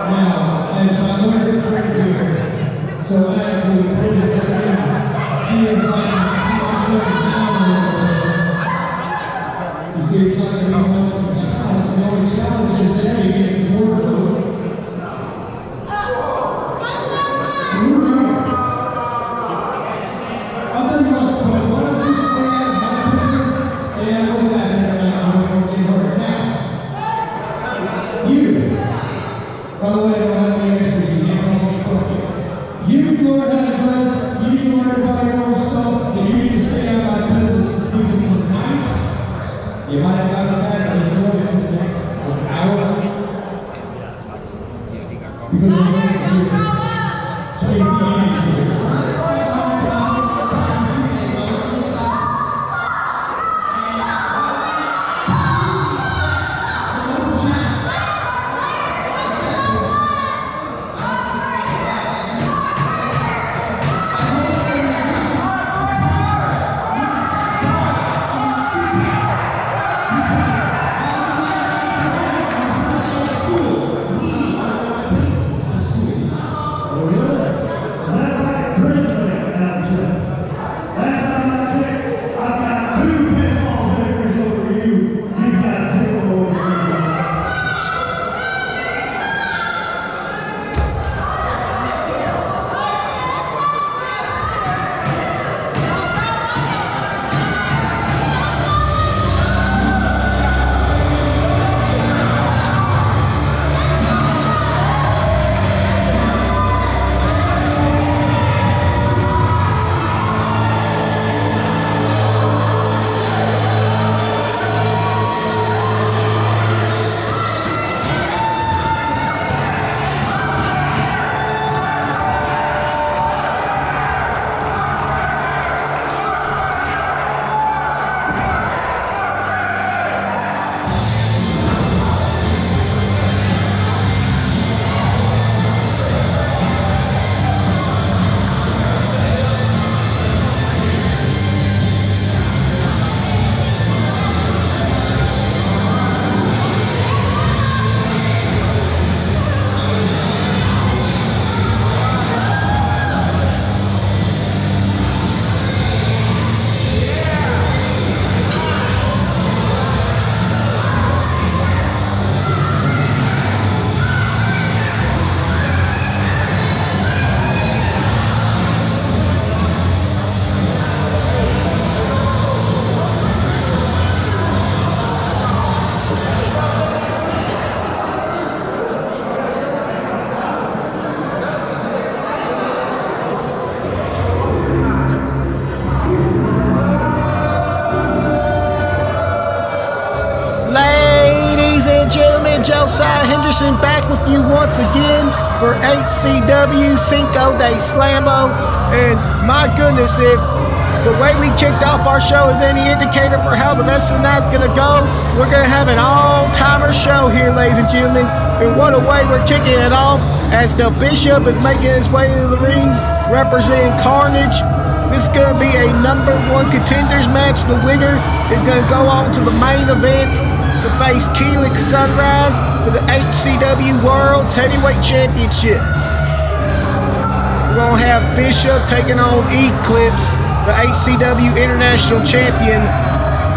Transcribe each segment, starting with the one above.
Now, as my Lord is right here, so I will put it back in. See if I can put it down a little bit. You see, it's like we want some challenge. The only challenge is that he gets the wardrobe. I'll tell you what's fun. Why don't you stay out of my business? Stay out what's happening right now. I'm going to get hurt now. You. By the way, I don't have any answers. You can't call me fucking. You can learn how to dress. You can learn about your own stuff. And you need to stay out of my business because tonight, you might have gotten back and enjoy it for the next hour. Because we're going to chase the answer. Josiah Henderson back with you once again for HCW Cinco-De-Slamo. And my goodness, if the way we kicked off our show is any indicator for how the rest of the night's going to go, we're going to have an all-timer show here, ladies and gentlemen. And what a way we're kicking it off as the Bishop is making his way to the ring representing Carnage. This is going to be a number one contenders match. The winner is going to go on to the main event to face Keelix Sunrise for the HCW World's Heavyweight Championship. We're going to have Bishop taking on Eclipse, the HCW International Champion,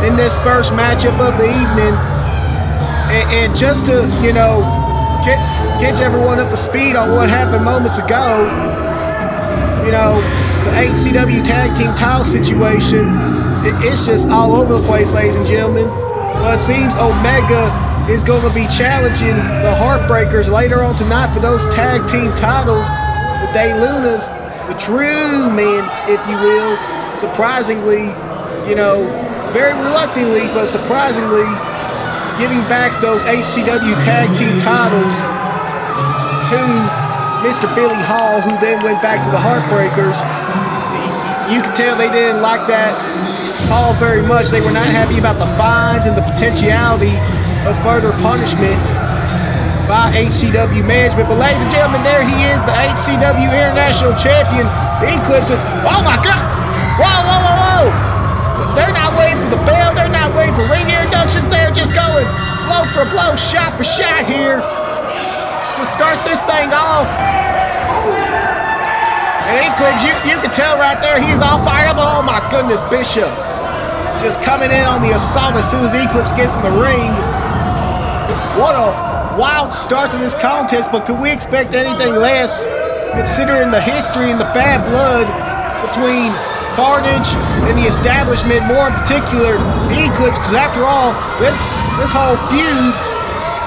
in this first matchup of the evening. And just to, catch everyone up to speed on what happened moments ago, the HCW Tag Team title situation, it's just all over the place, ladies and gentlemen. Well, it seems Omega is going to be challenging the Heartbreakers later on tonight for those tag team titles. The Day Lunas, the true men, if you will, surprisingly, very reluctantly, but surprisingly, giving back those HCW tag team titles to Mr. Billy Hall, who then went back to the Heartbreakers. You can tell they didn't like that call very much. They were not happy about the fines and the potentiality of further punishment by HCW management. But ladies and gentlemen, there he is, the HCW International Champion, the Eclipse. Oh my God! Whoa! They're not waiting for the bell. They're not waiting for ring introductions. They're just going blow blow for blow, shot for shot here to start this thing off. And Eclipse, you can tell right there, he's all fired up. Oh my goodness, Bishop just coming in on the assault as soon as Eclipse gets in the ring. What a wild start to this contest, but could we expect anything less considering the history and the bad blood between Carnage and the establishment, more in particular Eclipse, because after all, this whole feud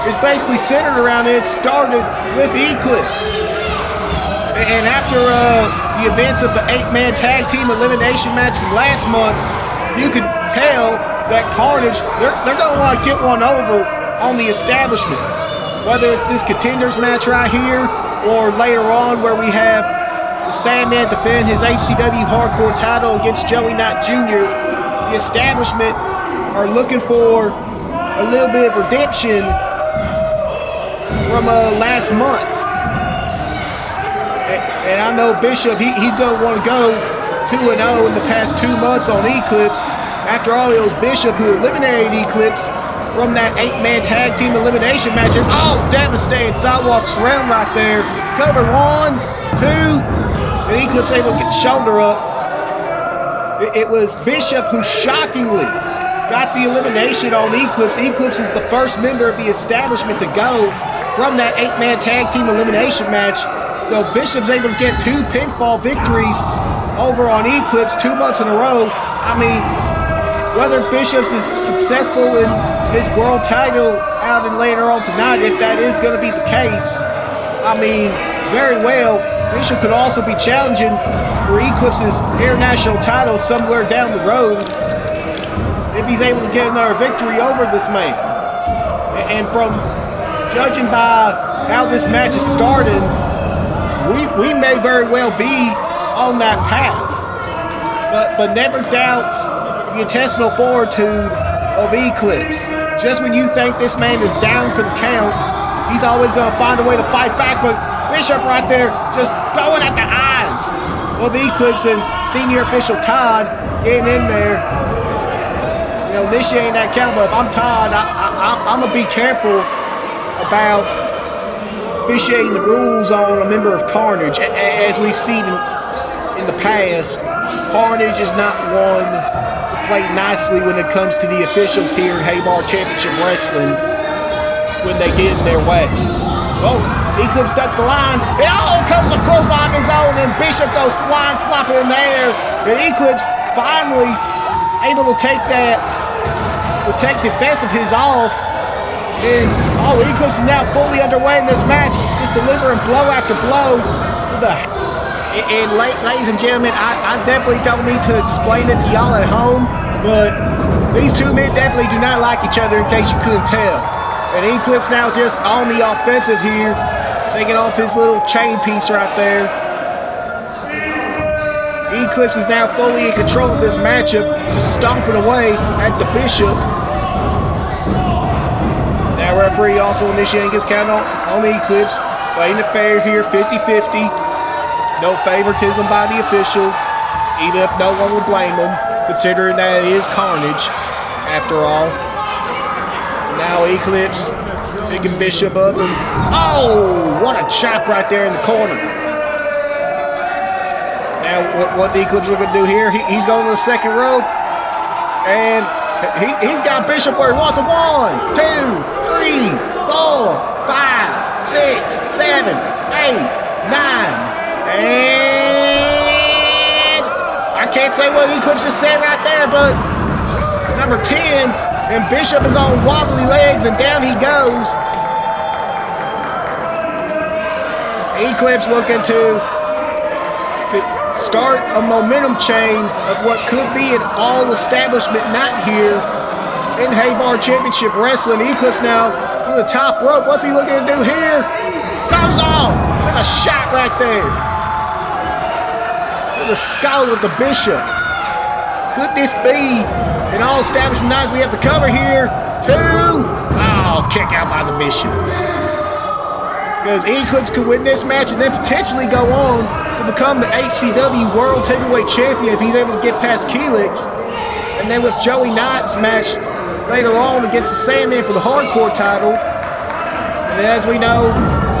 is basically centered around it. It started with Eclipse. And after the events of the 8-man tag team elimination match from last month, you could tell that Carnage, they're going to want to get one over on the establishment. Whether it's this contenders match right here, or later on where we have the Sandman defend his HCW Hardcore title against Joey Knight Jr., the establishment are looking for a little bit of redemption from last month. And I know Bishop, he's going to want to go 2-0 in the past 2 months on Eclipse. After all, it was Bishop who eliminated Eclipse from that 8-man tag team elimination match. And devastating sidewalk slam right there. Cover 1, 2, and Eclipse able to get the shoulder up. It was Bishop who shockingly got the elimination on Eclipse. Eclipse is the first member of the establishment to go from that 8-man tag team elimination match. So if Bishop's able to get 2 pinfall victories over on Eclipse 2 months in a row, I mean, whether Bishop's is successful in his world title out and later on tonight, if that is going to be the case, I mean, very well, Bishop could also be challenging for Eclipse's international title somewhere down the road if he's able to get another victory over this man. And from judging by how this match has started, we may very well be on that path, but never doubt the intestinal fortitude of Eclipse. Just when you think this man is down for the count, he's always going to find a way to fight back. But Bishop right there just going at the eyes of Eclipse, and senior official Todd getting in there, initiating that count. But if I'm Todd, I'm going to be careful about officiating the rules on a member of Carnage. As we've seen in the past, Carnage is not one to play nicely when it comes to the officials here at Haybar Championship Wrestling when they get in their way. Oh, Eclipse ducks the line. It all comes with close on his own, and Bishop goes flying, flopping in the air. And Eclipse finally able to take that protective vest of his off. And Eclipse is now fully underway in this match, just delivering blow after blow to the. And ladies and gentlemen, I definitely don't need to explain it to y'all at home, but these two men definitely do not like each other, in case you couldn't tell. And Eclipse now is just on the offensive here, taking off his little chain piece right there. Eclipse is now fully in control of this matchup, just stomping away at the Bishop. Now referee also initiating his count on Eclipse, playing it fair here, 50-50. No favoritism by the official, even if no one would blame him, considering that it is Carnage, after all. And now Eclipse picking Bishop up, and what a chop right there in the corner. Now, what's Eclipse looking to do here? He's going to the second rope, and he's got Bishop where he wants him. 1, 2, 3, 4, 5, 6, 7, 8, 9. And I can't say what Eclipse just said right there, but number 10, and Bishop is on wobbly legs, and down he goes. Eclipse looking to start a momentum chain of what could be an all-establishment night here in Haybar Championship Wrestling. Eclipse now to the top rope. What's he looking to do here? Goes off with a shot right there to the skull of the Bishop. Could this be an all-establishment night we have to cover here? 2. Kick out by the Bishop. Because Eclipse could win this match and then potentially go on to become the HCW World Heavyweight Champion if he's able to get past Keelix. And then with Joey Knight's match later on against the Sandman for the hardcore title. And as we know,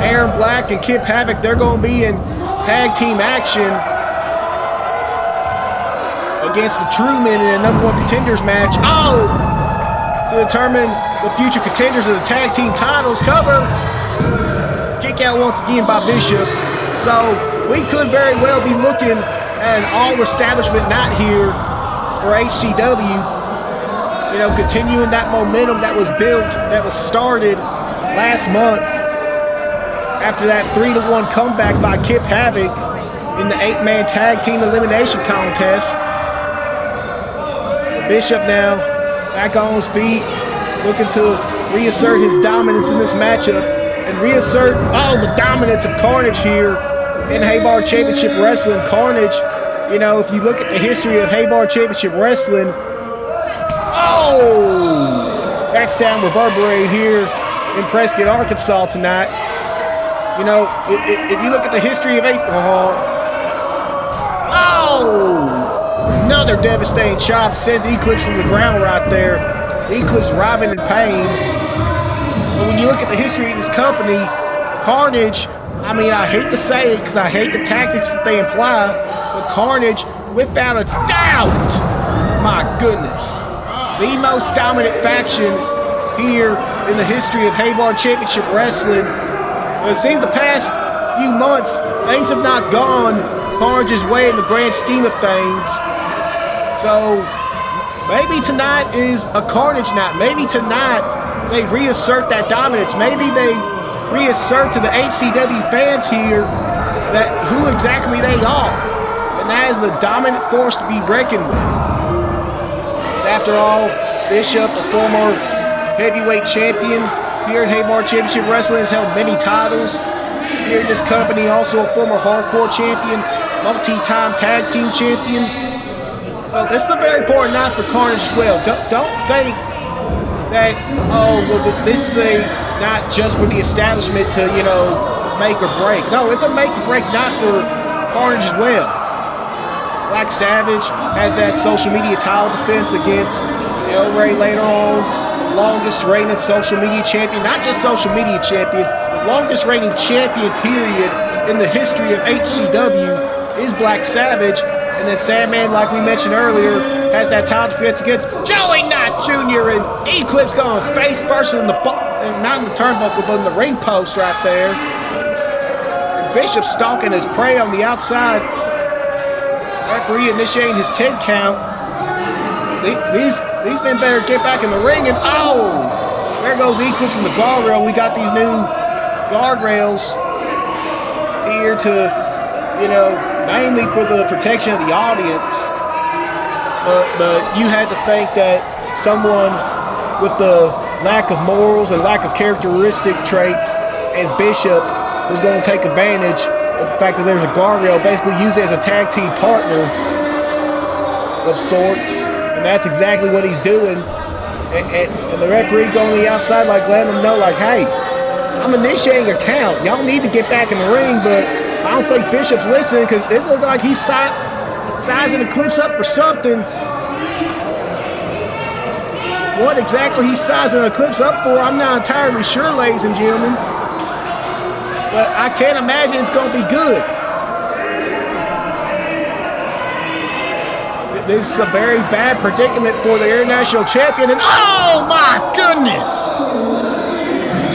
Aaron Black and Kip Havoc, they're going to be in tag team action against the True Men in a number 1 contenders match. Oh! To determine the future contenders of the tag team titles. Cover. Kick out once again by Bishop. So we could very well be looking at an all-establishment night here for HCW. You know, continuing that momentum that was built, that was started last month after that 3-1 comeback by Kip Havoc in the 8-man tag team elimination contest. Bishop now back on his feet, looking to reassert his dominance in this matchup and reassert all the dominance of Carnage here in Haybar Championship Wrestling. Carnage, you know, if you look at the history of Haybar Championship Wrestling, oh, that sound reverberated here in Prescott, Arkansas tonight. You know, if you look at the history of another devastating chop sends Eclipse to the ground right there. Eclipse writhing in pain. But when you look at the history of this company, Carnage, I mean, I hate to say it because I hate the tactics that they imply, but Carnage, without a doubt, my goodness, the most dominant faction here in the history of Haybar Championship Wrestling. It seems the past few months, things have not gone Carnage's way in the grand scheme of things. So maybe tonight is a Carnage night. Maybe tonight they reassert that dominance. Maybe they reassert to the HCW fans here that who exactly they are. And that is a dominant force to be reckoned with. So after all, Bishop, a former heavyweight champion here at Haybar Championship Wrestling, has held many titles here in this company. Also a former hardcore champion, multi-time tag team champion. So this is a very important night for Carnage as well. Don't think that, oh, well, this is a not just for the establishment to, you know, make or break. No, it's a make or break night for Carnage as well. Black Savage has that social media title defense against El Rey later on. The longest reigning social media champion, not just social media champion, the longest reigning champion period in the history of HCW is Black Savage. And then Sandman, like we mentioned earlier, has that title defense against Joey Knight Jr. And Eclipse going face first in the, not in the turnbuckle, but in the ring post right there. And Bishop stalking his prey on the outside. Referee initiating his 10 count. These men better get back in the ring. And oh, there goes Eclipse in the guardrail. We got these new guardrails here to, you know, mainly for the protection of the audience, but you had to think that someone with the lack of morals and lack of characteristic traits as Bishop was going to take advantage of the fact that there's a guardrail, basically use it as a tag team partner of sorts, and that's exactly what he's doing. And the referee going to the outside, like letting him know, like, hey, I'm initiating a count. Y'all need to get back in the ring, but I don't think Bishop's listening because this looks like he's sizing Eclipse up for something. What exactly he's sizing Eclipse up for, I'm not entirely sure, ladies and gentlemen. But I can't imagine it's going to be good. This is a very bad predicament for the international champion. And oh my goodness!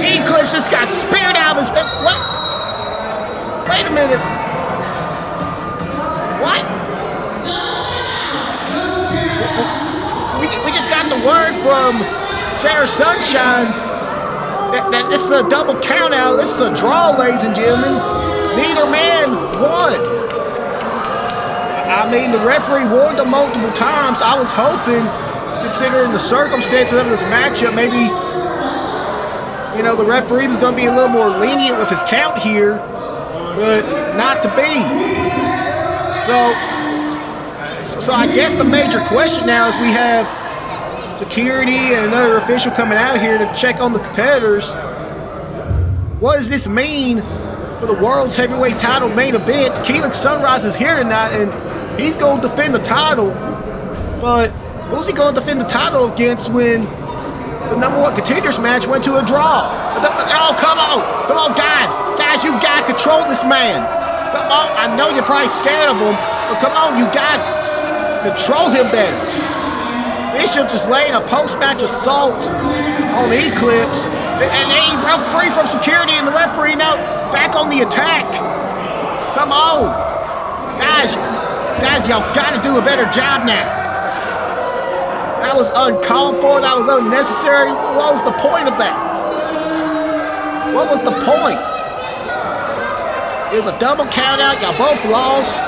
Eclipse just got speared out of his... What? Wait a minute. What? We just got the word from Sarah Sunshine that this is a double count out. This is a draw, ladies and gentlemen. Neither man won. I mean, the referee warned them multiple times. I was hoping, considering the circumstances of this matchup, maybe, you know, the referee was going to be a little more lenient with his count here. But not to be. So I guess the major question now is we have security and another official coming out here to check on the competitors. What does this mean for the world's heavyweight title main event? Keelan Sunrise is here tonight and he's going to defend the title. But who's he going to defend the title against when the number one contenders match went to a draw. Oh, come on, guys, you gotta control this man. Come on, I know you're probably scared of him, but come on, you gotta control him better. Bishop just laying a post-match assault on Eclipse, and he broke free from security, and the referee now back on the attack. Come on, guys, y'all gotta do a better job now. That was uncalled for. That was unnecessary. What was the point of that? What was the point? It was a double countout. Y'all both lost.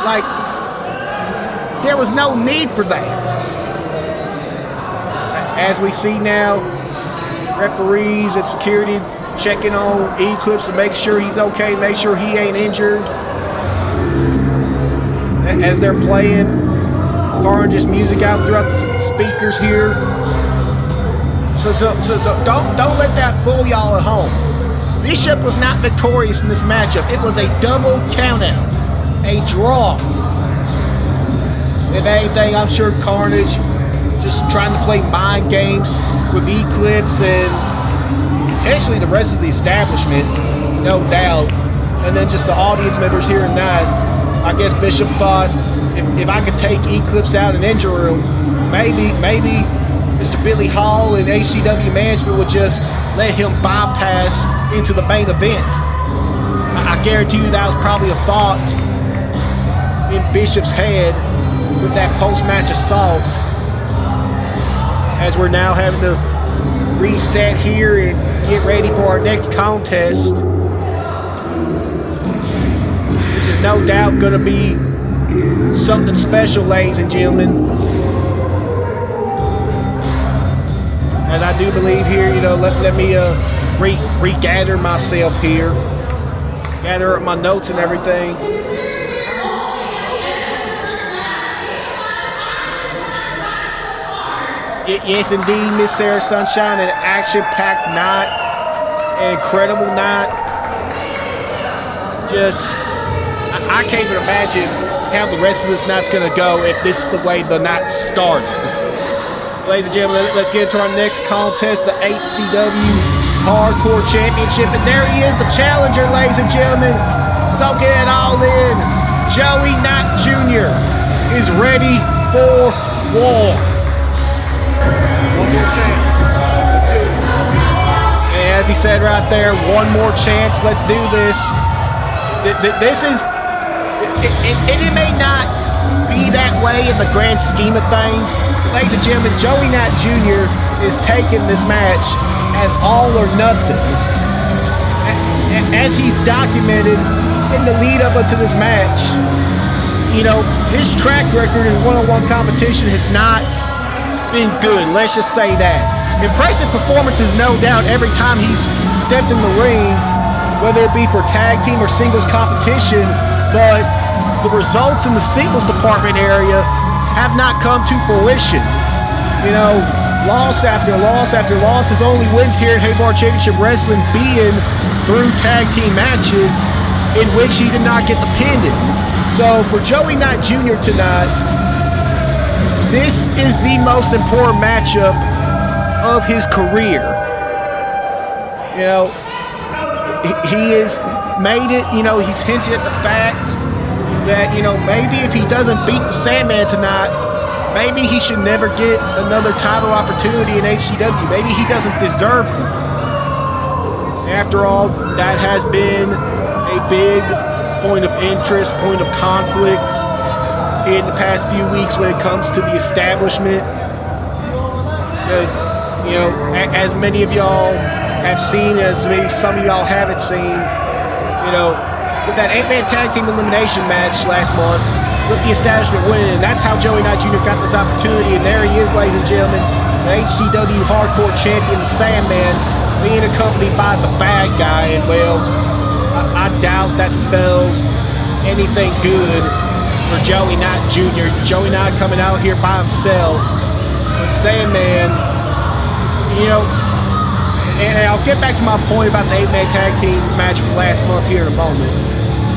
Like, there was no need for that. As we see now, referees and security checking on Eclipse to make sure he's okay, make sure he ain't injured. As they're playing Carnage's music out throughout the speakers here. So don't let that fool y'all at home. Bishop was not victorious in this matchup. It was a double countout, a draw. If anything, I'm sure Carnage just trying to play mind games with Eclipse and potentially the rest of the establishment, no doubt. And then just the audience members here tonight. I guess Bishop thought if I could take Eclipse out and injure him, maybe Mr. Billy Hall and HCW management would just let him bypass into the main event. I guarantee you that was probably a thought in Bishop's head with that post-match assault. As we're now having to reset here and get ready for our next contest, which is no doubt going to be something special, ladies and gentlemen. As I do believe here, let me regather myself here, gather up my notes and everything. Yes, indeed, Miss Sarah Sunshine, an action-packed night, an incredible night. Just, I can't even imagine how the rest of this night's going to go if this is the way the night started. Ladies and gentlemen, let's get into our next contest, the HCW Hardcore Championship. And there he is, the challenger, ladies and gentlemen. Soaking it all in. Joey Knight Jr. is ready for war. One more chance. And as he said right there, one more chance. Let's do this. This is, it may not be that way in the grand scheme of things. Ladies and gentlemen, Joey Knight Jr. is taking this match as all or nothing. As he's documented in the lead up to this match, his track record in one-on-one competition has not been good, let's just say that. Impressive performances, no doubt, every time he's stepped in the ring, whether it be for tag team or singles competition, but the results in the singles department area have not come to fruition. Loss after loss after loss. His only wins here at Haybar Championship Wrestling being through tag team matches in which he did not get the pin in. So for Joey Knight Jr. tonight, this is the most important matchup of his career. He has made it, he's hinted at the fact that, maybe if he doesn't beat the Sandman tonight, maybe he should never get another title opportunity in HCW. Maybe he doesn't deserve it. After all, that has been a big point of interest, point of conflict in the past few weeks when it comes to the establishment. Because, as many of y'all have seen, as maybe some of y'all haven't seen, with that 8-man tag team elimination match last month, with the establishment winning, and that's how Joey Knight Jr. got this opportunity. And there he is, ladies and gentlemen, the HCW Hardcore Champion, the Sandman, being accompanied by the bad guy. And well, I doubt that spells anything good for Joey Knight Jr. Joey Knight coming out here by himself. But Sandman, and I'll get back to my point about the 8-man tag team match from last month here in a moment.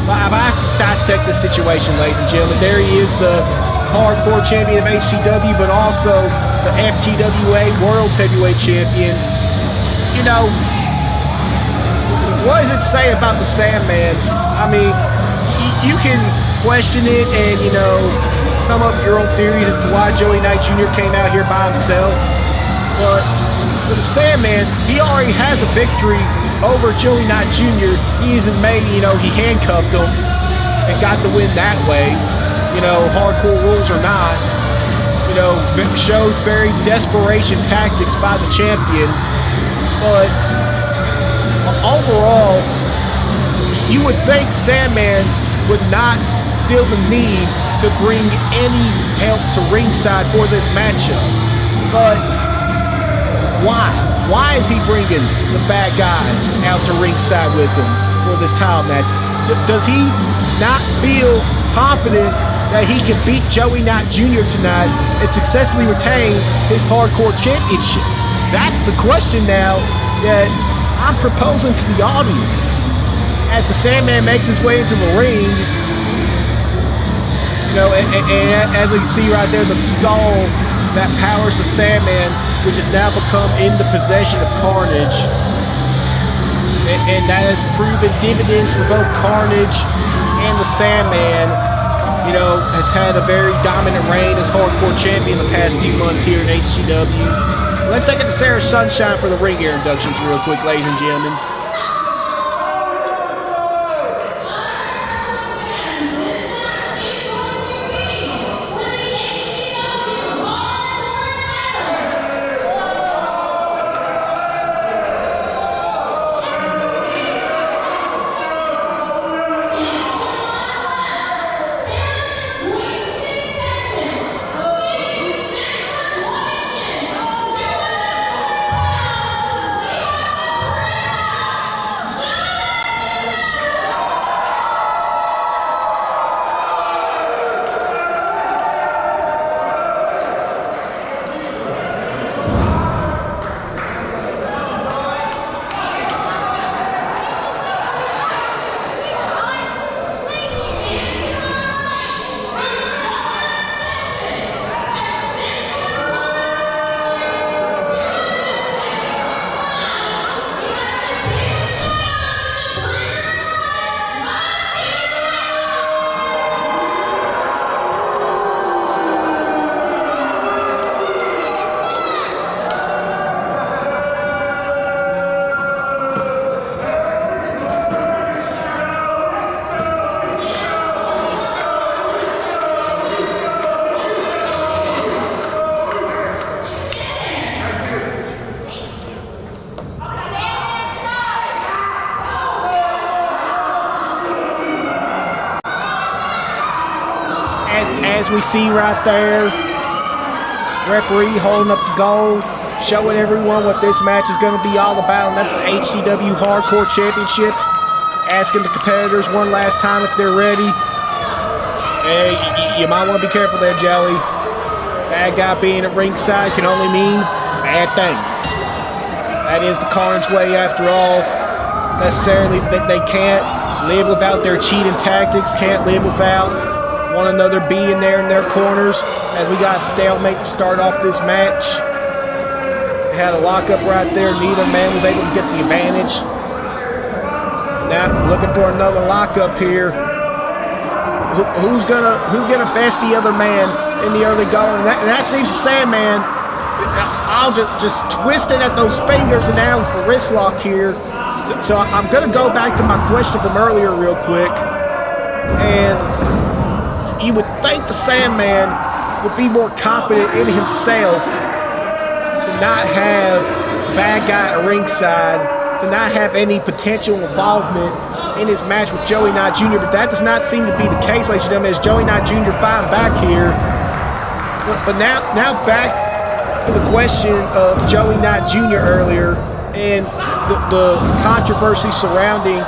But I have to dissect the situation, ladies and gentlemen. There he is, the hardcore champion of HCW, but also the FTWA World's Heavyweight Champion. You know, what does it say about the Sandman? I mean, you can question it and, you know, come up with your own theories as to why Joey Knight Jr. came out here by himself. But for the Sandman, he already has a victory over Joey Knight Jr. He isn't made, you know, he handcuffed him and got the win that way. You know, hardcore rules or not, you know, shows very desperation tactics by the champion. But overall, you would think Sandman would not feel the need to bring any help to ringside for this matchup. But why? Why is he bringing the bad guy out to ringside with him for this title match? Does he not feel confident that he can beat Joey Knight Jr. tonight and successfully retain his hardcore championship? That's the question now that I'm proposing to the audience. As the Sandman makes his way into the ring, you know, and as we can see right there, the skull that powers the Sandman, which has now become in the possession of Carnage. And that has proven dividends for both Carnage and the Sandman. You know, has had a very dominant reign as hardcore champion the past few months here in HCW. Let's take it to Sarah Sunshine for the ring gear inductions real quick, ladies and gentlemen. As we see right there, referee holding up the gold, showing everyone what this match is going to be all about, and that's the HCW Hardcore Championship. Asking the competitors one last time if they're ready. Hey, you might want to be careful there, Joey. Bad guy being at ringside can only mean bad things. That is the Carnage way after all. Necessarily, they can't live without their cheating tactics, can't live without one another being there in their corners, as we got a stalemate to start off this match. They had a lockup right there. Neither man was able to get the advantage. Now looking for another lockup here. Who's gonna best the other man in the early going? And that seems the Sandman. I'll just twist it at those fingers and now for wrist lock here. So I'm gonna go back to my question from earlier real quick. And you would think the Sandman would be more confident in himself to not have bad guy at ringside, to not have any potential involvement in his match with Joey Knight Jr., but that does not seem to be the case, ladies and gentlemen, as Joey Knight Jr. fighting back here. But now back to the question of Joey Knight Jr. earlier and the controversy surrounding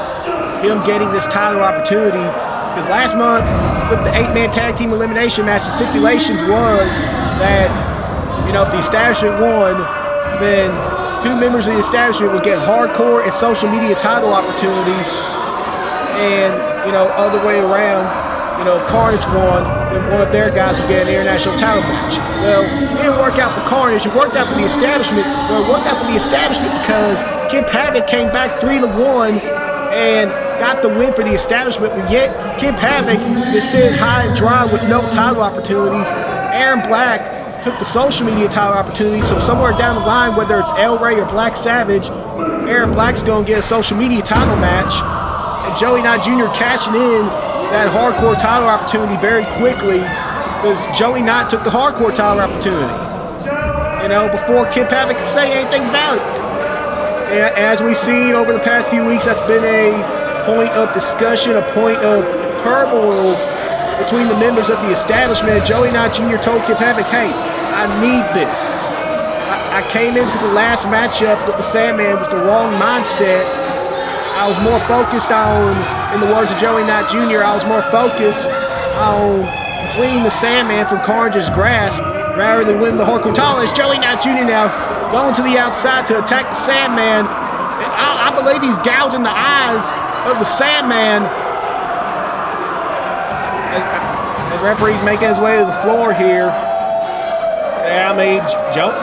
him getting this title opportunity. Because last month, with the 8-man tag team elimination match, the stipulations was that, you know, if the establishment won, then 2 members of the establishment would get hardcore and social media title opportunities. And, you know, other way around, if Carnage won, then one of their guys would get an international title match. Well, it didn't work out for Carnage. It worked out for the establishment. Well, it worked out for the establishment because Kip Havoc came back 3-1 and got the win for the establishment, but yet Kip Havoc is sitting high and dry with no title opportunities. Aaron Black took the social media title opportunity, so somewhere down the line, whether it's El Rey or Black Savage, Aaron Black's going to get a social media title match, and Joey Knight Jr. cashing in that hardcore title opportunity very quickly because Joey Knight took the hardcore title opportunity, before Kip Havoc could say anything about it. And as we've seen over the past few weeks, that's been a point of discussion, a point of turmoil between the members of the establishment. Joey Knight Jr. told Kip Havoc, hey, I need this. I came into the last matchup with the Sandman with the wrong mindset. I was more focused on, in the words of Joey Knight Jr., I was more focused on fleeing the Sandman from Carnage's grasp rather than winning the hardcore title. It's Joey Knight Jr. now going to the outside to attack the Sandman. And I believe he's gouging the eyes of the Sandman as referee's making his way to the floor here. Yeah, I mean,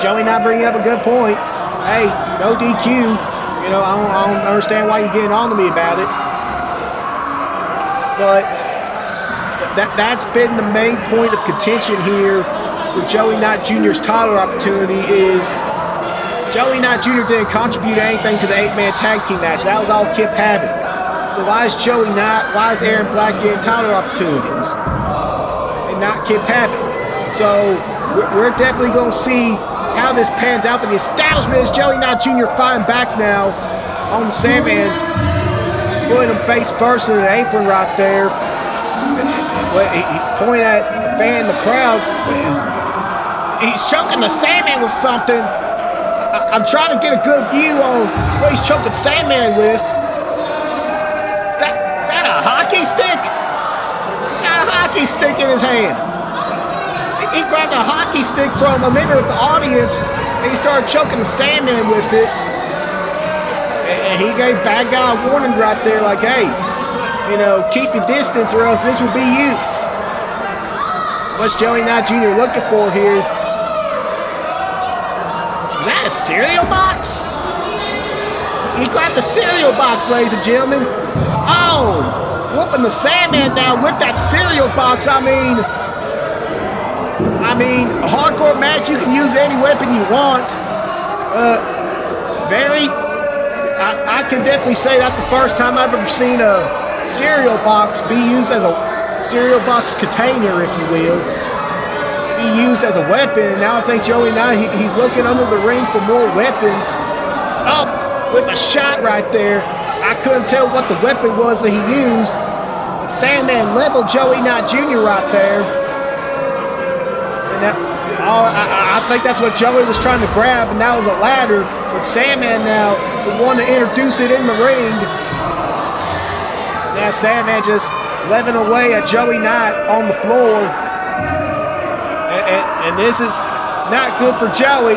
Joey Knight bringing up a good point. Hey, no DQ. I don't understand why you're getting on to me about it. But that's been the main point of contention here for Joey Knight Jr.'s title opportunity is Joey Knight Jr. didn't contribute anything to the 8-man tag team match. That was all Kip Havoc. So why is Joey Knight, why is Aaron Black getting title opportunities and not Kip Havoc? So we're definitely going to see how this pans out for the establishment as Joey Knight Jr. fighting back now on the Sandman, putting him face first in the apron right there. He's pointing at a fan in the crowd. He's choking the Sandman with something. I'm trying to get a good view on what he's choking Sandman with. That a hockey stick? He got a hockey stick in his hand. He grabbed a hockey stick from a member of the audience and he started choking the Sandman with it. And he gave bad guy a warning right there, like, hey, keep your distance or else this will be you. What's Joey Knight Jr. looking for here is that a cereal box? He grabbed the cereal box, ladies and gentlemen. Oh, whooping the Sandman down with that cereal box. I mean, a hardcore match, you can use any weapon you want. I can definitely say that's the first time I've ever seen a cereal box be used as a cereal box container, if you will, be used as a weapon. And now I think Joey Knight, he's looking under the ring for more weapons. Oh, with a shot right there. I couldn't tell what the weapon was that he used. But Sandman leveled Joey Knight Jr. right there. And I think that's what Joey was trying to grab, and that was a ladder. But Sandman now, the one to introduce it in the ring. Now Sandman just leveling away at Joey Knight on the floor. And this is not good for Joey,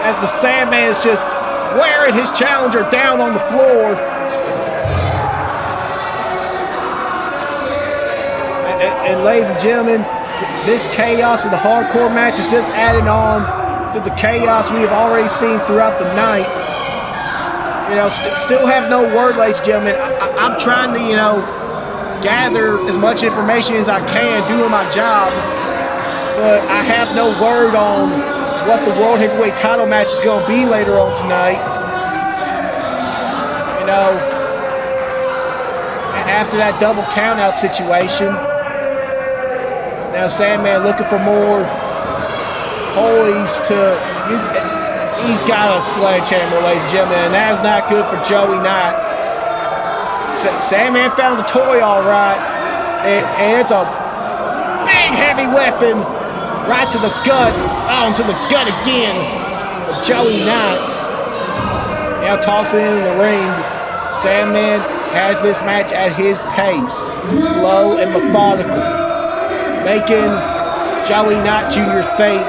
as the Sandman is just wearing his challenger down on the floor. And ladies and gentlemen, this chaos in the hardcore match is just adding on to the chaos we have already seen throughout the night. Still have no word, ladies and gentlemen. I'm trying to, gather as much information as I can, doing my job. But I have no word on what the World Heavyweight title match is going to be later on tonight. After that double countout situation, now Sandman looking for more poise to use. He's got a sledgehammer, ladies and gentlemen, and that is not good for Joey Knight. Sandman found the toy all right, and it's a big heavy weapon right to the gut. Oh, to the gut again. But Joey Knight now tossing it in the ring. Sandman has this match at his pace, slow and methodical, making Joey Knight Jr. think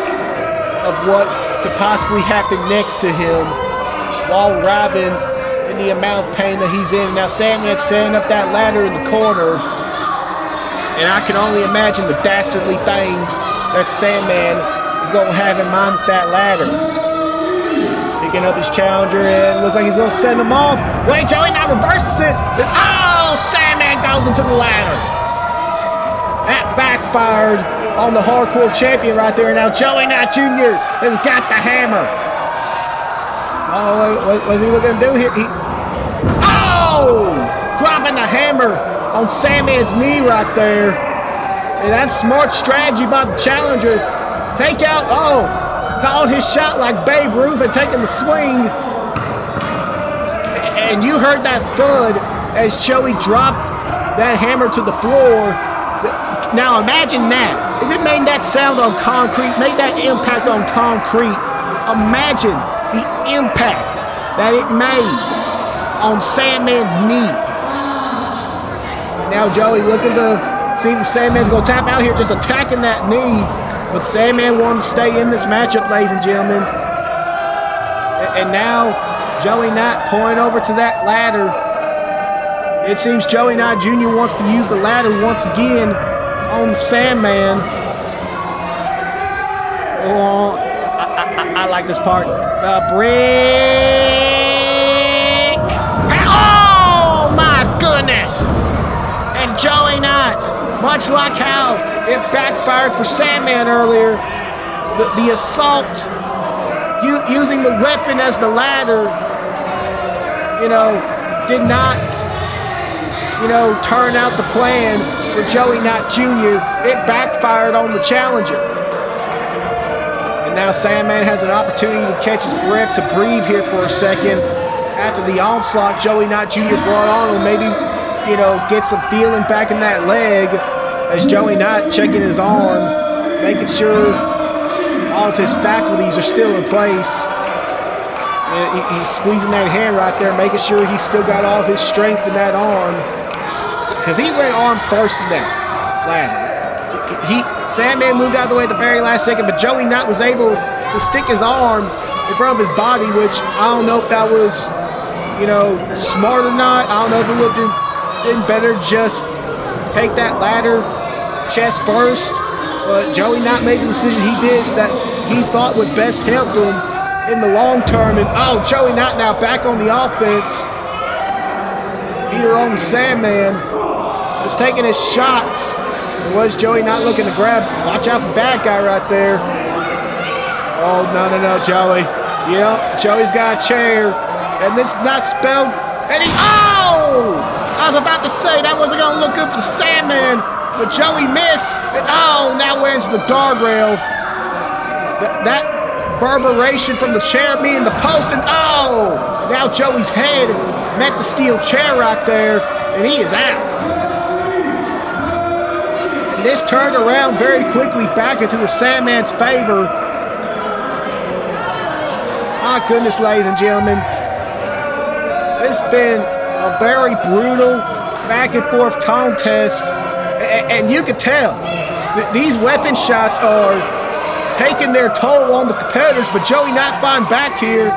of what could possibly happen next to him while writhing in the amount of pain that he's in. Now Sandman's setting up that ladder in the corner, And I can only imagine the dastardly things that Sandman is going to have in mind with that ladder. Picking up his challenger, and looks like he's going to send him off. Wait, Joey now reverses it. And Sandman goes into the ladder. That backfired on the hardcore champion right there. Now Joey Knight Jr. has got the hammer. Oh, what's he looking to do here? Dropping the hammer on Sandman's knee right there. And that's smart strategy by the challenger. Take out, calling his shot like Babe Ruth and taking the swing. And you heard that thud as Joey dropped that hammer to the floor. Now imagine that. If it made that sound on concrete, made that impact on concrete, imagine the impact that it made on Sandman's knee. Now Joey looking to see if Sandman's going to tap out here, just attacking that knee. But Sandman wanted to stay in this matchup, ladies and gentlemen. And now Joey Knight pulling over to that ladder. It seems Joey Knight Jr. wants to use the ladder once again on Sandman. Oh, I like this part. The brick. Oh my goodness! And Joey Knight, much like how it backfired for Sandman earlier, the assault, using the weapon as the ladder, did not, turn out the plan for Joey Knight Jr. It backfired on the challenger. And now Sandman has an opportunity to catch his breath, to breathe here for a second. After the onslaught Joey Knight Jr. brought on him, maybe, get some feeling back in that leg as Joey Knight checking his arm, making sure all of his faculties are still in place. He's squeezing that hand right there, making sure he's still got all of his strength in that arm. Because he went arm first in that ladder. Sandman moved out of the way at the very last second, but Joey Knight was able to stick his arm in front of his body, which I don't know if that was, smart or not. I don't know if it looked better just take that ladder chest first. But Joey Knight made the decision he did that he thought would best help him in the long term. And Joey Knight now back on the offense. Here on Sandman, just taking his shots. Was Joey Knight looking to grab? Watch out for bad guy right there. Oh, no, Joey. Joey's got a chair. And this is not spelled. And I was about to say that wasn't going to look good for the Sandman. But Joey missed. And now went into the guardrail. That reverberation from the chair being the post. And now Joey's head met the steel chair right there. And he is out. This turned around very quickly back into the Sandman's favor. My goodness, ladies and gentlemen. It's been a very brutal back and forth contest. And you could tell that these weapon shots are taking their toll on the competitors. But Joey Knight fighting back here.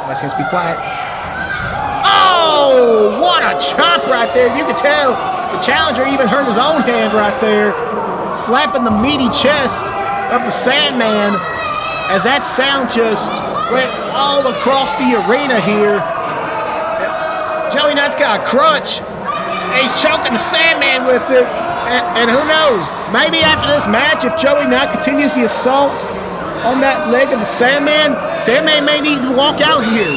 Let's just be quiet. What a chop right there. You could tell the challenger even hurt his own hand right there, slapping the meaty chest of the Sandman as that sound just went all across the arena here. Joey Knight's got a crutch. He's choking the Sandman with it. And who knows, maybe after this match, if Joey Knight continues the assault on that leg of the Sandman may need to walk out here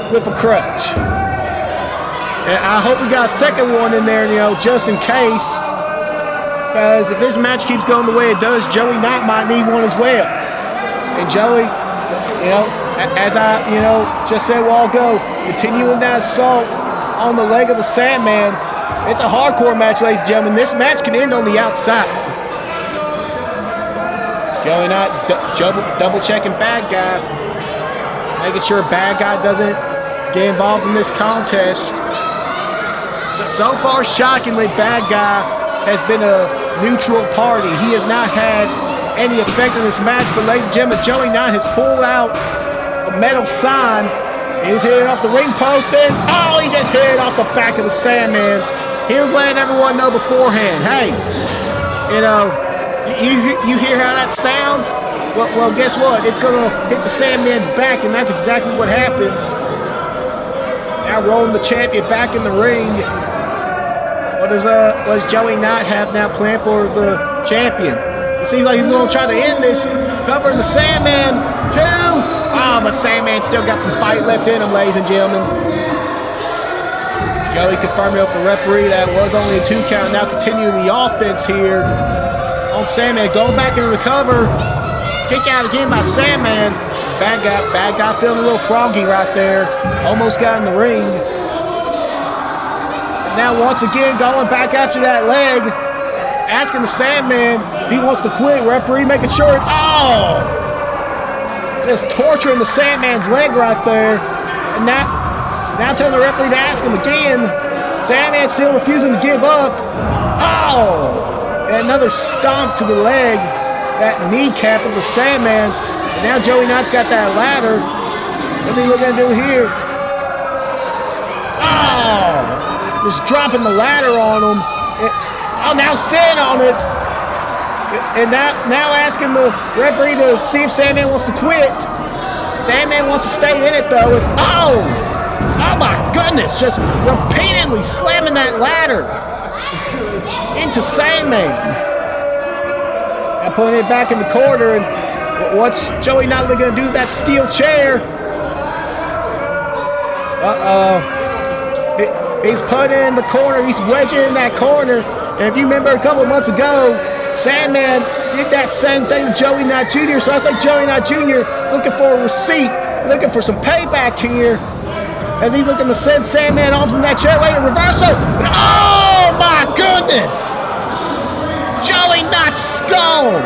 with a crutch. And I hope we got a second one in there, just in case. Because if this match keeps going the way it does, Joey Knight might need one as well. And Joey, as I, just said a while ago, continuing that assault on the leg of the Sandman. It's a hardcore match, ladies and gentlemen. This match can end on the outside. Joey Knight double checking bad guy. Making sure bad guy doesn't get involved in this contest. So far, shockingly, bad guy has been a neutral party. He has not had any effect in this match. But ladies and gentlemen, Joey Knight has pulled out a metal sign He was hitting off the ring post, and he just hit off the back of the Sandman. He was letting everyone know beforehand, hey, you know, you hear how that sounds? Well, guess what? It's going to hit the Sandman's back, and that's exactly what happened. Now rolling the champion back in the ring. What does Joey Knight have now planned for the champion? It seems like he's going to try to end this, covering the Sandman. 2. But Sandman still got some fight left in him, ladies and gentlemen. Joey confirming with the referee that was only a 2 count. Now continuing the offense here on Sandman. Going back into the cover. Kick out again by Sandman. Bad guy feeling a little froggy right there. Almost got in the ring. And now once again going back after that leg. Asking the Sandman if he wants to quit. Referee making sure. Just torturing the Sandman's leg right there. And now telling the referee to ask him again. Sandman still refusing to give up. And another stomp to the leg. That kneecap of the Sandman. And now Joey Knight's got that ladder. What's he looking to do here? Just dropping the ladder on him. Now sitting on it. And now asking the referee to see if Sandman wants to quit. Sandman wants to stay in it though. And oh my goodness, just repeatedly slamming that ladder into Sandman. Now putting it back in the corner. And what's Joey Knight going to do with that steel chair? He's putting it in the corner. He's wedging in that corner. And if you remember a couple months ago, Sandman did that same thing to Joey Knight Jr. So I think Joey Knight Jr. looking for a receipt, looking for some payback here, as he's looking to send Sandman off in that chair. Wait, a reversal. And oh my goodness! Joey Knight's skull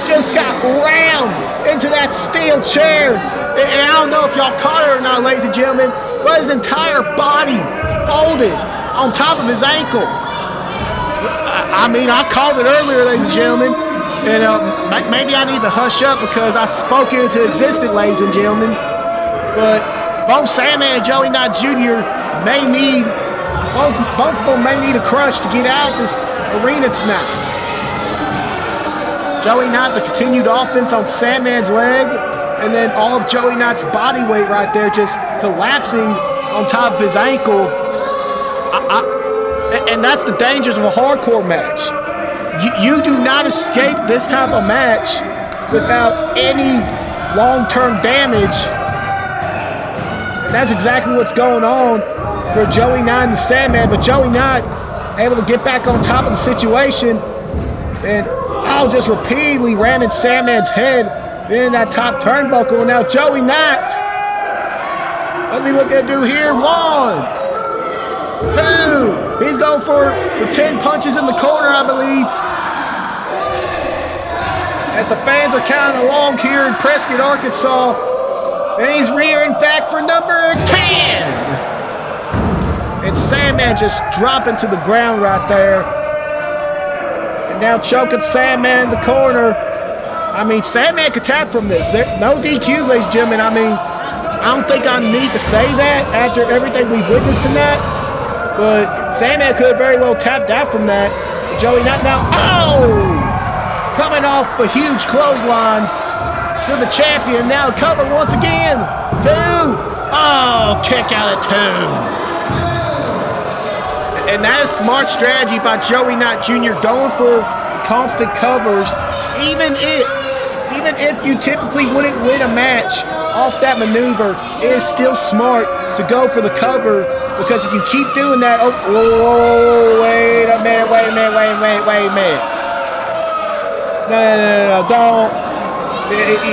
just got rammed into that steel chair. And I don't know if y'all caught it or not, ladies and gentlemen, but his entire body folded on top of his ankle. I mean, I called it earlier, ladies and gentlemen, and maybe I need to hush up because I spoke it into existence, ladies and gentlemen. But both Sandman and Joey Knight Jr. may need, both of them may need a crush to get out of this arena tonight. Joey Knight, the continued offense on Sandman's leg, and then all of Joey Knight's body weight right there just collapsing on top of his ankle. And that's the dangers of a hardcore match. You do not escape this type of match without any long-term damage. And that's exactly what's going on for Joey Knight and the Sandman. But Joey Knight able to get back on top of the situation. And just repeatedly ramming Sandman's head in that top turnbuckle. And now Joey Knight, what's he looking to do here? 1, 2. He's going for the 10 punches in the corner, I believe. As the fans are counting along here in Prescott, Arkansas. And he's rearing back for number 10. And Sandman just dropping to the ground right there. And now choking Sandman in the corner. I mean, Sandman could tap from this. No DQs, ladies and gentlemen. I mean, I don't think I need to say that after everything we've witnessed tonight. But Sandman could very well tapped out from that. Joey Knight now, coming off a huge clothesline to the champion. Now cover once again. 2. Kick out at 2. And that is smart strategy by Joey Knight Jr. going for constant covers. Even if you typically wouldn't win a match off that maneuver, it is still smart to go for the cover. Because if you keep doing that, wait a minute. No, don't.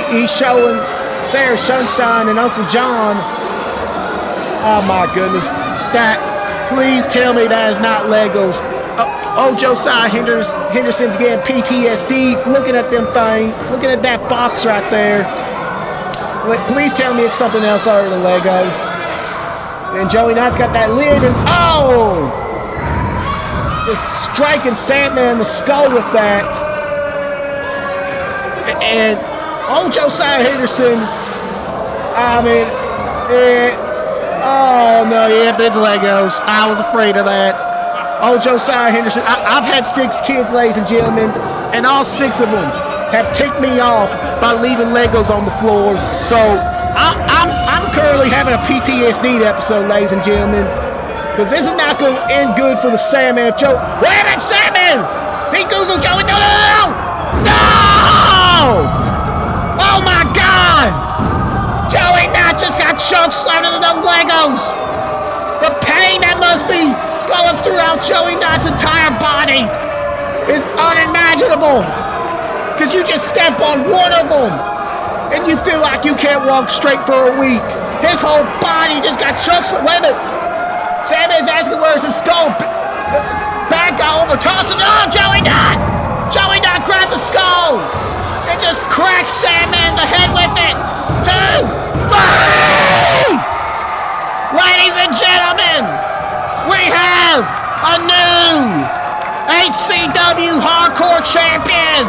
He's showing Sarah Sunshine and Uncle John. Oh my goodness. Please tell me that is not Legos. Josiah Henderson's getting PTSD looking at them thing, looking at that box right there. Please tell me it's something else other than Legos. And Joey Knight's got that lid and just striking Sandman in the skull with that. And Josiah Henderson, I mean, Oh, no, yep, it's Legos. I was afraid of that. Oh, Josiah Henderson. I've had 6 kids, ladies and gentlemen, and all 6 of them have ticked me off by leaving Legos on the floor. So I'm currently having a PTSD episode, ladies and gentlemen, because this is not going to end good for the Sandman. If Joe, wait a minute, Sandman! He goozled Joey. No! Oh my God! Joey Knight just got choked slammed into those Legos. The pain that must be going throughout Joey Knight's entire body is unimaginable. Because you just step on one of them and you feel like you can't walk straight for a week. His whole body just got choked. Wait a minute. Sandman's asking where's his skull. Bad guy over, tossed it. Oh, Joey Knight! Joey Knight grabbed the skull and just cracked Sandman in the head with it. 2, 3! Ladies and gentlemen, we have a new HCW Hardcore Champion.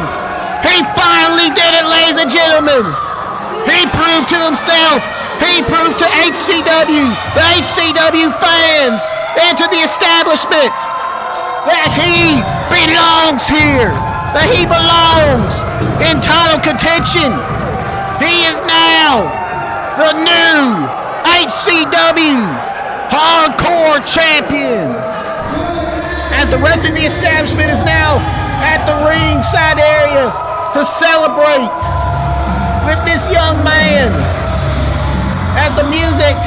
He finally did it, ladies and gentlemen. He proved to himself. He proved to HCW, the HCW fans, and to the establishment that he belongs here, that he belongs in title contention. He is now the new HCW Hardcore Champion. As the rest of the establishment is now at the ringside area to celebrate with this young man, as the music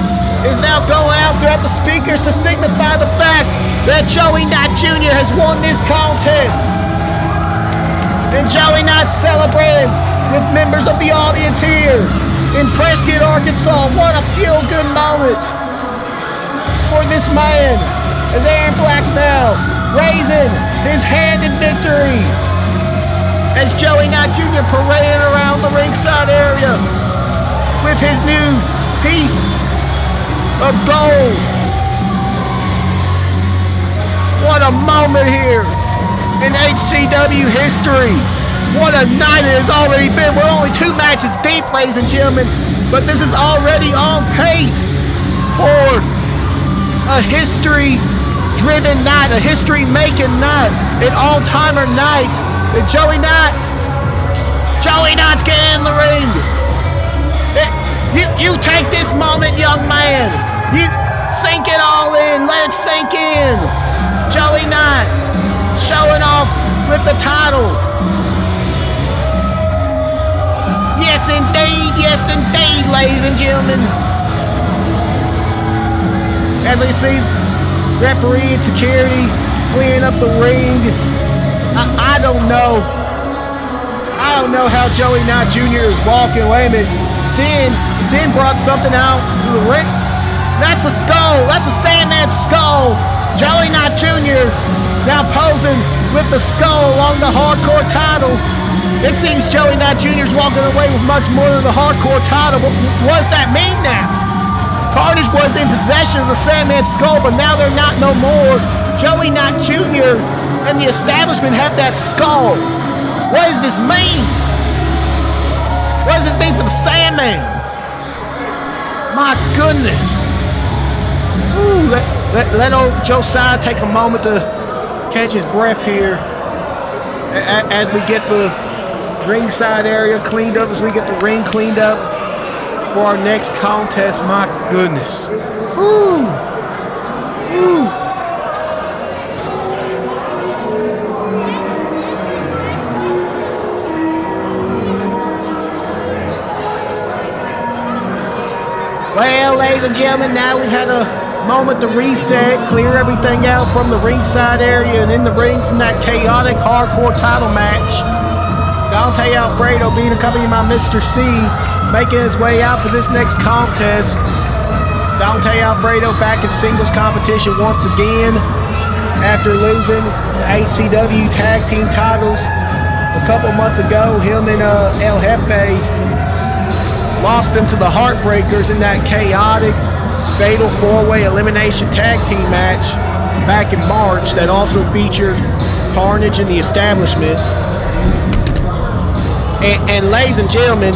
is now going out throughout the speakers to signify the fact that Joey Knight Jr. has won this contest. And Joey Knight celebrating with members of the audience here in Prescott, Arkansas. What a feel-good moment for this man, as Aaron Black now raising his hand in victory, as Joey Knight Jr. parading around the ringside area with his new piece of gold. What a moment here in HCW history. What a night it has already been. We're only 2 matches deep, ladies and gentlemen, but this is already on pace for a history-driven night, a history-making night, an all-timer night. And Joey Knight's getting in the ring. You take this moment, young man. You sink it all in. Let it sink in. Joey Knight showing off with the title. Yes, indeed, ladies and gentlemen. As we see referee and security cleaning up the ring. I don't know how Joey Knight Jr. is walking. Wait a minute. Sin brought something out to the ring. That's the skull. That's the Sandman's skull. Joey Knight Jr. now posing with the skull along the hardcore title. It seems Joey Knight Jr. is walking away with much more than the hardcore title. What does that mean now? Carnage was in possession of the Sandman's skull, but now they're not no more. Joey Knight Jr. and the establishment have that skull. What does this mean? What does this mean for the Sandman? My goodness. Ooh, let old Josiah take a moment to catch his breath here as we get the ringside area cleaned up, as we get the ring cleaned up for our next contest. My goodness. Ooh. Ooh. Well, ladies and gentlemen, now we've had a moment to reset, clear everything out from the ringside area and in the ring from that chaotic hardcore title match. Dante Alfredo being accompanied by Mr. C, making his way out for this next contest. Dante Alfredo back in singles competition once again after losing the HCW tag team titles a couple months ago. Him and El Jefe lost them to the Heartbreakers in that chaotic fatal 4-way elimination tag team match back in March that also featured Carnage and the Establishment. And ladies and gentlemen,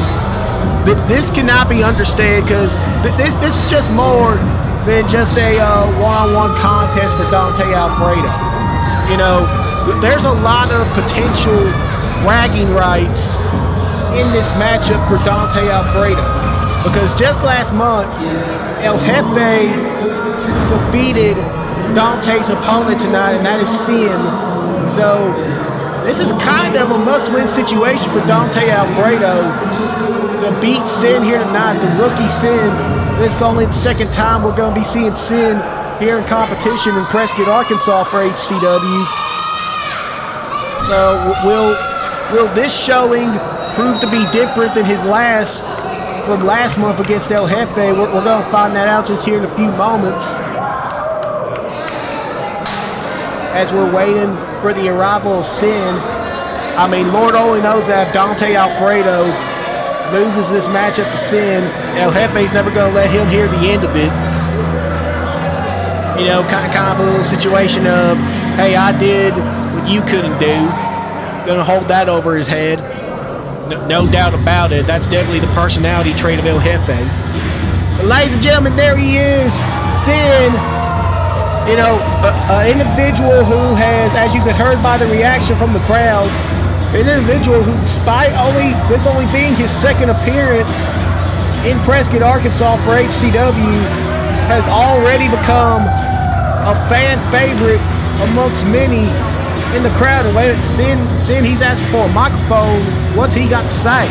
this cannot be understated because this is just more than just a one-on-one contest for Dante Alfredo. You know, there's a lot of potential bragging rights in this matchup for Dante Alfredo because just last month, El Jefe defeated Dante's opponent tonight, and that is Sin. So this is kind of a must-win situation for Dante Alfredo to beat Sin here tonight, the rookie Sin. This is only the second time we're going to be seeing Sin here in competition in Prescott, Arkansas for HCW. So will this showing prove to be different than his last from last month against El Jefe? We're going to find that out just here in a few moments as we're waiting for the arrival of Sin. I mean, Lord only knows that if Dante Alfredo loses this matchup to Sin, El Jefe's never going to let him hear the end of it. You know, kind of a little situation of, hey, I did what you couldn't do. Going to hold that over his head. No doubt about it. That's definitely the personality trait of El Jefe. But ladies and gentlemen, there he is, Sin. You know, an individual who has, as you could heard by the reaction from the crowd, an individual who, despite this only being his second appearance in Prescott, Arkansas for HCW, has already become a fan favorite amongst many in the crowd. And when Sin, he's asking for a microphone. What's he got to say?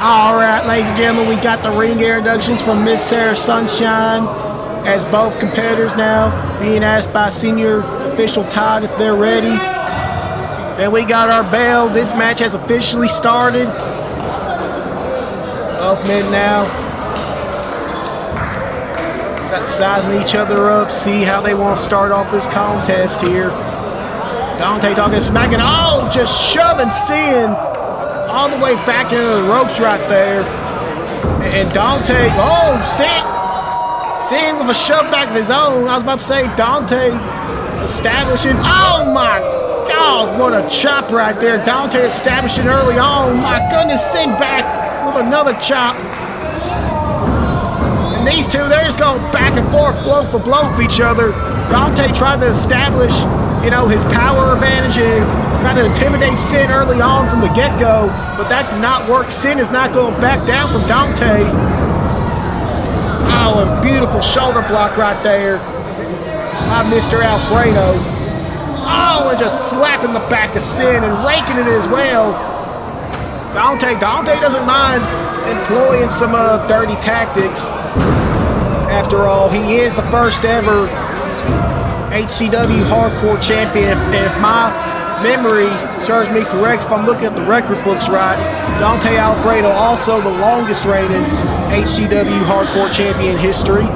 All right, ladies and gentlemen, we got the ring introductions from Miss Sarah Sunshine as both competitors now being asked by senior official Todd if they're ready. And we got our bell. This match has officially started. Both men now sizing each other up, see how they want to start off this contest here. Dante talking, smacking, oh, just shoving Sin all the way back into the ropes right there. And Dante, oh, Sin with a shove back of his own. I was about to say Dante establishing, oh my God, what a chop right there. Dante establishing early on. My goodness, Sin back with another chop. And these two, they're just going back and forth, blow for blow for each other. Dante tried to establish, you know, his power advantages, trying to intimidate Sin early on from the get-go, but that did not work. Sin is not going back down from Dante. Oh, a beautiful shoulder block right there by Mr. Alfredo. Oh, and just slapping the back of Sin and raking it as well. Dante doesn't mind employing some dirty tactics. After all, he is the first ever HCW Hardcore Champion. And if my memory serves me correct, if I'm looking at the record books right, Dante Alfredo also the longest reigning HCW Hardcore Champion in history.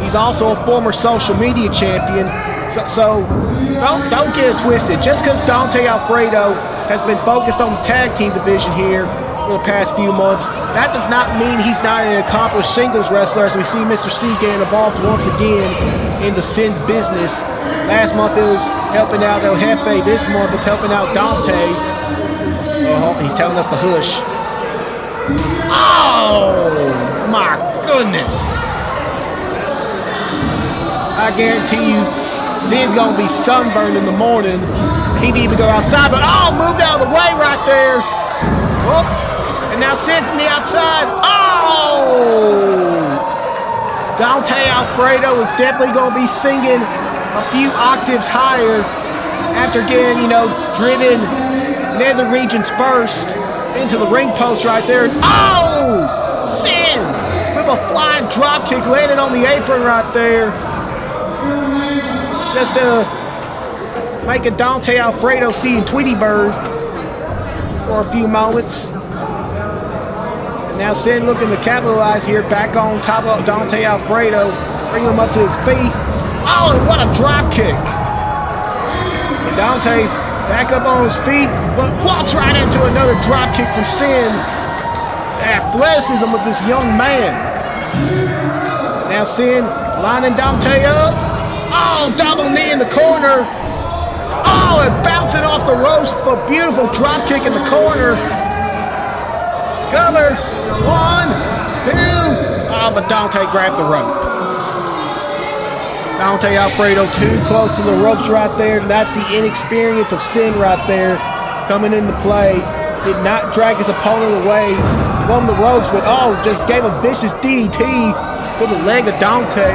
He's also a former social media champion. So don't get it twisted. Just because Dante Alfredo has been focused on the tag team division here for the past few months, that does not mean he's not an accomplished singles wrestler, as we see Mr. C getting involved once again in the Sin's business. Last month it was helping out El Jefe. This month it's helping out Dante. Oh, he's telling us to hush. Oh, my goodness. I guarantee you, Sin's gonna be sunburned in the morning. He didn't even go outside, but oh, moved out of the way right there. Oh, and now Sin from the outside. Oh! Dante Alfredo is definitely gonna be singing a few octaves higher after getting, driven nether regions first into the ring post right there. Oh! Sin with a flying drop kick landed on the apron right there. Just making Dante Alfredo seeing Tweety Bird for a few moments. And now Sin looking to capitalize here, back on top of Dante Alfredo, bring him up to his feet. Oh, and what a drop kick. And Dante back up on his feet, but walks right into another drop kick from Sin. The athleticism of this young man. Now Sin lining Dante up. Oh, double knee in the corner. Oh, and bouncing off the ropes for a beautiful drop kick in the corner. Cover. 1, 2. Oh, but Dante grabbed the rope. Dante Alfredo too close to the ropes right there. That's the inexperience of Sin right there coming into play. Did not drag his opponent away from the ropes, but oh, just gave a vicious DDT to the leg of Dante.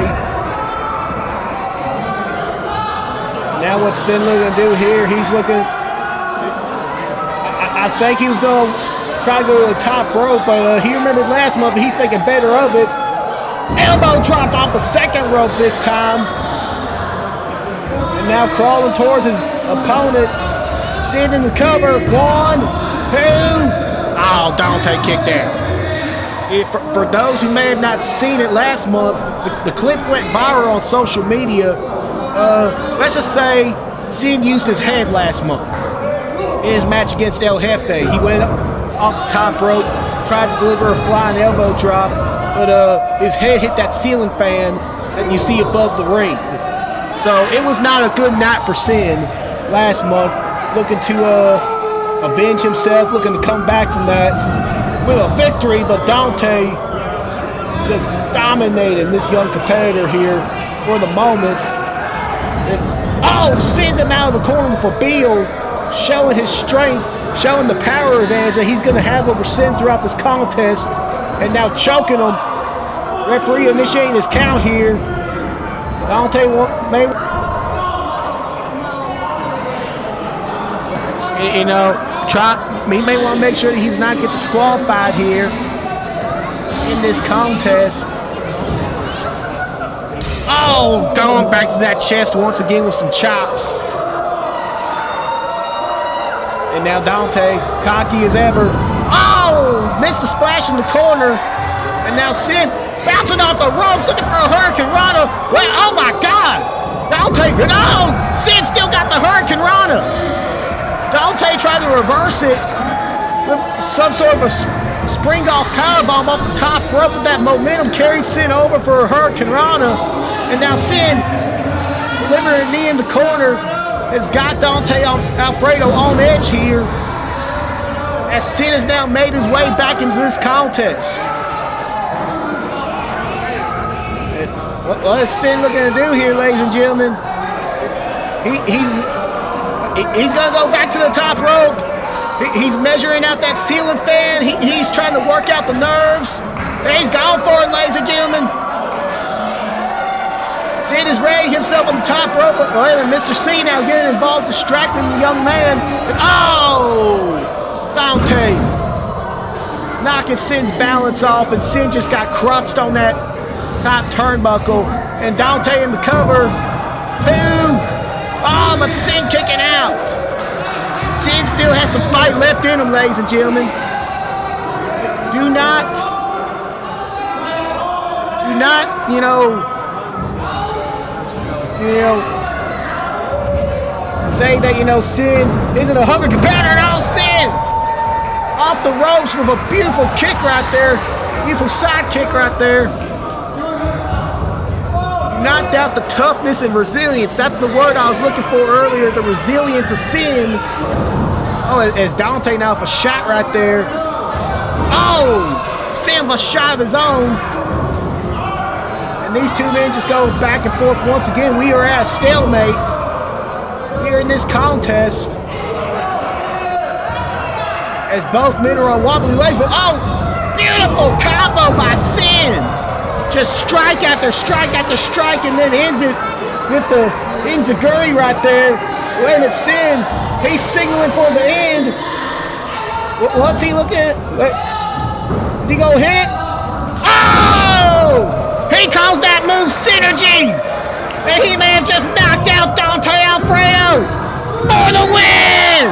Now what's Sin looking to do here? He's looking, I think he was going to try to go to the top rope, but he remembered last month, he's thinking better of it. Elbow drop off the second rope this time. And now crawling towards his opponent. Sin in the cover. 1, 2. Oh, Dante kicked out. For those who may have not seen it last month, the clip went viral on social media. Let's just say Sin used his head last month in his match against El Jefe. He went off the top rope, tried to deliver a flying elbow drop, but his head hit that ceiling fan that you see above the ring. So it was not a good night for Sin last month, looking to avenge himself, looking to come back from that with a victory, but Dante just dominating this young competitor here for the moment. And, oh, sends him out of the corner for Beal, showing his strength, showing the power advantage that he's going to have over Sin throughout this contest, and now choking him. Referee initiating his count here. Dante may, he may want to make sure that he's not get disqualified here in this contest. Oh, going back to that chest once again with some chops. And now Dante, cocky as ever. Oh, missed the splash in the corner. And now Sin bouncing off the ropes, looking for a Hurricane Rana. Wait, oh my God. Dante, no, Sin still got the Hurricane Rana. Dante tried to reverse it with some sort of a spring off powerbomb off the top rope, but that momentum carried Sin over for a Hurricane Rana. And now Sin, delivering a knee in the corner, has got Dante Alfredo on edge here, as Sin has now made his way back into this contest. And what is Sin looking to do here, ladies and gentlemen? He's going to go back to the top rope. He's measuring out that ceiling fan. He's trying to work out the nerves. And he's going for it, ladies and gentlemen. Sin is ready himself on the top rope, but Mr. C now getting involved, distracting the young man. And Dante knocking Sin's balance off, and Sin just got crushed on that top turnbuckle. And Dante in the cover. But Sin kicking out. Sin still has some fight left in him, ladies and gentlemen. Do not, say that, Sin isn't a hungry competitor. No, Sin off the ropes with a beautiful kick right there. Beautiful side kick right there. Do not doubt the toughness and resilience. That's the word I was looking for earlier, the resilience of Sin. As Dante now with a shot right there. Sin with a shot of his own. And these two men just go back and forth once again. We are at a stalemate here in this contest, as both men are on wobbly legs. But beautiful combo by Sin. Just strike after strike after strike, and then ends it with the enziguri right there. Wait a minute, Sin, he's signaling for the end. What's he looking at? Wait, is he gonna hit it? He calls that move synergy, and he may have just knocked out Dante Alfredo for the win.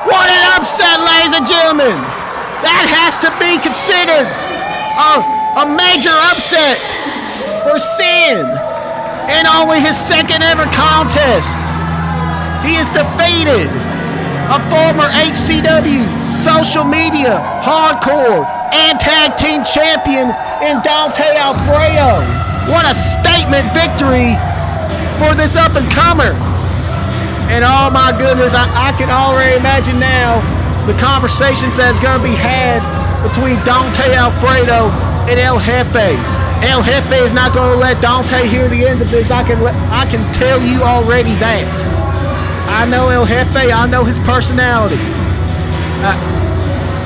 What an upset, ladies and gentlemen. That has to be considered a major upset for Sin, and only his second ever contest. He has defeated a former HCW, social media, hardcore, and tag team champion in Dante Alfredo. What a statement victory for this up-and-comer. And oh my goodness, I can already imagine now the conversations that's going to be had between Dante Alfredo and El Jefe. El Jefe is not going to let Dante hear the end of this. I can tell you already that. I know El Jefe. I know his personality.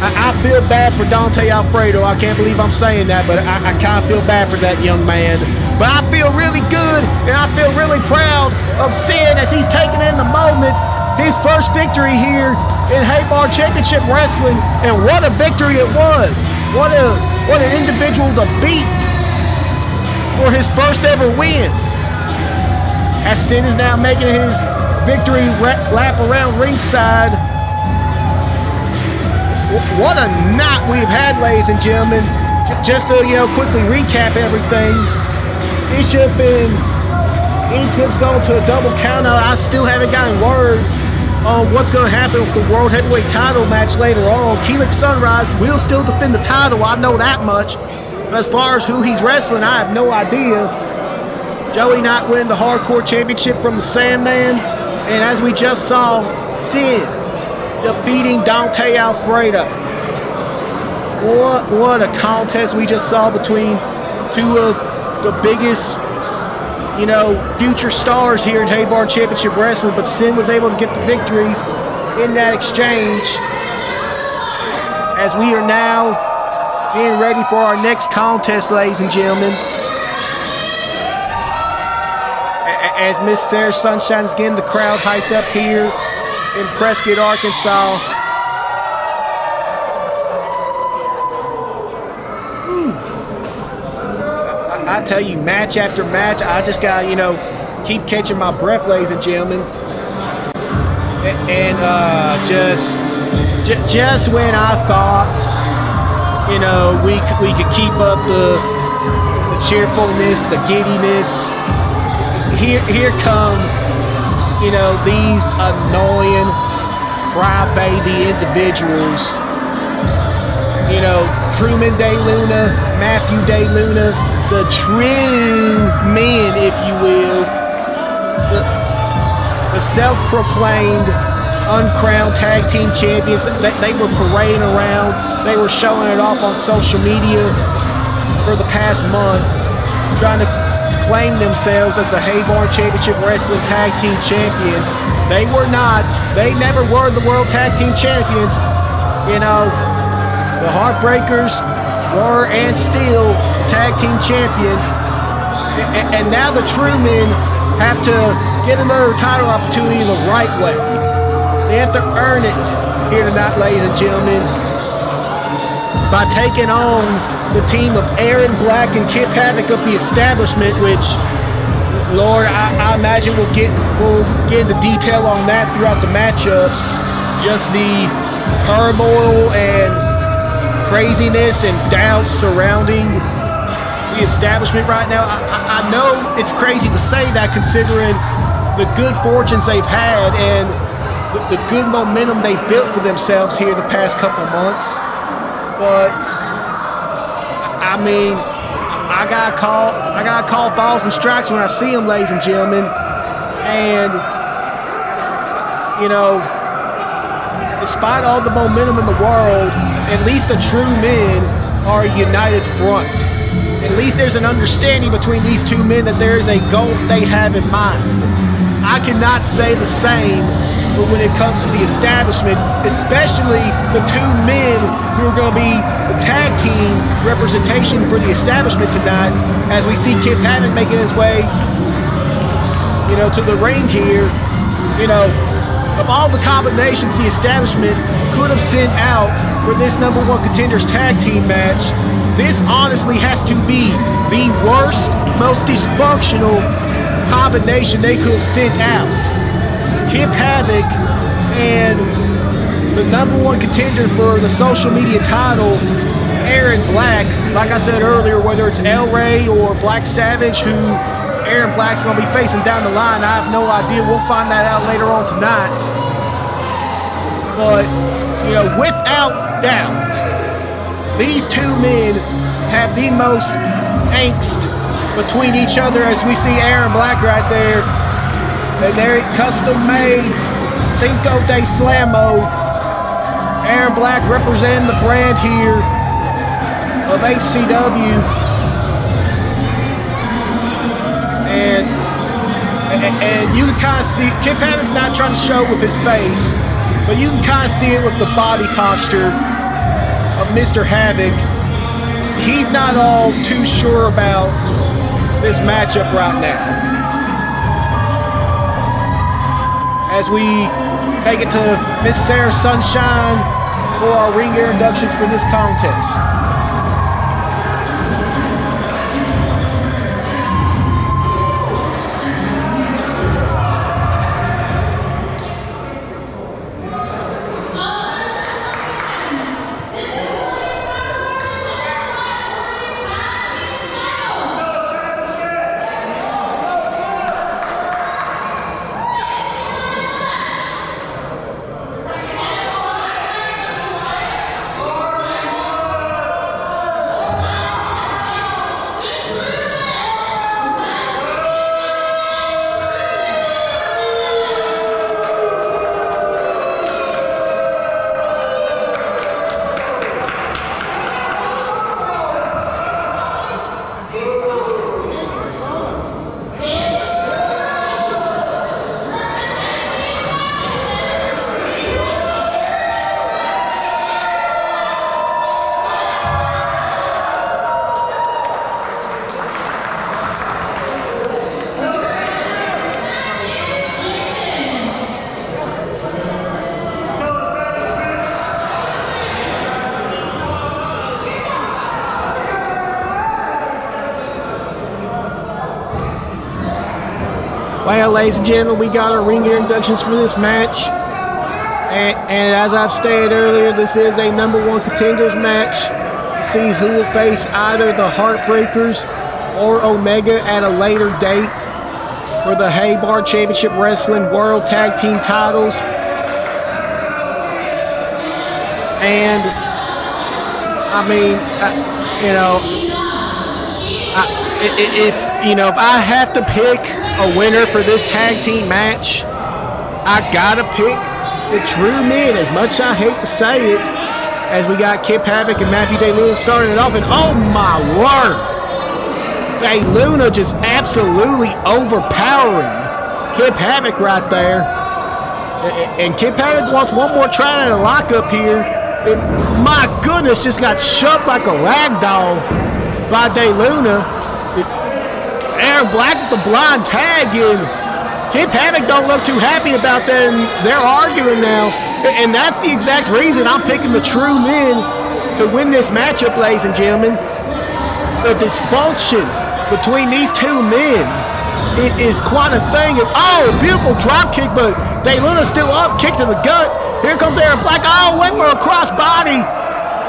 I feel bad for Dante Alfredo. I can't believe I'm saying that, but I kind of feel bad for that young man. But I feel really good, and I feel really proud of Sin as he's taking in the moment. His first victory here in Haybar Championship Wrestling, and what a victory it was. What an individual to beat for his first ever win. As Sin is now making his victory lap around ringside. What a night we've had, ladies and gentlemen. Just to quickly recap everything. It should have been Eclipse going to a double countout. I still haven't gotten word on what's going to happen with the World Heavyweight title match later on. Keelix Sunrise will still defend the title, I know that much. But as far as who he's wrestling, I have no idea. Joey Knight winning the Hardcore Championship from the Sandman. And as we just saw, Sin defeating Dante Alfredo. What a contest we just saw between two of the biggest, future stars here in Haybar Championship Wrestling, but Sin was able to get the victory in that exchange. As we are now getting ready for our next contest, ladies and gentlemen. As Miss Sarah Sunshine is getting the crowd hyped up here in Prescott, Arkansas. I tell you, match after match, I just gotta, keep catching my breath, ladies and gentlemen. And just when I thought, we could keep up the cheerfulness, the giddiness, here come, these annoying crybaby individuals. Truman De Luna, Matthew De Luna, the true men, if you will, the self-proclaimed uncrowned tag team champions. They were parading around. They were showing it off on social media for the past month, trying to claim themselves as the Haybar Championship Wrestling Tag Team Champions. They were not. They never were the World Tag Team Champions. The Heartbreakers were and still Tag Team Champions. And now the true men have to get another title opportunity the right way. They have to earn it here tonight, ladies and gentlemen, by taking on the team of Aaron Black and Kip Havoc of the Establishment, which, Lord, I imagine we'll get into detail on that throughout the matchup. Just the turmoil and craziness and doubt surrounding the Establishment right now. I know it's crazy to say that, considering the good fortunes they've had and the good momentum they've built for themselves here the past couple months. But I mean, I gotta call balls and strikes when I see them, ladies and gentlemen. And you know, despite all the momentum in the world, at least the true men are a united front. At least there's an understanding between these two men that there is a goal they have in mind. I cannot say the same, but when it comes to the Establishment, especially the two men who are going to be the tag team representation for the Establishment tonight, as we see Kip Havoc making his way, to the ring here. Of all the combinations the Establishment could have sent out for this number one contenders tag team match, this honestly has to be the worst, most dysfunctional combination they could have sent out. Kip Havoc and the number one contender for the social media title, Aaron Black. Like I said earlier, whether it's El Rey or Black Savage, who Aaron Black's going to be facing down the line, I have no idea. We'll find that out later on tonight. But, without doubt, these two men have the most angst between each other, as we see Aaron Black right there. And they're custom-made Cinco-De-Slamo. Aaron Black representing the brand here of HCW. And you can kind of see, Kip Havoc's not trying to show with his face, but you can kind of see it with the body posture of Mr. Havoc. He's not all too sure about this matchup right now. As we take it to Miss Sarah Sunshine for our ring gear inductions for this contest. Well, ladies and gentlemen, we got our ring gear inductions for this match. And as I've stated earlier, this is a number one contenders match to see who will face either the Heartbreakers or Omega at a later date for the Haybar Championship Wrestling World Tag Team titles. And, I mean, if I have to pick a winner for this tag team match, I gotta pick the true men, as much as I hate to say it, as we got Kip Havoc and Matthew DeLuna starting it off. And oh my word, DeLuna just absolutely overpowering Kip Havoc right there. And Kip Havoc wants one more try at a lockup here. And my goodness, just got shoved like a rag doll by DeLuna. Aaron Black with the blind tag, and Kip Havoc don't look too happy about that, and they're arguing now. And that's the exact reason I'm picking the true men to win this matchup, ladies and gentlemen. The dysfunction between these two men is quite a thing. And, oh, beautiful drop kick, but Day Luna's still up, kick to the gut. Here comes Aaron Black. Oh, went for a cross body.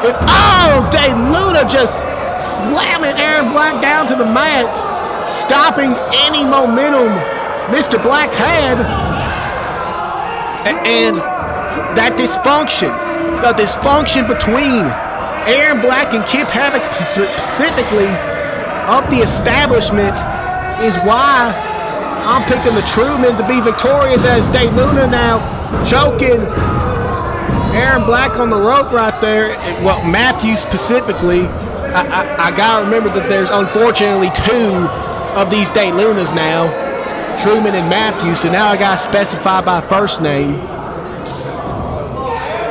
And, oh, Day Luna just slamming Aaron Black down to the mat, stopping any momentum Mr. Black had. And that dysfunction, the dysfunction between Aaron Black and Kip Havoc specifically of the establishment is why I'm picking the true men to be victorious, as Day Luna now choking Aaron Black on the rope right there. Well, Matthew specifically. I gotta remember that there's unfortunately two of these Day Lunas now, Truman and Matthew, so now I gotta specify by first name.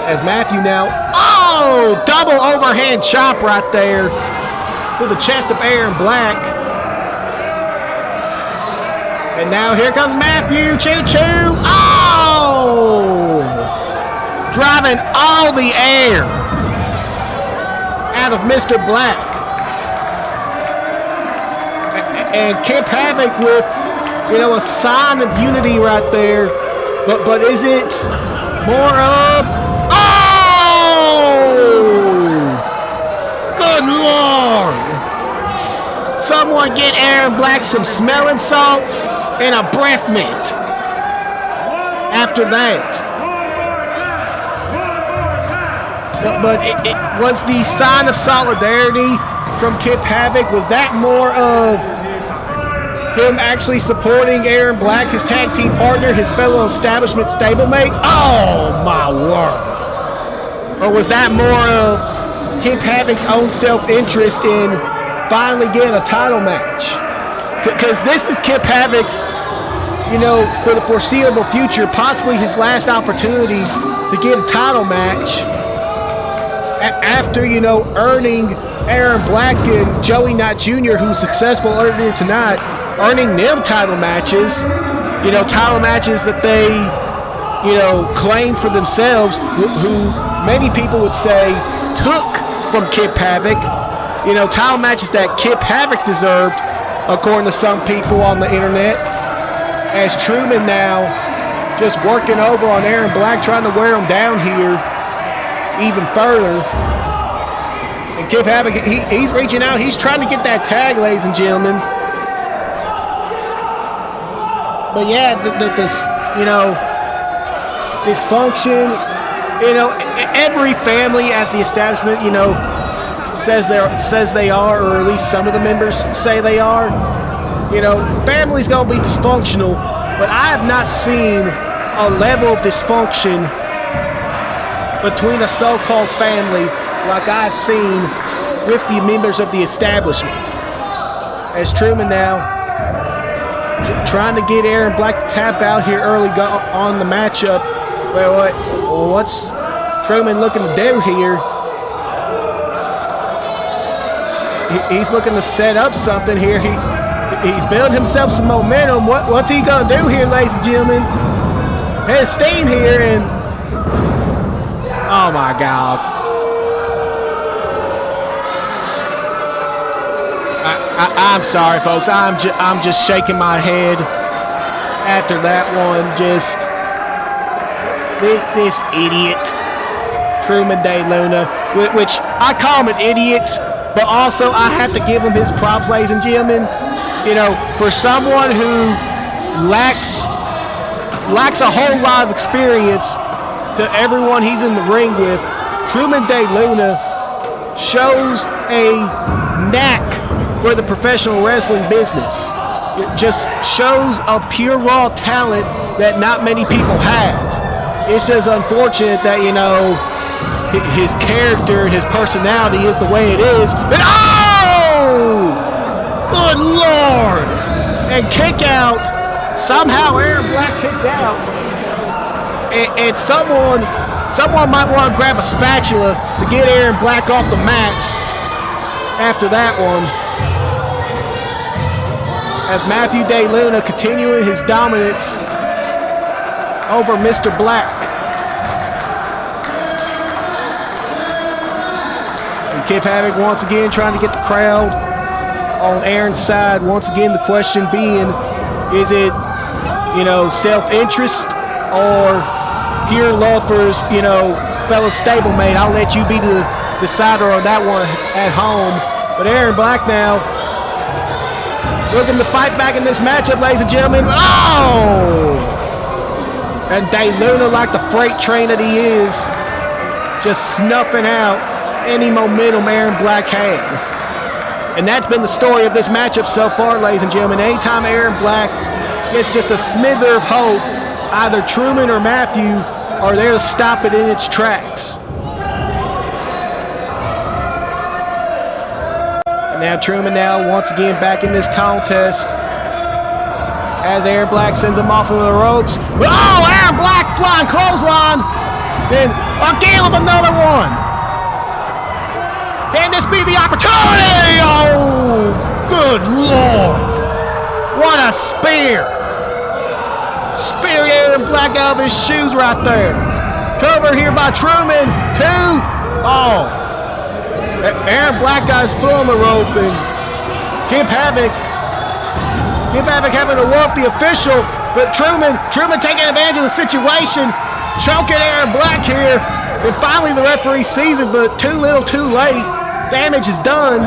As Matthew now, oh, double overhand chop right there to the chest of Aaron Black. And now here comes Matthew, choo-choo, oh! Driving all the air out of Mr. Black. And Kip Havoc with, a sign of unity right there. But is it more of, good Lord! Someone get Aaron Black some smelling salts and a breath mint after that. But it was the sign of solidarity from Kip Havoc. Was that more of him actually supporting Aaron Black, his tag team partner, his fellow establishment stablemate? Oh my word. Or was that more of Kip Havoc's own self-interest in finally getting a title match? Because this is Kip Havoc's, for the foreseeable future, possibly his last opportunity to get a title match after, earning Aaron Black and Joey Knight Jr., who was successful earlier tonight, earning them title matches, title matches that they, claimed for themselves, who many people would say took from Kip Havoc, title matches that Kip Havoc deserved, according to some people on the internet. As Truman now just working over on Aaron Black, trying to wear him down here even further. And Kip Havoc, he's reaching out, he's trying to get that tag, ladies and gentlemen. But yeah, dysfunction, every family, as the establishment, says they are, or at least some of the members say they are. Family's gonna be dysfunctional, but I have not seen a level of dysfunction between a so-called family like I've seen with the members of the establishment. As Truman now trying to get Aaron Black to tap out here early on the matchup. Well, what's Truman looking to do here? He's looking to set up something here. He's building himself some momentum. What's he gonna do here, ladies and gentlemen? His steam here, and oh my God! I'm sorry, folks. I'm just shaking my head after that one. Just this idiot, Truman Day Luna, which I call him an idiot, but also I have to give him his props, ladies and gentlemen. For someone who lacks a whole lot of experience to everyone he's in the ring with, Truman Day Luna shows a knack for the professional wrestling business. It just shows a pure raw talent that not many people have. It's just unfortunate that, his character, his personality is the way it is. And good Lord! And kick out. Somehow Aaron Black kicked out. And someone might want to grab a spatula to get Aaron Black off the mat after that one. as Matthew DeLuna continuing his dominance over Mr. Black. And Kip Havoc once again trying to get the crowd on Aaron's side. Once again, the question being, is it, self-interest or pure love for his, fellow stablemate? I'll let you be the decider on that one at home. But Aaron Black now looking to fight back in this matchup, ladies and gentlemen. Oh! And DeLuna, like the freight train that he is, just snuffing out any momentum Aaron Black had. And that's been the story of this matchup so far, ladies and gentlemen. Anytime Aaron Black gets just a smither of hope, either Truman or Matthew are there to stop it in its tracks. And now Truman once again back in this contest as Aaron Black sends him off of the ropes. Oh, Aaron Black flying clothesline. Then again with another one. Can this be the opportunity? Oh, good Lord. What a spear. Speared Aaron Black out of his shoes right there. Cover here by Truman. 2. Oh. Aaron Black got his foot on the rope, and Kip Havoc having to work the official, but Truman taking advantage of the situation, choking Aaron Black here, and finally the referee sees it, but too little, too late. Damage is done.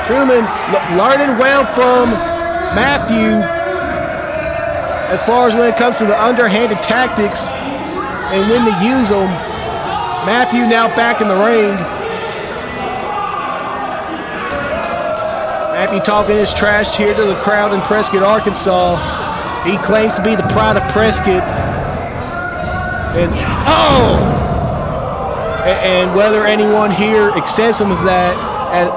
Truman learning well from Matthew as far as when it comes to the underhanded tactics and when to use them. Matthew now back in the ring. Matthew talking his trash here to the crowd in Prescott, Arkansas. He claims to be the pride of Prescott. And whether anyone here accepts him as that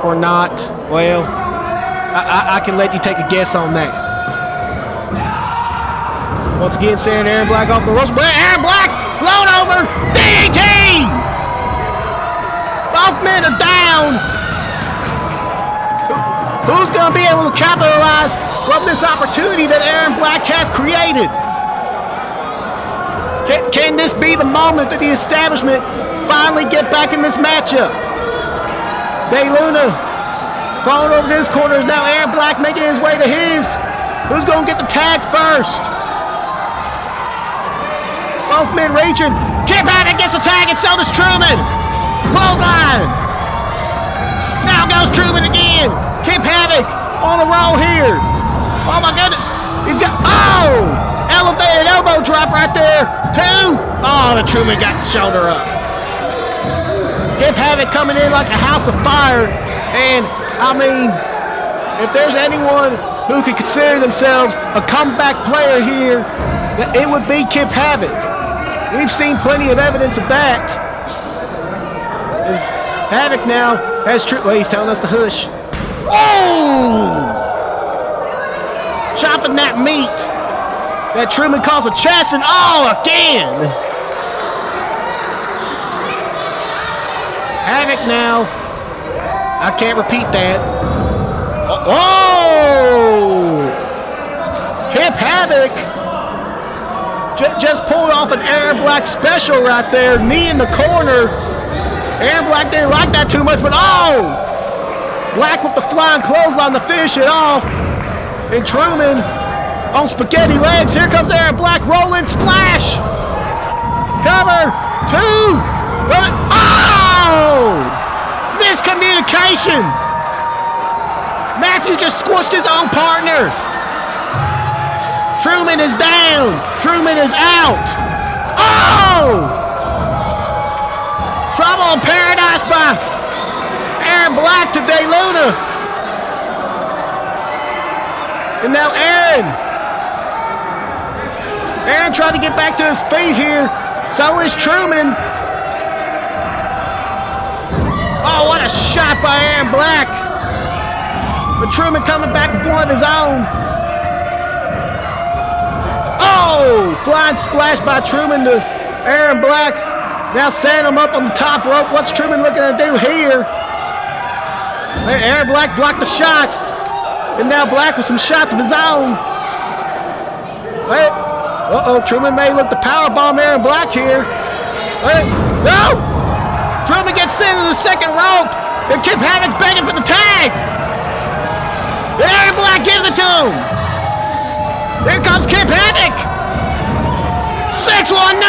or not, well, I can let you take a guess on that. Once again, sending Aaron Black off the ropes. But Aaron Black flown over. DDT! Both men are down. Who's going to be able to capitalize from this opportunity that Aaron Black has created? Can this be the moment that the establishment finally get back in this matchup? DeLuna crawling over to his corner is now Aaron Black making his way to his. Who's going to get the tag first? Both men reaching. Kip Havoc gets the tag, and so does Truman. Clothesline. Now goes Truman again. Kip Havoc on a roll here. Oh my goodness. He's got, elevated elbow drop right there. 2. Oh, the Truman got the shoulder up. Kip Havoc coming in like a house of fire. And, if there's anyone who could consider themselves a comeback player here, it would be Kip Havoc. We've seen plenty of evidence of that. Havoc now has he's telling us to hush. Oh! Chopping that meat that Truman calls a chest, and again! Havoc now. I can't repeat that. Oh! Kip Havoc just pulled off an Aaron Black special right there. Knee in the corner. Aaron Black didn't like that too much, but Black with the flying clothesline to finish it off. And Truman on spaghetti legs. Here comes Aaron Black, rolling splash. Cover. 2. Miscommunication. Matthew just squished his own partner. Truman is down. Truman is out. Trouble in paradise by Aaron Black to DeLuna. And now Aaron tried to get back to his feet here. So is Truman. Oh, what a shot by Aaron Black. But Truman coming back with one of his own. Oh, flying splash by Truman to Aaron Black. Now setting him up on the top rope. What's Truman looking to do here? Aaron Black blocked the shot. And now Black with some shots of his own. Wait. Truman may look to powerbomb Aaron Black here. Wait. No! Truman gets into the second rope. And Kip Havoc's begging for the tag. And Aaron Black gives it to him. Here comes Kip Havoc. 619.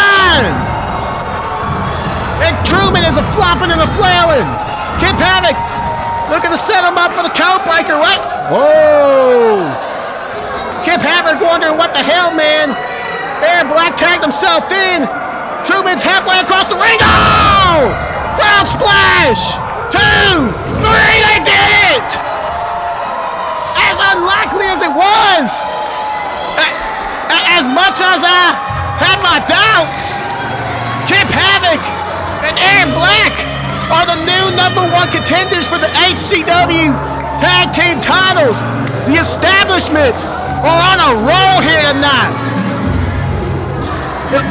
And Truman is a flopping and a flailing. Kip Havoc looking to set him up for the code breaker. What? Whoa. Kip Havoc wondering what the hell, man. Aaron Black tagged himself in. Truman's halfway across the ring. Oh! Ground splash. 2, 3, they did it! As unlikely as it was, as much as I had my doubts, Kip Havoc and Aaron Black are the new #1 contenders for the HCW Tag Team titles. The establishment are on a roll here tonight.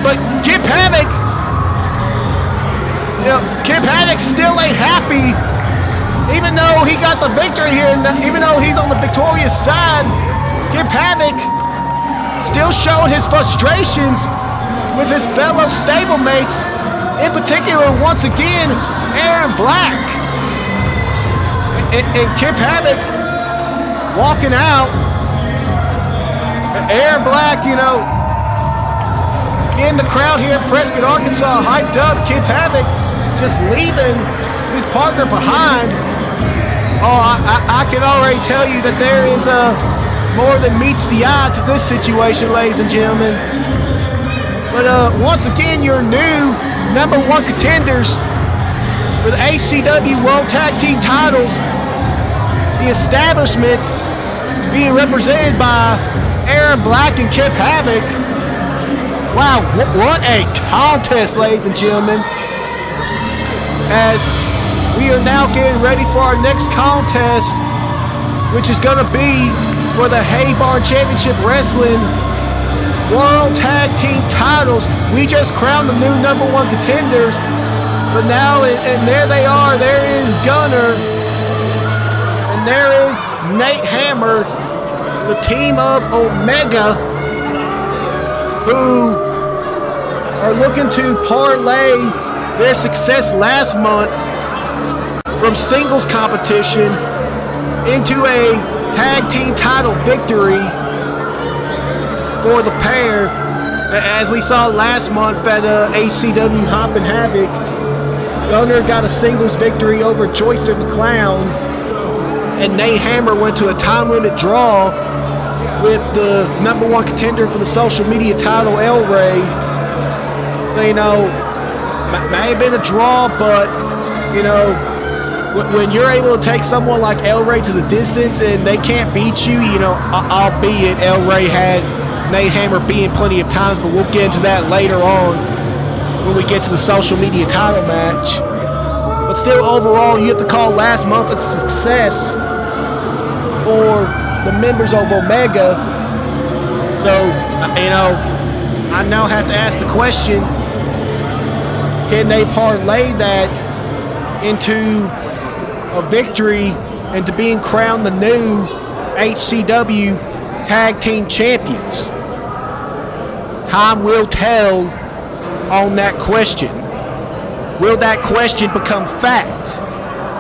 But Kip Havoc, Kip Havoc still ain't happy, even though he got the victory here, even though he's on the victorious side. Kip Havoc still showing his frustrations with his fellow stablemates, in particular, once again, Aaron Black. And Kip Havoc walking out. Aaron Black, in the crowd here in Prescott, Arkansas, hyped up. Kip Havoc just leaving his partner behind. Oh, I can already tell you that there is more than meets the eye to this situation, ladies and gentlemen. But once again, your new #1 contenders for the HCW World Tag Team titles, the establishment being represented by Aaron Black and Kip Havoc. Wow, what a contest, ladies and gentlemen. As we are now getting ready for our next contest, which is going to be for the Hay Barn Championship Wrestling World Tag Team titles. We just crowned the new #1 contenders, but now, and there they are. There is Gunner, and there is Nate Hammer, the team of Omega, who are looking to parlay their success last month from singles competition into a tag team title victory for the pair. As we saw last month at HCW Hop and Havoc, Gunner got a singles victory over Joyster the Clown, and Nate Hammer went to a time limit draw with the #1 contender for the social media title, El Rey. So, may have been a draw, but, when you're able to take someone like El Rey to the distance and they can't beat you, albeit El Rey had Nate Hammer beaten plenty of times, but we'll get into that later on when we get to the social media title match. But still, overall, you have to call last month a success for the members of Omega. So, I now have to ask the question, can they parlay that into a victory and to being crowned the new HCW Tag Team Champions? Time will tell on that question. Will that question become fact?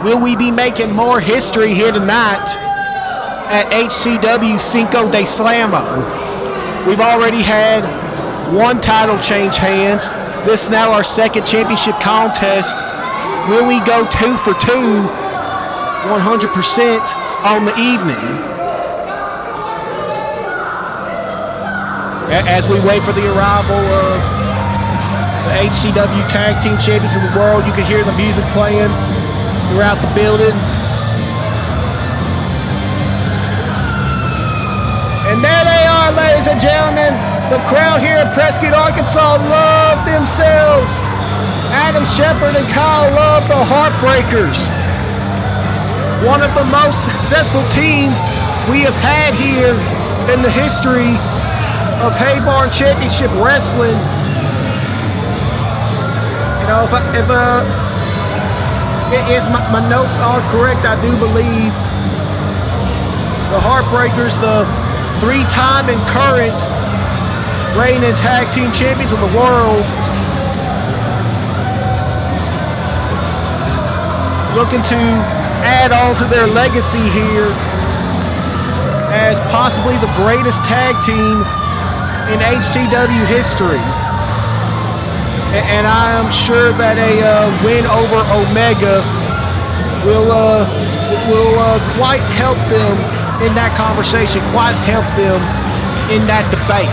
Will we be making more history here tonight at HCW Cinco-De-Slamo? We've already had one title change hands. This is now our second championship contest. Will we go 2 for 2, 100% on the evening? As we wait for the arrival of the HCW Tag Team Champions of the World, you can hear the music playing throughout the building. And there they are, ladies and gentlemen. The crowd here in Prescott, Arkansas love themselves. Adam Shepard and Kyle Love, the Heartbreakers. One of the most successful teams we have had here in the history of Hay Barn Championship Wrestling. My notes are correct, I do believe. The Heartbreakers, the 3-time and current reigning tag team champions of the world, looking to add on to their legacy here as possibly the greatest tag team in HCW history. And I am sure that a win over Omega will quite help them in that conversation, quite help them in that debate.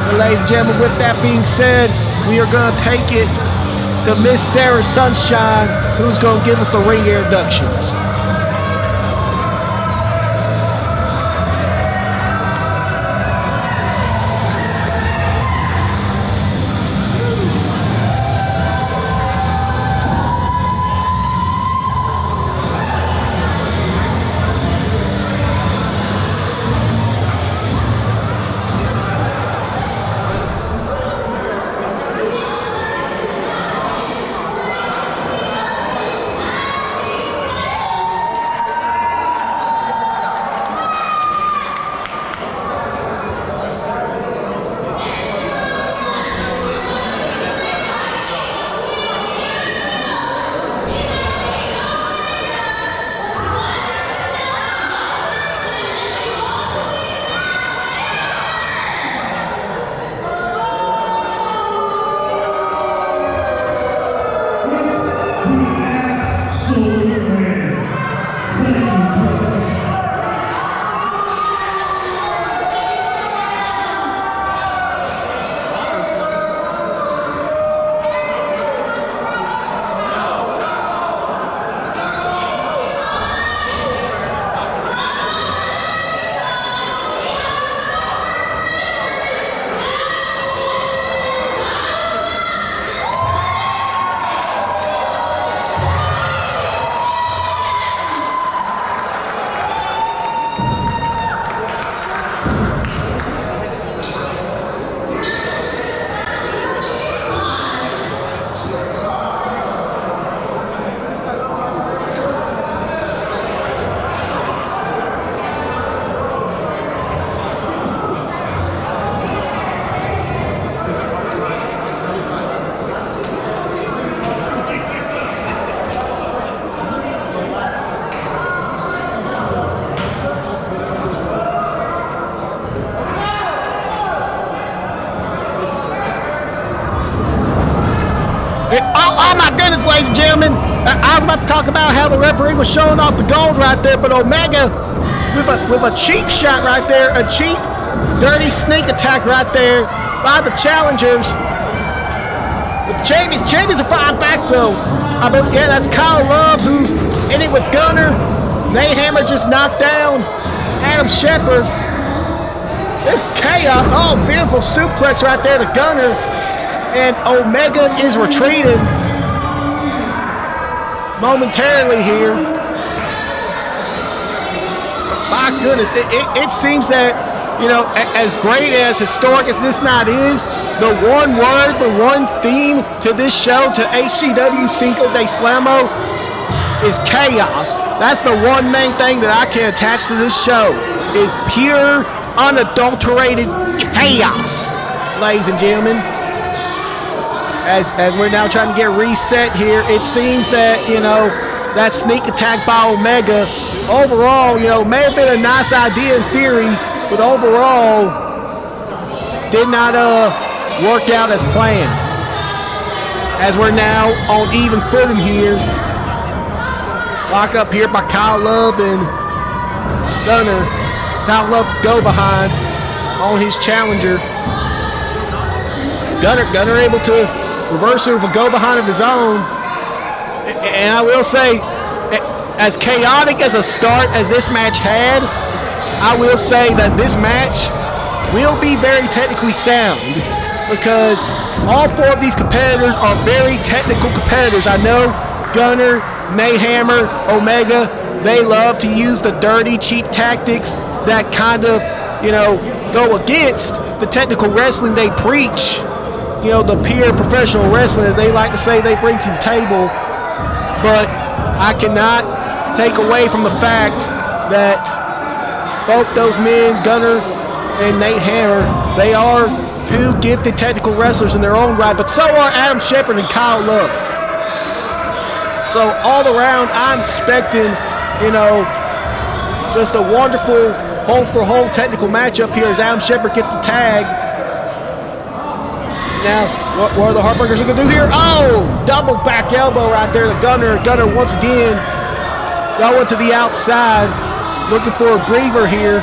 So, ladies and gentlemen, with that being said, we are going to take it to Miss Sarah Sunshine, who's going to give us the ring introductions. Oh my goodness, ladies and gentlemen. I was about to talk about how the referee was showing off the gold right there, but Omega with a cheap shot right there, a cheap, dirty sneak attack right there by the challengers. The champions are fighting back though. Yeah, that's Kyle Love who's in it with Gunner. Mayhammer just knocked down Adam Shepard. This chaos. Oh, beautiful suplex right there to Gunner. And Omega is retreating momentarily here. My goodness, it seems that, you know, as great, as historic as this night is, the one word, the one theme to this show, to HCW Cinco-De-Slamo, is chaos. That's the one main thing that I can attach to this show, is pure, unadulterated chaos, ladies and gentlemen. As we're now trying to get reset here, it seems that, you know, that sneak attack by Omega, overall, you know, may have been a nice idea in theory, but overall did not work out as planned. As we're now on even footing here. Lock up here by Kyle Love and Gunner. Kyle Love to go behind on his challenger. Gunner able to reverse it with a go behind of his own. And I will say, as chaotic as a start as this match had, I will say that this match will be very technically sound, because all four of these competitors are very technical competitors. I know Gunner, Mayhammer, Omega, they love to use the dirty, cheap tactics that kind of, you know, go against the technical wrestling they preach. the peer professional wrestling that they like to say they bring to the table. But I cannot take away from the fact that both those men, Gunner and Nate Hammer, they are two gifted technical wrestlers in their own right, but so are Adam Shepard and Kyle Love. So all around, I'm expecting, just a wonderful hole-for-hole technical matchup here as Adam Shepard gets the tag. Now, what are the Heartbreakers going to do here? Oh, double back elbow right there. The Gunner once again going to the outside, looking for a breather here.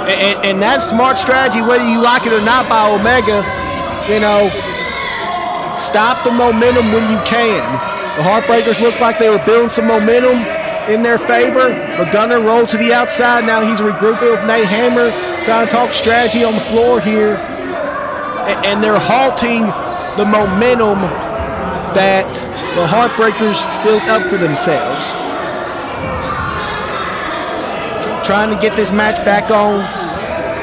And that's smart strategy, whether you like it or not, by Omega. Stop the momentum when you can. The Heartbreakers look like they were building some momentum in their favor. The Gunner rolled to the outside. Now he's regrouping with Nate Hammer, trying to talk strategy on the floor here. And they're halting the momentum that the Heartbreakers built up for themselves. Trying to get this match back on,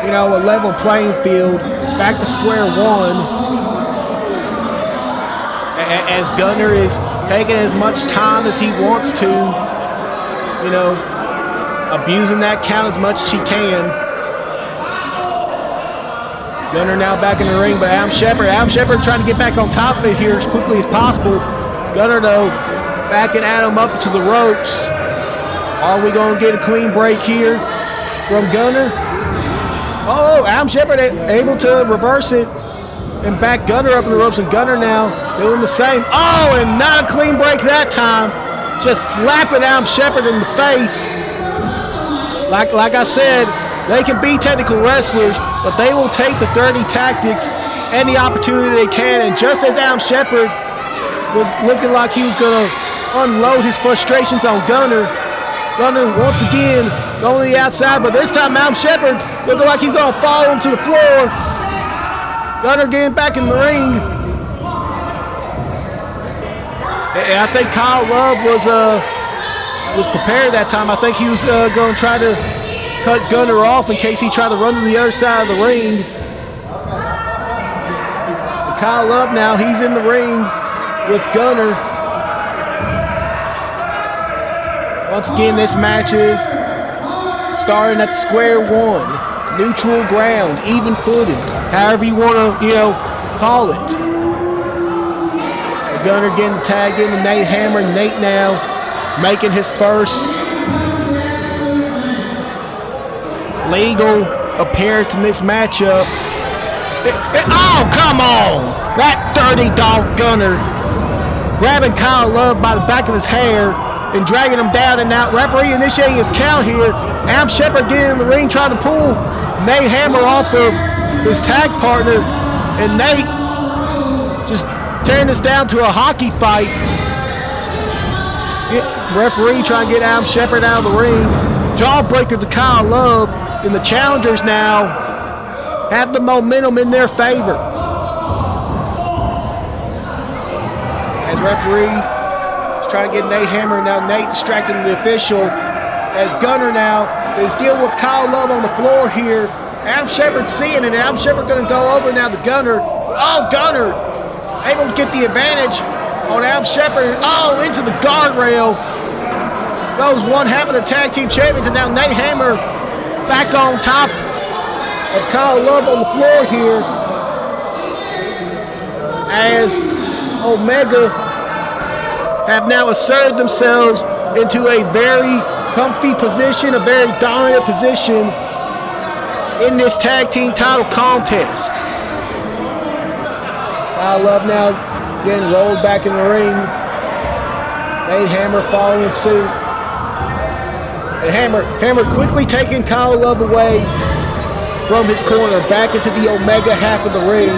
a level playing field, back to square one. As Gunner is taking as much time as he wants to, abusing that count as much as he can. Gunner now back in the ring, but Adam Shepard trying to get back on top of it here as quickly as possible. Gunner, though, backing Adam up to the ropes. Are we going to get a clean break here from Gunner? Oh, Adam Shepard able to reverse it and back Gunner up in the ropes, and Gunner now doing the same. Oh, and not a clean break that time. Just slapping Adam Shepard in the face. Like I said, they can be technical wrestlers, but they will take the dirty tactics any opportunity they can. And just as Adam Shepard was looking like he was going to unload his frustrations on Gunner, Gunner once again going to the outside, but this time Adam Shepard looking like he's going to follow him to the floor. Gunner getting back in the ring. And I think Kyle Love was prepared that time. I think he was going to try to cut Gunner off in case he tried to run to the other side of the ring. But Kyle Love now, he's in the ring with Gunner. Once again, this match is starting at square one. Neutral ground, even footed, however you want to, call it. The Gunner getting the tag in to Nate Hammer. Nate now making his first legal appearance in this matchup. Oh, come on! That dirty dog Gunner grabbing Kyle Love by the back of his hair and dragging him down and out. Referee initiating his count here. Adam Shepard getting in the ring trying to pull Nate Hammer off of his tag partner, and Nate just tearing this down to a hockey fight. Referee trying to get Adam Shepard out of the ring. Jawbreaker to Kyle Love, and the challengers now have the momentum in their favor. As referee is trying to get Nate Hammer, now Nate distracting the official. As Gunner now is dealing with Kyle Love on the floor here. Adam Shepard seeing it. Adam Shepard going to go over now to Gunner. Oh, Gunner able to get the advantage on Adam Shepard. Oh, into the guardrail. Goes one half of the tag team champions, and now Nate Hammer back on top of Kyle Love on the floor here. As Omega have now asserted themselves into a very comfy position, a very dominant position in this tag team title contest. Kyle Love now getting rolled back in the ring. Nate Hammer following suit. And Hammer quickly taking Kyle Love away from his corner, back into the Omega half of the ring,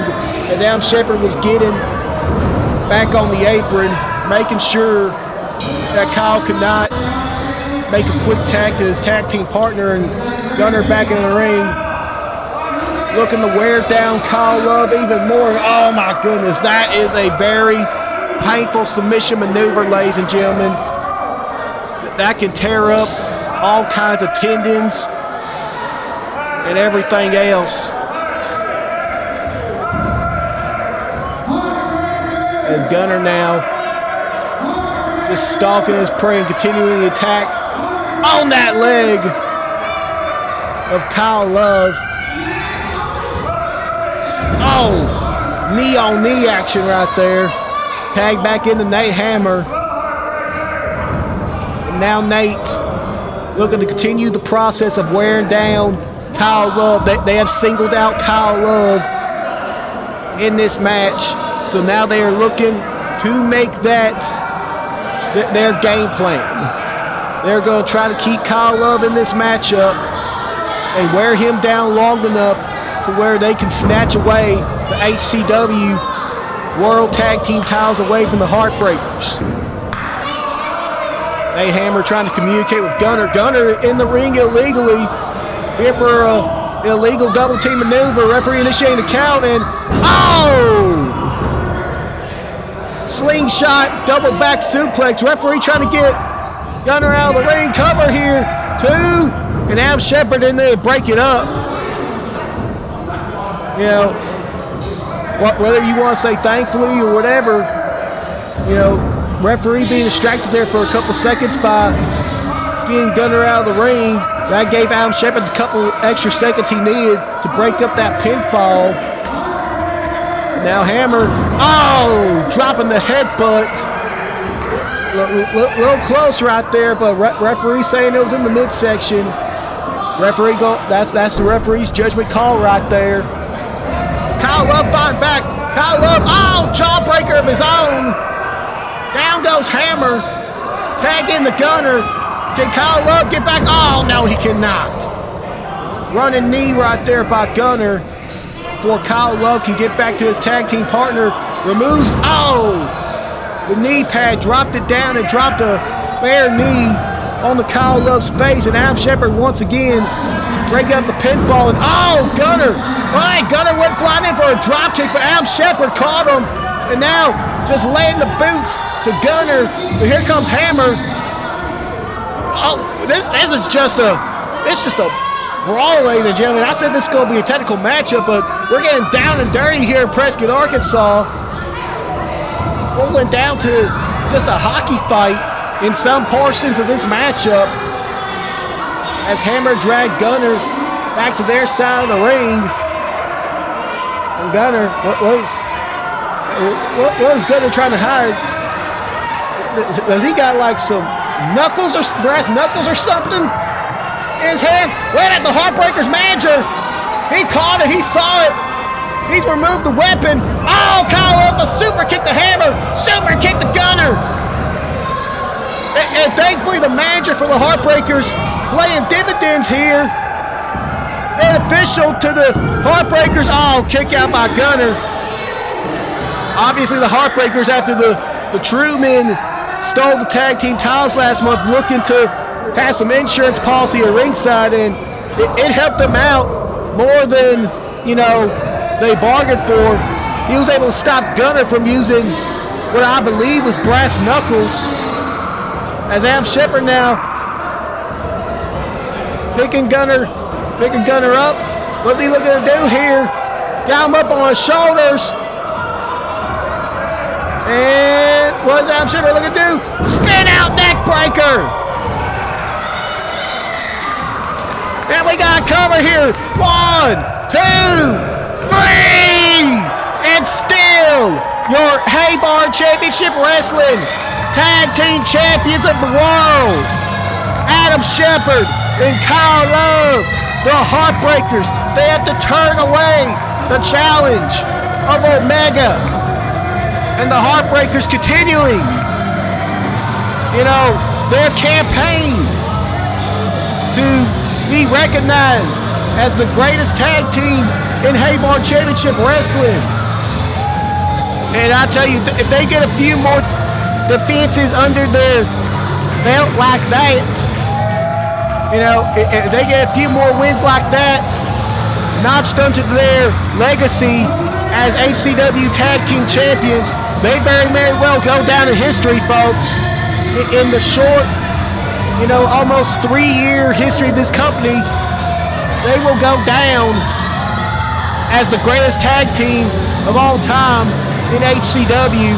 as Adam Shepard was getting back on the apron, making sure that Kyle could not make a quick tag to his tag team partner, and Gunner back in the ring, looking to wear down Kyle Love even more. Oh my goodness, that is a very painful submission maneuver, ladies and gentlemen. That can tear up all kinds of tendons and everything else. as Gunner now just stalking his prey and continuing the attack on that leg of Kyle Love. Oh, knee on knee action right there. Tag back into Nate Hammer. And now Nate looking to continue the process of wearing down Kyle Love. They have singled out Kyle Love in this match. So now they are looking to make that their game plan. They're going to try to keep Kyle Love in this matchup and wear him down long enough to where they can snatch away the HCW World Tag Team titles away from the Heartbreakers. Nate Hammer trying to communicate with Gunner. Gunner in the ring illegally. Here for an illegal double team maneuver. Referee initiating the count and slingshot double back suplex. Referee trying to get Gunner out of the ring. Cover here. 2. And Adam Shepard in there to break it up. You know, whether you want to say thankfully or whatever, you know, referee being distracted there for a couple seconds by getting Gunner out of the ring. That gave Adam Shepard the couple extra seconds he needed to break up that pinfall. Now Hammer, dropping the headbutt. Little close right there, but referee saying it was in the midsection. Referee that's the referee's judgment call right there. Kyle Love fighting back. Kyle Love, jawbreaker of his own. Down goes Hammer. Tag in the Gunner. Can Kyle Love get back? Oh, no, he cannot. Running knee right there by Gunner before Kyle Love can get back to his tag team partner. Removes, the knee pad, dropped it down and dropped a bare knee on the Kyle Love's face. And Adam Shepard once again breaking up the pinfall. And Gunner. Gunner went flying in for a drop kick, but Adam Shepard caught him. And now just laying the boots to Gunner. But here comes Hammer. This is just a brawl, ladies and gentlemen. I said this is going to be a technical matchup, but we're getting down and dirty here in Prescott, Arkansas. Rolling down to just a hockey fight in some portions of this matchup as Hammer dragged Gunner back to their side of the ring. And Gunner, what was Gunner trying to hide? Has he got like some knuckles or brass knuckles or something in his hand? Right at the Heartbreakers manager. He caught it. He saw it. He's removed the weapon. Kyle Love a super kick to Hammer. Super kick to Gunner. And thankfully the manager for the Heartbreakers playing dividends here. Beneficial to the Heartbreakers. Kick out by Gunner. Obviously the Heartbreakers, after the True Men stole the tag team titles last month, looking to have some insurance policy at ringside, and it helped them out more than, they bargained for. He was able to stop Gunner from using what I believe was brass knuckles. As Adam Shepard now picking Gunner up. What's he looking to do here? Got him up on his shoulders. And what's Adam Shepard looking to do? Spin out neck breaker. And we got a cover here. 1, 2, 3. And still your Haybar Championship Wrestling Tag Team Champions of the world, Adam Shepard and Kyle Love, the Heartbreakers. They have to turn away the challenge of Omega. And the Heartbreakers continuing, their campaign to be recognized as the greatest tag team in Haybar Championship Wrestling. And I tell you, if they get a few more defenses under their belt like that, if they get a few more wins like that, notched onto their legacy as HCW Tag Team Champions, they very well go down in history, folks. In the short, almost 3-year history of this company, they will go down as the greatest tag team of all time in HCW.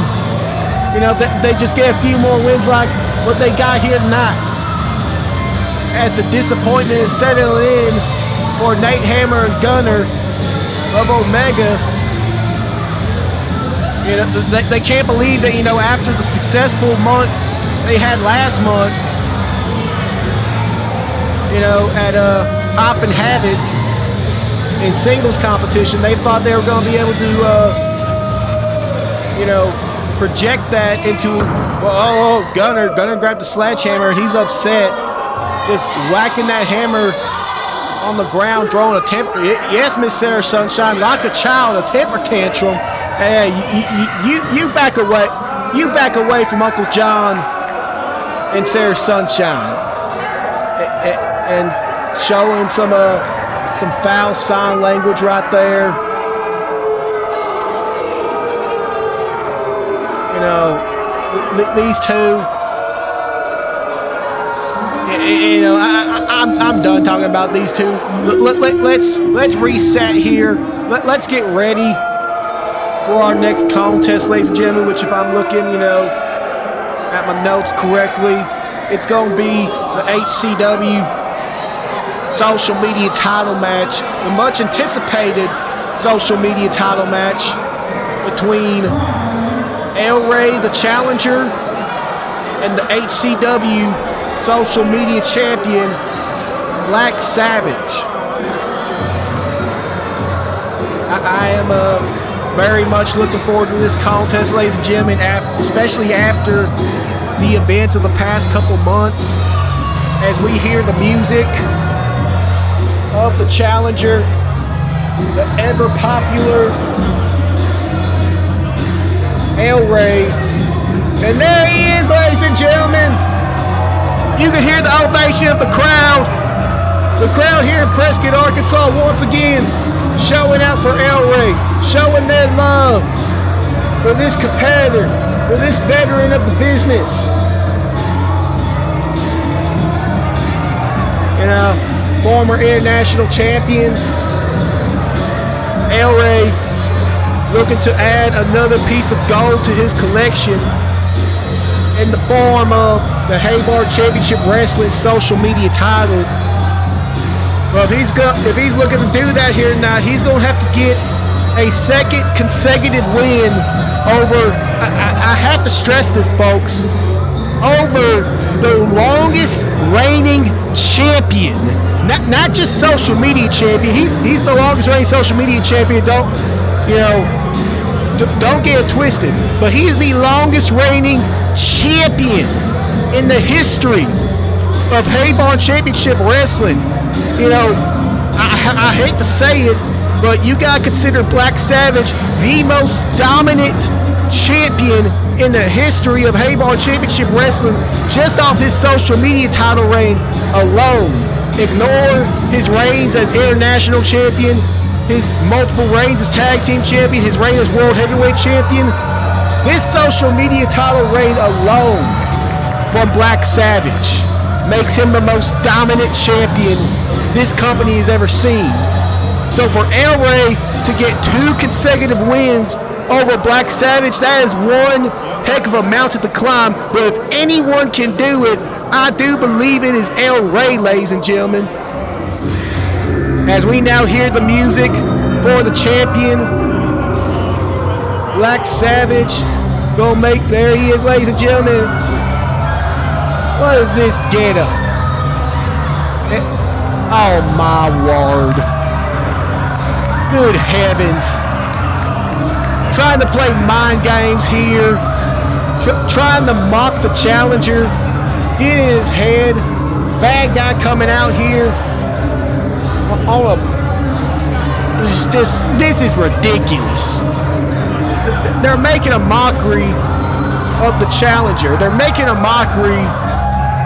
You know, they just get a few more wins like what they got here tonight. As the disappointment is settling in for Nate Hammer and Gunner of Omega. You know, they can't believe that, you know, after the successful month they had last month, you know, at Hop and Havoc in singles competition, they thought they were going to be able to, you know, project that into, well, Gunner grabbed the sledgehammer, he's upset, just whacking that hammer on the ground, throwing a temper. Yes, Miss Sarah Sunshine, like a child, a temper tantrum. Hey, you back away. You back away from Uncle John and Sarah Sunshine, and showing some foul sign language right there. You know, these two. You know, I'm done talking about these two. Let's reset here. Let's get ready for our next contest, ladies and gentlemen. Which, if I'm looking, you know, at my notes correctly, it's going to be the HCW social media title match, the much anticipated social media title match between El Rey, the challenger, and the HCW social media champion, Black Savage. I am very much looking forward to this contest, ladies and gentlemen, especially after the events of the past couple months, as we hear the music of the challenger, the ever popular El Rey. And there he is, ladies and gentlemen. You can hear the ovation of the crowd. The crowd here in Prescott, Arkansas, once again showing out for El Rey, showing their love for this competitor, for this veteran of the business. You know, former international champion, El Rey looking to add another piece of gold to his collection in the form of the Haybar Championship Wrestling social media title. Well, if he's looking to do that here tonight, he's going to have to get a second consecutive win over, I have to stress this, folks, over the longest reigning champion. Not just social media champion. He's the longest reigning social media champion. Don't get it twisted. But he's the longest reigning champion in the history of Haybar Championship Wrestling. You know, I hate to say it, but you gotta consider Black Savage the most dominant champion in the history of Haybar Championship Wrestling just off his social media title reign alone. Ignore his reigns as international champion, his multiple reigns as tag team champion, his reign as world heavyweight champion. His social media title reign alone from Black Savage makes him the most dominant champion this company has ever seen. So for El Rey to get 2 consecutive wins over Black Savage, that is one heck of a mountain to climb. But if anyone can do it, I do believe it is El Rey, ladies and gentlemen. As we now hear the music for the champion, Black Savage, gonna make, there he is, ladies and gentlemen. What is this getup? Oh my word. Good heavens. Trying to play mind games here. Trying to mock the challenger. Get in his head. Bad guy coming out here. This is ridiculous. They're making a mockery of the challenger. They're making a mockery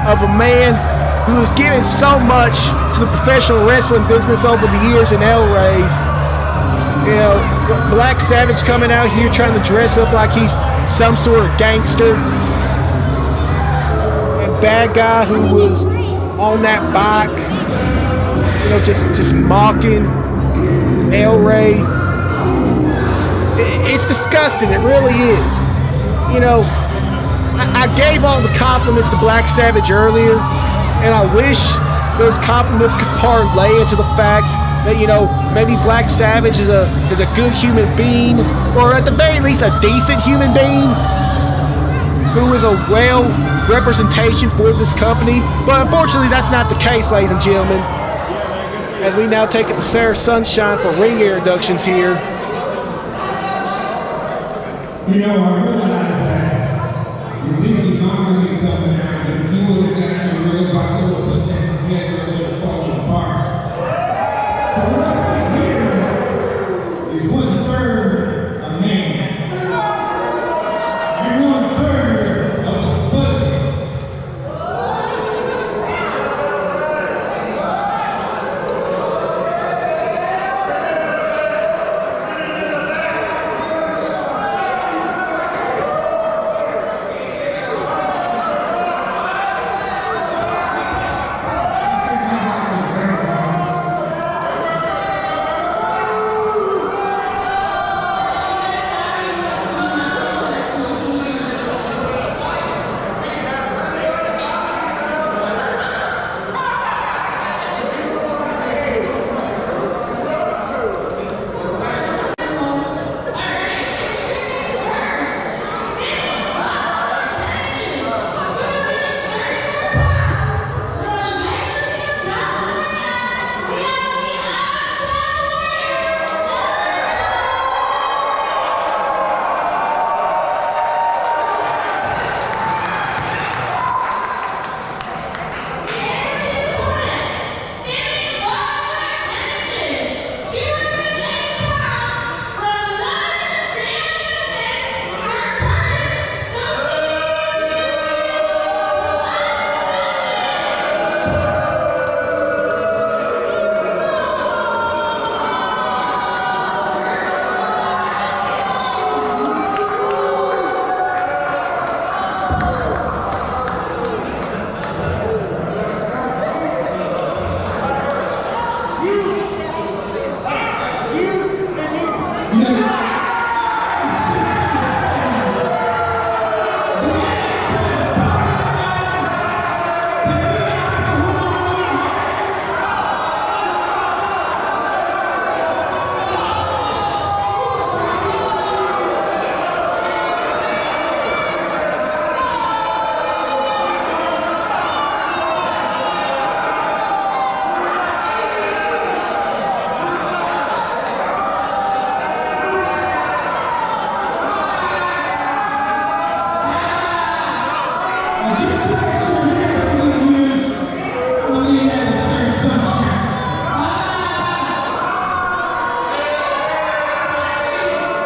of a man who has given so much to the professional wrestling business over the years in El Rey. You know, Black Savage coming out here trying to dress up like he's some sort of gangster. And bad guy who was on that bike, you know, just mocking El Rey. It's disgusting, it really is. you know, I gave all the compliments to Black Savage earlier, and I wish those compliments could parlay into the fact that, you know, maybe Black Savage is a good human being, or at the very least a decent human being, who is a well representation for this company. But unfortunately, that's not the case, ladies and gentlemen. As we now take it to Sarah Sunshine for ring introductions here. You know, I realize that you think you're not going to be coming out, but if you would have gotten a real buckle to put that together, it would have fallen apart. So what I see here is 1/3 a man and 1/3 of the budget.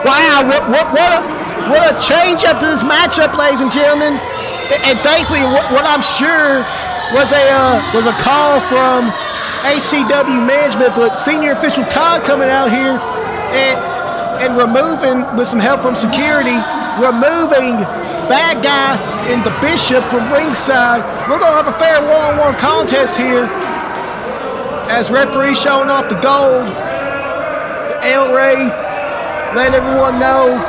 Wow, what a change up to this matchup, ladies and gentlemen. And thankfully, what I'm sure was a call from HCW management, but senior official Todd coming out here and removing, with some help from security, removing bad guy and the Bishop from ringside. We're going to have a fair one-on-one contest here as referee showing off the gold to El Rey. Let everyone know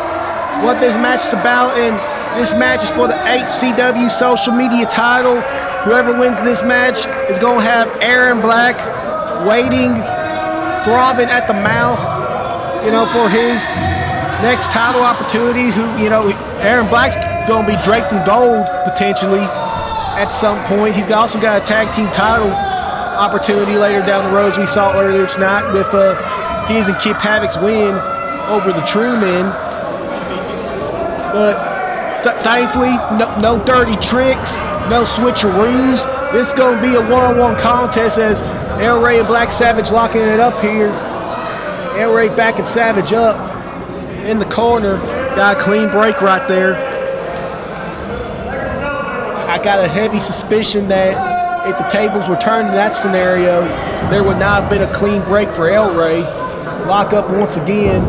what this match is about, and this match is for the HCW social media title. Whoever wins this match is going to have Aaron Black waiting, throbbing at the mouth, you know, for his next title opportunity. Who, you know, Aaron Black's going to be draped in gold potentially at some point. He's also got a tag team title opportunity later down the road, as we saw earlier tonight with his and Kip Havoc's win over the True Men. But thankfully, no dirty tricks, no switcheroos. This is going to be a one-on-one contest as El Rey and Black Savage locking it up here. El Rey backing Savage up in the corner. Got a clean break right there. I got a heavy suspicion that if the tables were turned in that scenario, there would not have been a clean break for El Rey. Lock up once again.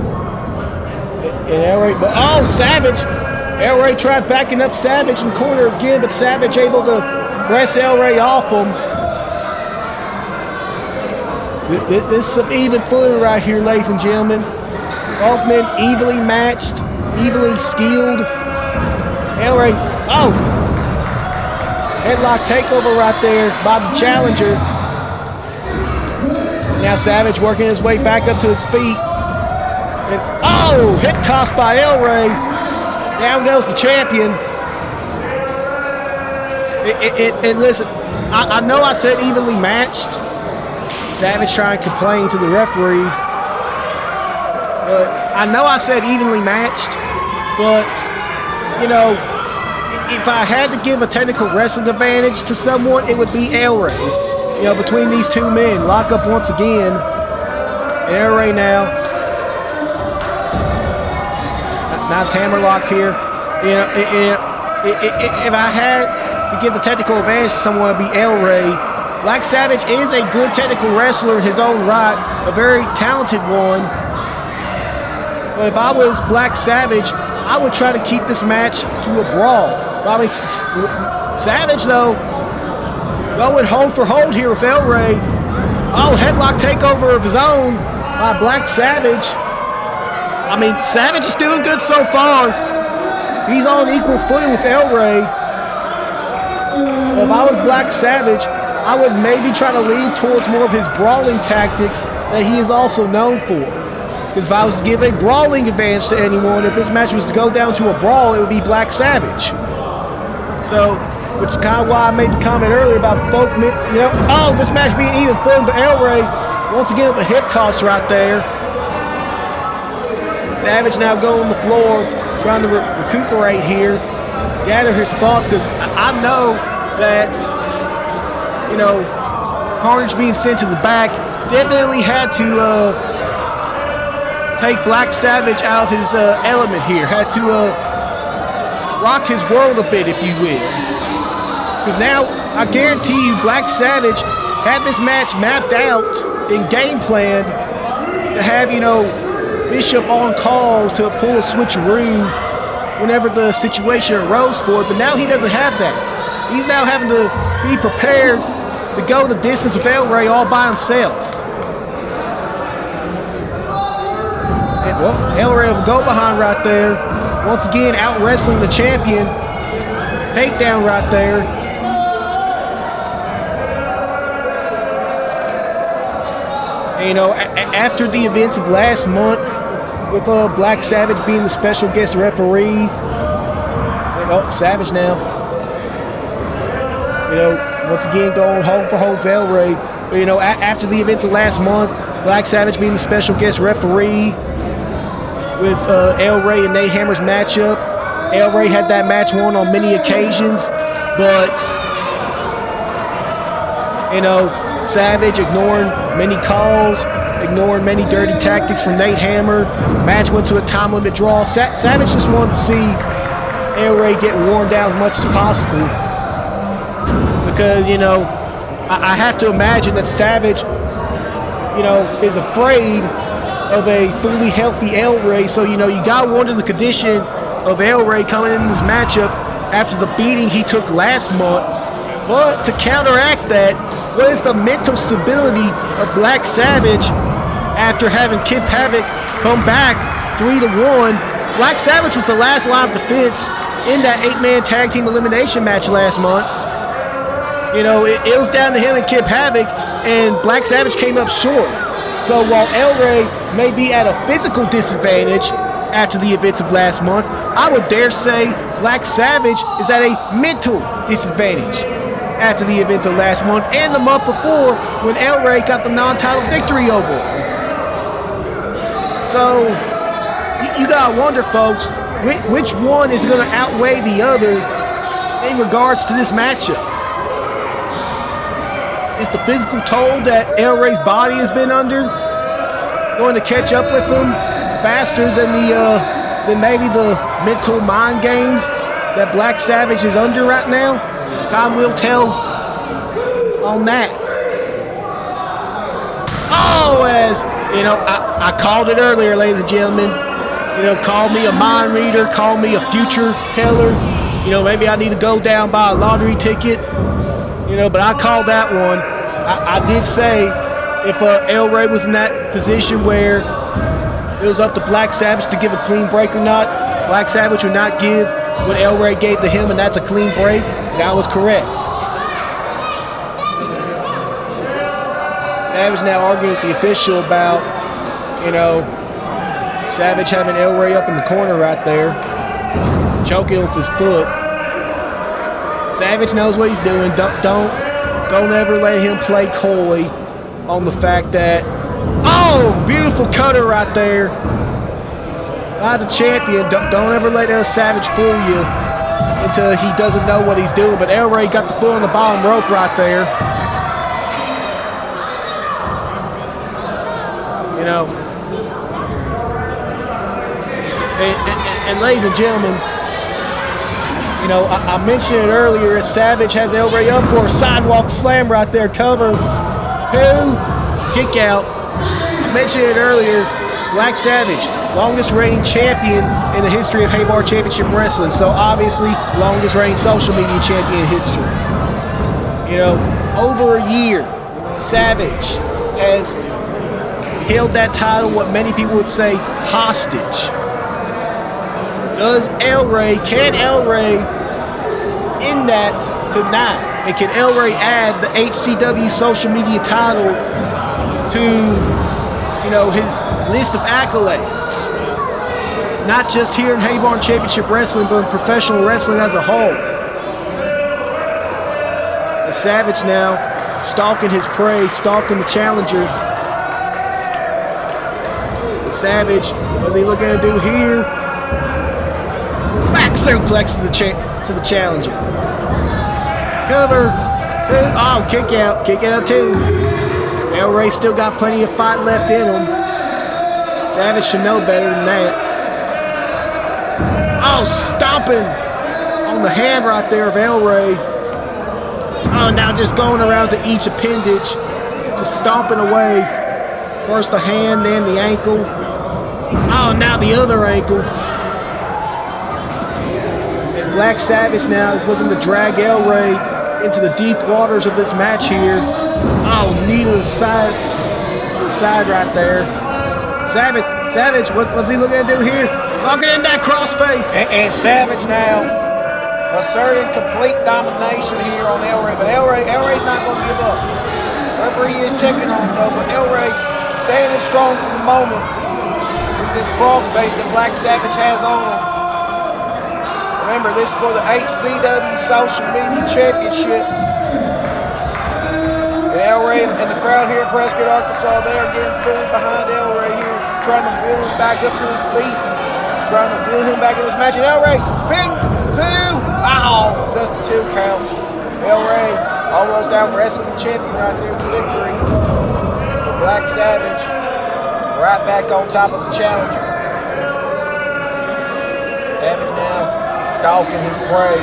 And El Rey, but oh, Savage! El Rey tried backing up Savage in the corner again, but Savage able to press El Rey off him. This is some even footing right here, ladies and gentlemen. Both men evenly matched, evenly skilled. El Rey, oh! Headlock takeover right there by the challenger. Now Savage working his way back up to his feet. And oh, hip toss by El Rey. Down goes the champion. And listen, I know I said evenly matched. Savage trying to complain to the referee. I know I said evenly matched, but, you know, if I had to give a technical wrestling advantage to someone, it would be El Rey. You know, between these two men, lock up once again. And El Rey now. Nice hammerlock here. You know, if I had to give the technical advantage to someone, it would be El Rey. Black Savage is a good technical wrestler in his own right, a very talented one. But if I was Black Savage, I would try to keep this match to a brawl. I mean, Savage, though, going hold for hold here with El Rey. Oh, headlock takeover of his own by Black Savage. I mean, Savage is doing good so far. He's on equal footing with El Rey. If I was Black Savage, I would maybe try to lean towards more of his brawling tactics that he is also known for. Because if I was to give a brawling advantage to anyone, if this match was to go down to a brawl, it would be Black Savage. So, which is kind of why I made the comment earlier about both men, you know, oh, this match being even fun, but El Rey, once again, with a hip toss right there. Savage now going on the floor, trying to recuperate here, gather his thoughts, because I know that, you know, Carnage being sent to the back definitely had to take Black Savage out of his element here, had to rock his world a bit, if you will. Because now, I guarantee you, Black Savage had this match mapped out and game planned to have, you know, Bishop on call to pull a switcheroo whenever the situation arose for it. But now he doesn't have that. He's now having to be prepared to go the distance with El Rey all by himself. And, well, El Rey will go behind right there. Once again, out wrestling the champion. Takedown right there. And, you know, after the events of last month, with Black Savage being the special guest referee, oh, Savage now. You know, once again going hold for hold for El Rey. But, you know, after the events of last month, Black Savage being the special guest referee with El Rey and Nate Hammer's matchup. El Rey had that match won on many occasions, but, you know, Savage ignoring many calls, ignoring many dirty tactics from Nate Hammer. Match went to a time limit draw. Savage just wanted to see El Rey get worn down as much as possible. Because, you know, I have to imagine that Savage, you know, is afraid of a fully healthy El Rey. So, you know, you got to wonder the condition of El Rey coming in this matchup after the beating he took last month. But to counteract that, what is the mental stability of Black Savage after having Kid Havoc come back 3-1? Black Savage was the last line of defense in that 8-man tag team elimination match last month. You know, it was down to him and Kid Havoc, and Black Savage came up short. So while El Rey may be at a physical disadvantage after the events of last month, I would dare say Black Savage is at a mental disadvantage after the events of last month and the month before when El Rey got the non-title victory over him. So you gotta wonder, folks, which one is going to outweigh the other in regards to this matchup? Is the physical toll that El Rey's body has been under going to catch up with him faster than maybe the mental mind games that Black Savage is under right now? Time will tell on that. Oh, as you know, I called it earlier, ladies and gentlemen. You know, call me a mind reader, call me a future teller. You know, maybe I need to go down buy a lottery ticket. You know, but I called that one. I did say if El Rey was in that position where it was up to Black Savage to give a clean break or not, Black Savage would not give what El Rey gave to him, and that's a clean break, that was correct. Savage now arguing with the official about, Savage having El Rey up in the corner right there, choking with his foot. Savage knows what he's doing. Don't ever let him play coy on the fact that, beautiful cutter right there by the champion. Don't ever let El Savage fool you until he doesn't know what he's doing. But El Rey got the foot on the bottom rope right there. And ladies and gentlemen, I mentioned it earlier, as Savage has El Rey up for a sidewalk slam right there, cover, 2, kick out. I mentioned it earlier, Black Savage, longest reigning champion in the history of Haybar Championship Wrestling, so obviously longest reigning social media champion in history. Over a year, Savage has held that title, what many people would say, hostage. Can El Rey end that tonight? And can El Rey add the HCW social media title to, his list of accolades? Not just here in Haybar Championship Wrestling, but in professional wrestling as a whole. And Savage now stalking his prey, stalking the challenger. And Savage, what's he looking to do here? Back suplex to the challenger. Cover. Kick out too. El Rey still got plenty of fight left in him. Savage should know better than that. Stomping on the hand right there of El Rey. Now just going around to each appendage, just stomping away. First the hand, then the ankle. Now the other ankle. As Black Savage now is looking to drag El Rey into the deep waters of this match here. Knee to the side right there. Savage, what's he looking to do here? Locking in that crossface. And Savage now asserting complete domination here on El Rey, but El Rey's not going to give up. Referee is checking on him though, but El Rey standing strong for the moment with this crossface that Black Savage has on him. Remember, this is for the HCW Social Media Championship. And El Rey and the crowd here in Prescott, Arkansas, they are getting fully behind El Rey here, trying to wheel him back up to his feet, trying to wheel him back in this match. And El Rey, ping, 2, just a 2 count. El Rey almost out wrestling the champion right there with victory. The Black Savage right back on top of the challenger. Savage now stalking his prey.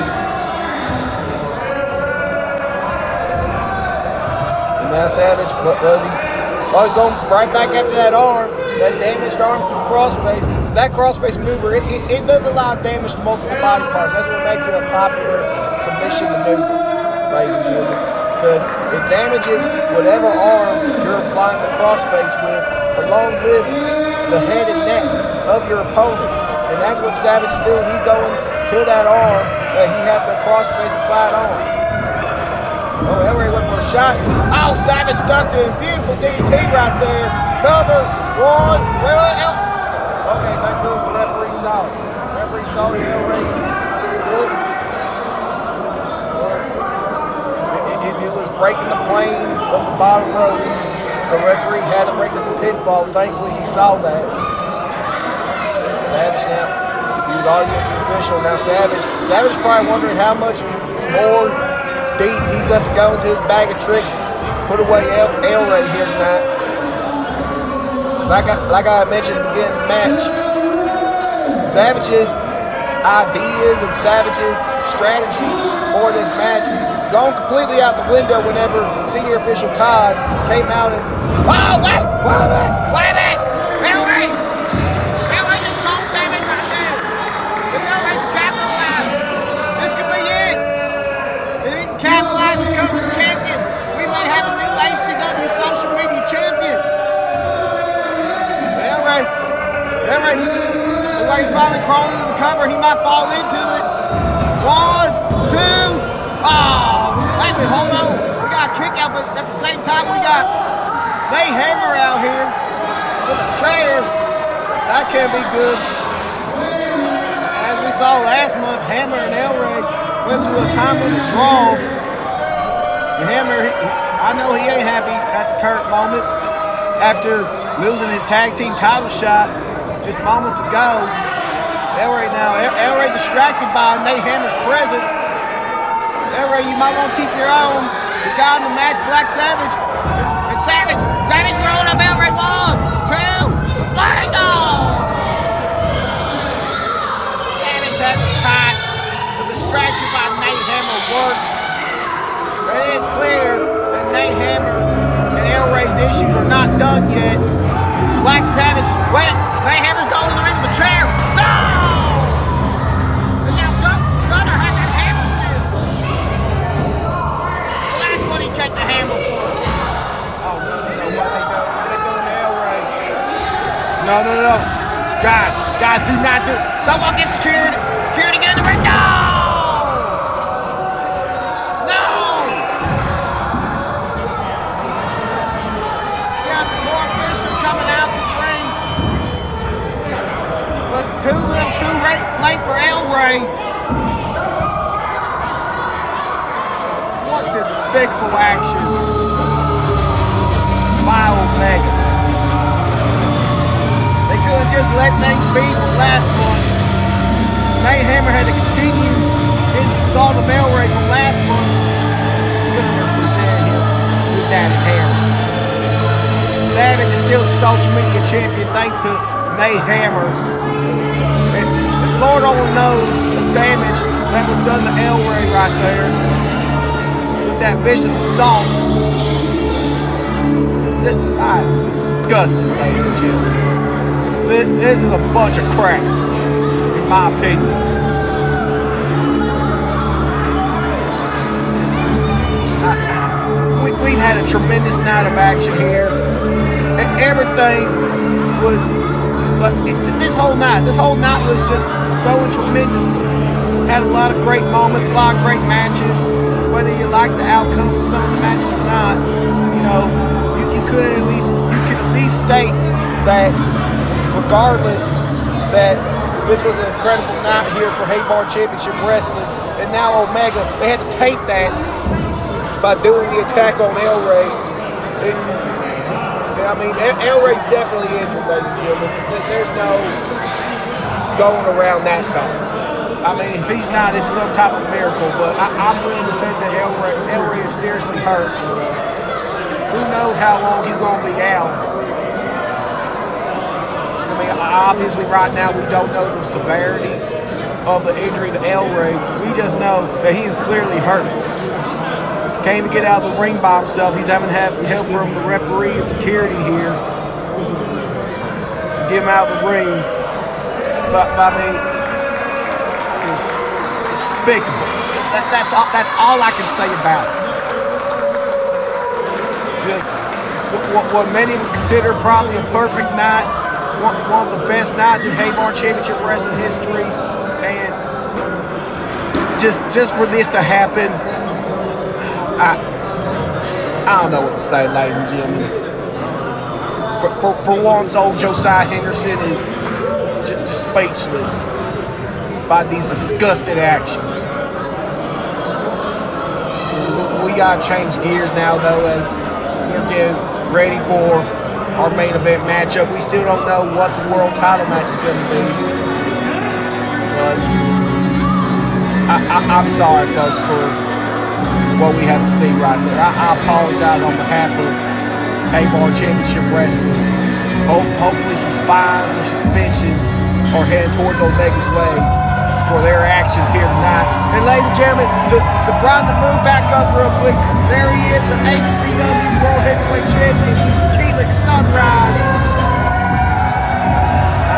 And now Savage, what was he? He's going right back after that arm, that damaged arm from the crossface. Because that crossface maneuver, it does a lot of damage to multiple body parts. That's what makes it a popular submission maneuver, ladies and gentlemen. Because it damages whatever arm you're applying the crossface with, along with the head and neck of your opponent. And that's what Savage is doing. He's going to that arm that he had the crossface applied on. El Rey went for a shot. Savage ducked in. Beautiful DDT right there. Cover. 1. Okay, thank goodness the referee saw it. The referee saw El Rey's foot. It was breaking the plane of the bottom rope. So the referee had to break the pinfall. Thankfully, he saw that. Savage now, he was arguing with the official. Now Savage probably wondering how much more deep he's got to go into his bag of tricks, put away El Rey here tonight. Like I mentioned at the beginning of the match, Savage's ideas and Savage's strategy for this match gone completely out the window whenever senior official Todd came out and wait a minute! El Rey just called Savage right there. If El Rey can capitalize, this could be it. If he can capitalize and come to the champion, we may have a new HCW social media champion. El Rey, looks like he finally crawled into the cover. He might fall into it. 1, 2. Oh, wait, hold on. We got a kick out, but at the same time, we got Nate Hammer out here with a chair. That can't be good. As we saw last month, Hammer and El Rey went to a time limit draw. And Hammer, I know he ain't happy at the current moment after losing his tag team title shot just moments ago. El Rey now, El Rey distracted by Nate Hammer's presence. El Rey, you might want to keep your eye on the guy in the match, Black Savage. And Savage rolled up El Rey. 1, 2, bang on! Savage had the tights. The distraction by Nate Hammer worked. But it is clear that Nate Hammer and El Rey's issues are not done yet. Black Savage, wait, Nate Hammer's going to the ring with the chair. No! And now Gunner has that hammer still. So that's what he kept the hammer for. Oh, no. What they doing to El Rey? No. Guys, do not do it. Someone get security. Security, get in the ring. No! Too little, too late for El Rey. What despicable actions by Omega. They could have just let things be from last month. Nate Hammer had to continue his assault of El Rey from last month. Gunner presented him with that hammer. Savage is still the social media champion thanks to Nate Hammer. Lord only knows the damage that was done to El Rey right there with that vicious assault. I'm disgusted, ladies and gentlemen. This is a bunch of crap, in my opinion. We've had a tremendous night of action here. Everything was. But this whole night was just going tremendously. Had a lot of great moments, a lot of great matches. Whether you like the outcomes of some of the matches or not, you know, you could at least state that, regardless, that this was an incredible night here for Haybar Championship Wrestling. And now Omega, they had to tape that by doing the attack on El Rey. I mean, El Rey's definitely injured, ladies and gentlemen. There's no going around that fact. I mean, if he's not, it's some type of miracle. But I'm willing to bet that El Rey is seriously hurt. Who knows how long he's going to be out? I mean, obviously, right now we don't know the severity of the injury to El Rey. We just know that he is clearly hurt. Can't even get out of the ring by himself. He's having to have help from the referee and security here to get him out of the ring. But I mean, it's despicable. That's all I can say about it. Just what many would consider probably a perfect night, one of the best nights in Haybar Championship Wrestling history, and just for this to happen. I don't know what to say, ladies and gentlemen. For once, old Josiah Henderson is just speechless by these disgusting actions. We gotta change gears now, though, as we're getting ready for our main event matchup. We still don't know what the world title match is going to be, but I'm sorry, folks, for what we had to see right there. I apologize on behalf of Haybar Championship Wrestling. Hopefully some fines or suspensions are headed towards Omega's way for their actions here tonight. And ladies and gentlemen, to brighten the mood back up real quick, there he is, the HCW World Heavyweight Champion, Keelan Sunrise.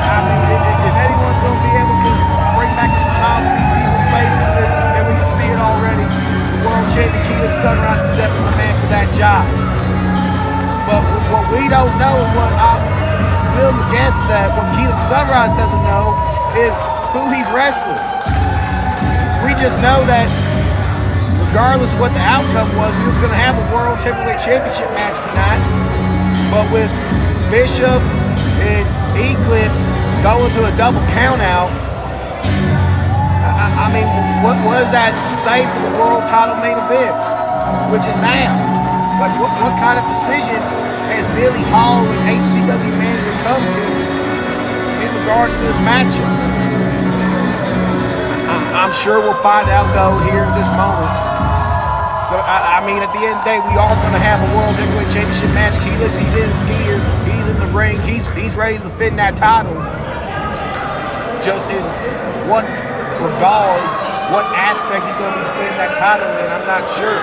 I mean, if anyone's going to be able to bring back the smiles to these people's faces, and we can see it already, World Champion Keelan Sunrise is definitely the man for that job. But what we don't know, and what I'm willing to guess that what Keelan Sunrise doesn't know, is who he's wrestling. We just know that regardless of what the outcome was, we was going to have a World Heavyweight Championship match tonight. But with Bishop and Eclipse going to a double count out, I mean, what does that say for the world title main event, which is now? Like, what kind of decision has Billy Hall and HCW management come to in regards to this matchup? I'm sure we'll find out, though, here in just moments. I mean, at the end of the day, we are going to have a World Heavyweight Championship match. Helix, he's in his gear. He's in the ring. He's ready to defend that title. Just in what regard, what aspect he's going to be defending that title in, I'm not sure.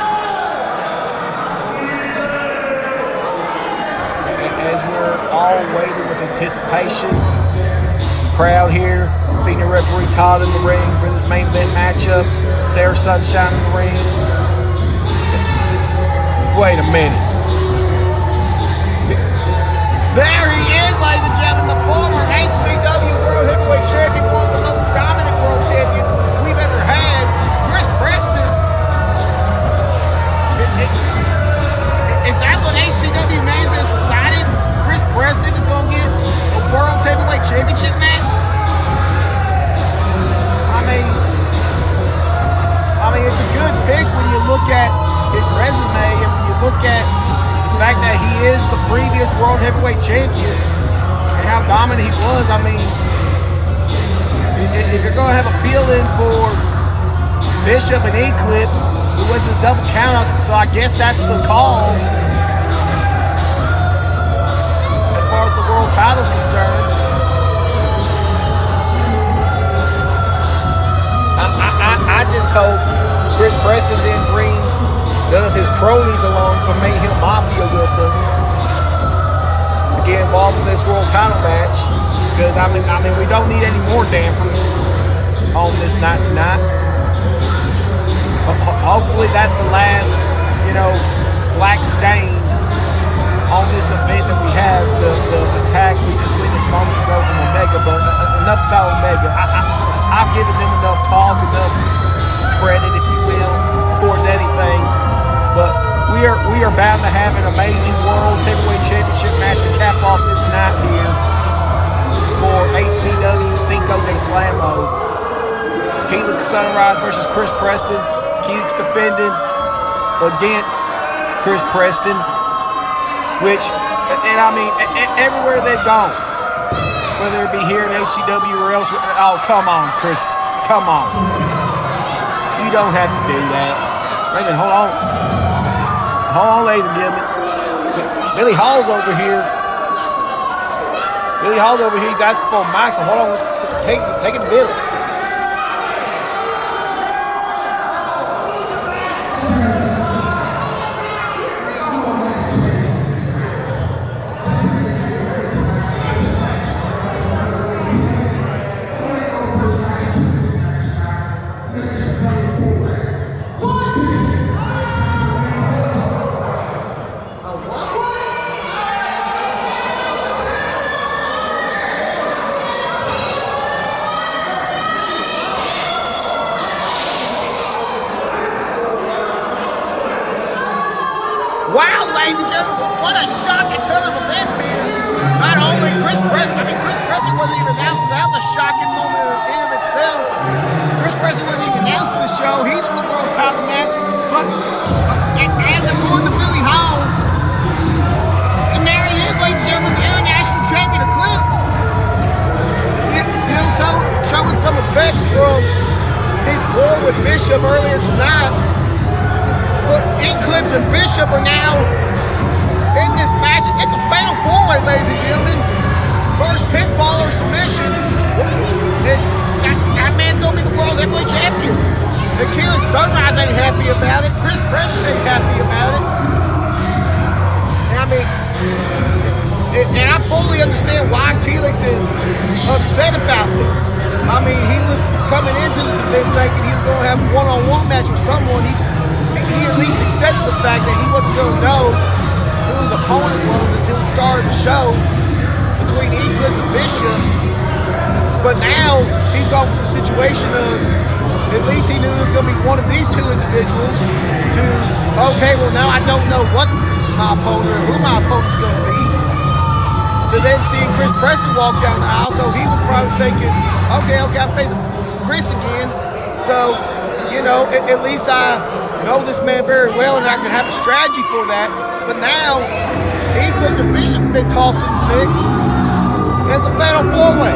As we're all waiting with anticipation, crowd here, senior referee Todd in the ring for this main event matchup, Sarah Sunshine in the ring. Wait a minute. There he is, ladies and gentlemen, the former HCW World Heavyweight Champion, one of the most dominant world champions we've ever had, Chris Preston. Is that what HCW management has decided? Chris Preston is going to get a World Heavyweight Championship match? I mean, it's a good pick when you look at his resume and when you look at the fact that he is the previous World Heavyweight Champion and how dominant he was. I mean, if you're going to have a feeling for Bishop and Eclipse, who went to the double count, so I guess that's the call as far as the world title's concerned. I just hope Chris Preston didn't bring none of his cronies along from Mayhem Mafia with him to get involved in this world title match, because I mean we don't need any more dampers on this night tonight. Hopefully that's the last, black stain on this event that we have. The attack we just witnessed moments ago from Omega, but enough about Omega. I've given them enough talk, enough credit, if you will, towards anything. But we are bound to have an amazing World Heavyweight Championship match to cap off this night here for HCW Cinco-De-Slamo. Helix Sunrise versus Chris Preston. Helix defending against Chris Preston, which, and I mean, everywhere they've gone, whether it be here in HCW or elsewhere. Oh, come on, Chris. Come on. You don't have to do that. Wait a minute, hold on. Hold on, ladies and gentlemen. Billy Hall's over here. Billy Hall's over here. He's asking for a mic, so hold on. Let's take it to Billy. Wow, ladies and gentlemen, what a shocking turn of events here. Not only Chris Preston wasn't even announced, that was a shocking moment in of itself. Chris Preston wasn't even announced for the show. He's in the world title match. But as according to Billy Hall, and there he is, ladies and gentlemen, the international champion Eclipse. Still showing some effects from his war with Bishop earlier tonight. But Eclipse and Bishop are now in this match. It's a fatal four-way, ladies and gentlemen. First pinfall or submission. That man's going to be the world heavyweight champion. And Helix Sunrise ain't happy about it. Chris Preston ain't happy about it. And I mean, and I fully understand why Helix is upset about this. I mean, he was coming into this event thinking he was going to have a one-on-one match with someone. He at least accepted the fact that he wasn't going to know who his opponent was until the start of the show between Eclipse and Bishop. But now he's gone from a situation of at least he knew it was going to be one of these two individuals to, okay, well, now I don't know what my opponent or who my opponent's going to be. To then seeing Chris Preston walk down the aisle, so he was probably thinking, okay, I'm facing Chris again. So, you know, at least I know this man very well and I can have a strategy for that. But now, Eclipse and Bishop have been tossed in the mix. And it's a fatal four-way.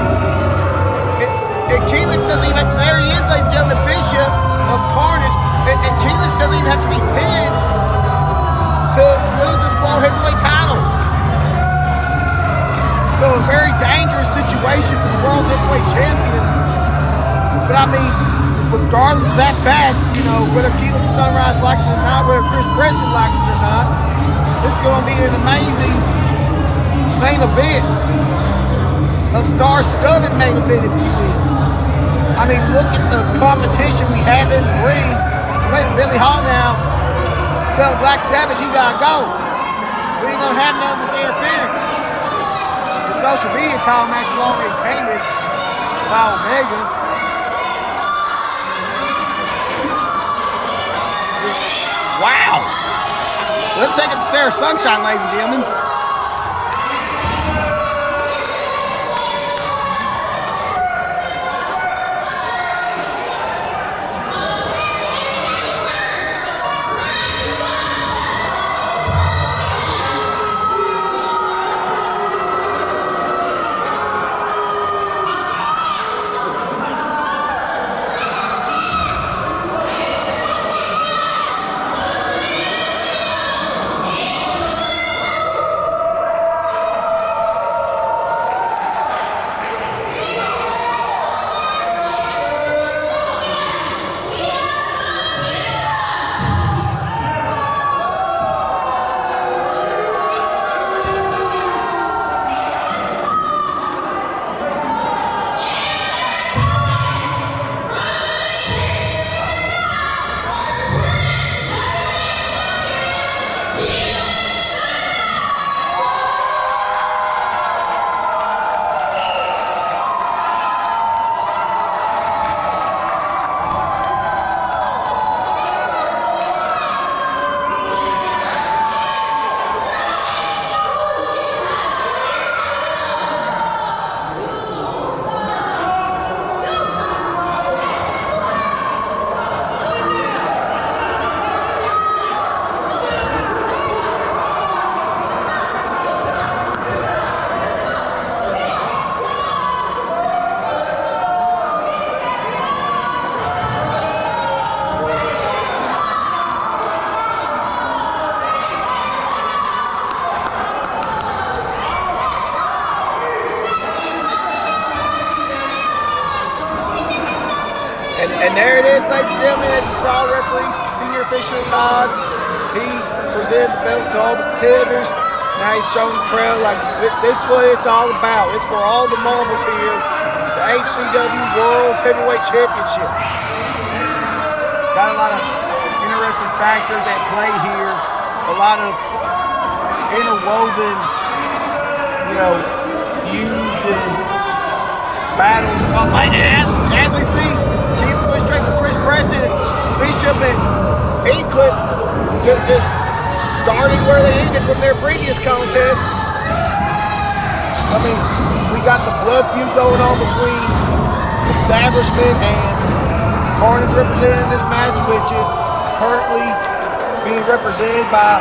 And Keelix doesn't even, there he is, ladies and gentlemen, Bishop of Carnage. And Keelix doesn't even have to be pinned to lose this World Heavyweight title. So a very dangerous situation for the World Heavyweight Champion. But I mean, regardless of that fact, you know, whether Keelix Sunrise likes it or not, whether Chris Preston likes it or not, this is going to be an amazing main event. A star-studded main event, if you will. I mean, look at the competition we have in the ring. Billy Hall now telling Black Savage he got to go. We ain't going to have none of this interference. The social media title match was already tainted by Omega. Wow. Let's take it to Sarah Sunshine, ladies and gentlemen. And there it is, ladies and gentlemen, as you saw, referee, senior official Todd, he presented the belts to all the competitors. Now he's showing the crowd, like, this is what it's all about. It's for all the marbles here. The HCW World Heavyweight Championship. Got a lot of interesting factors at play here. A lot of interwoven, you know, feuds and battles. Oh, as we see, Keelan went straight for Chris Preston, Bishop, and Eclipse just started where they ended from their previous contest. So, I mean, we got the blood feud going on between Establishment and Carnage represented in this match, which is currently being represented by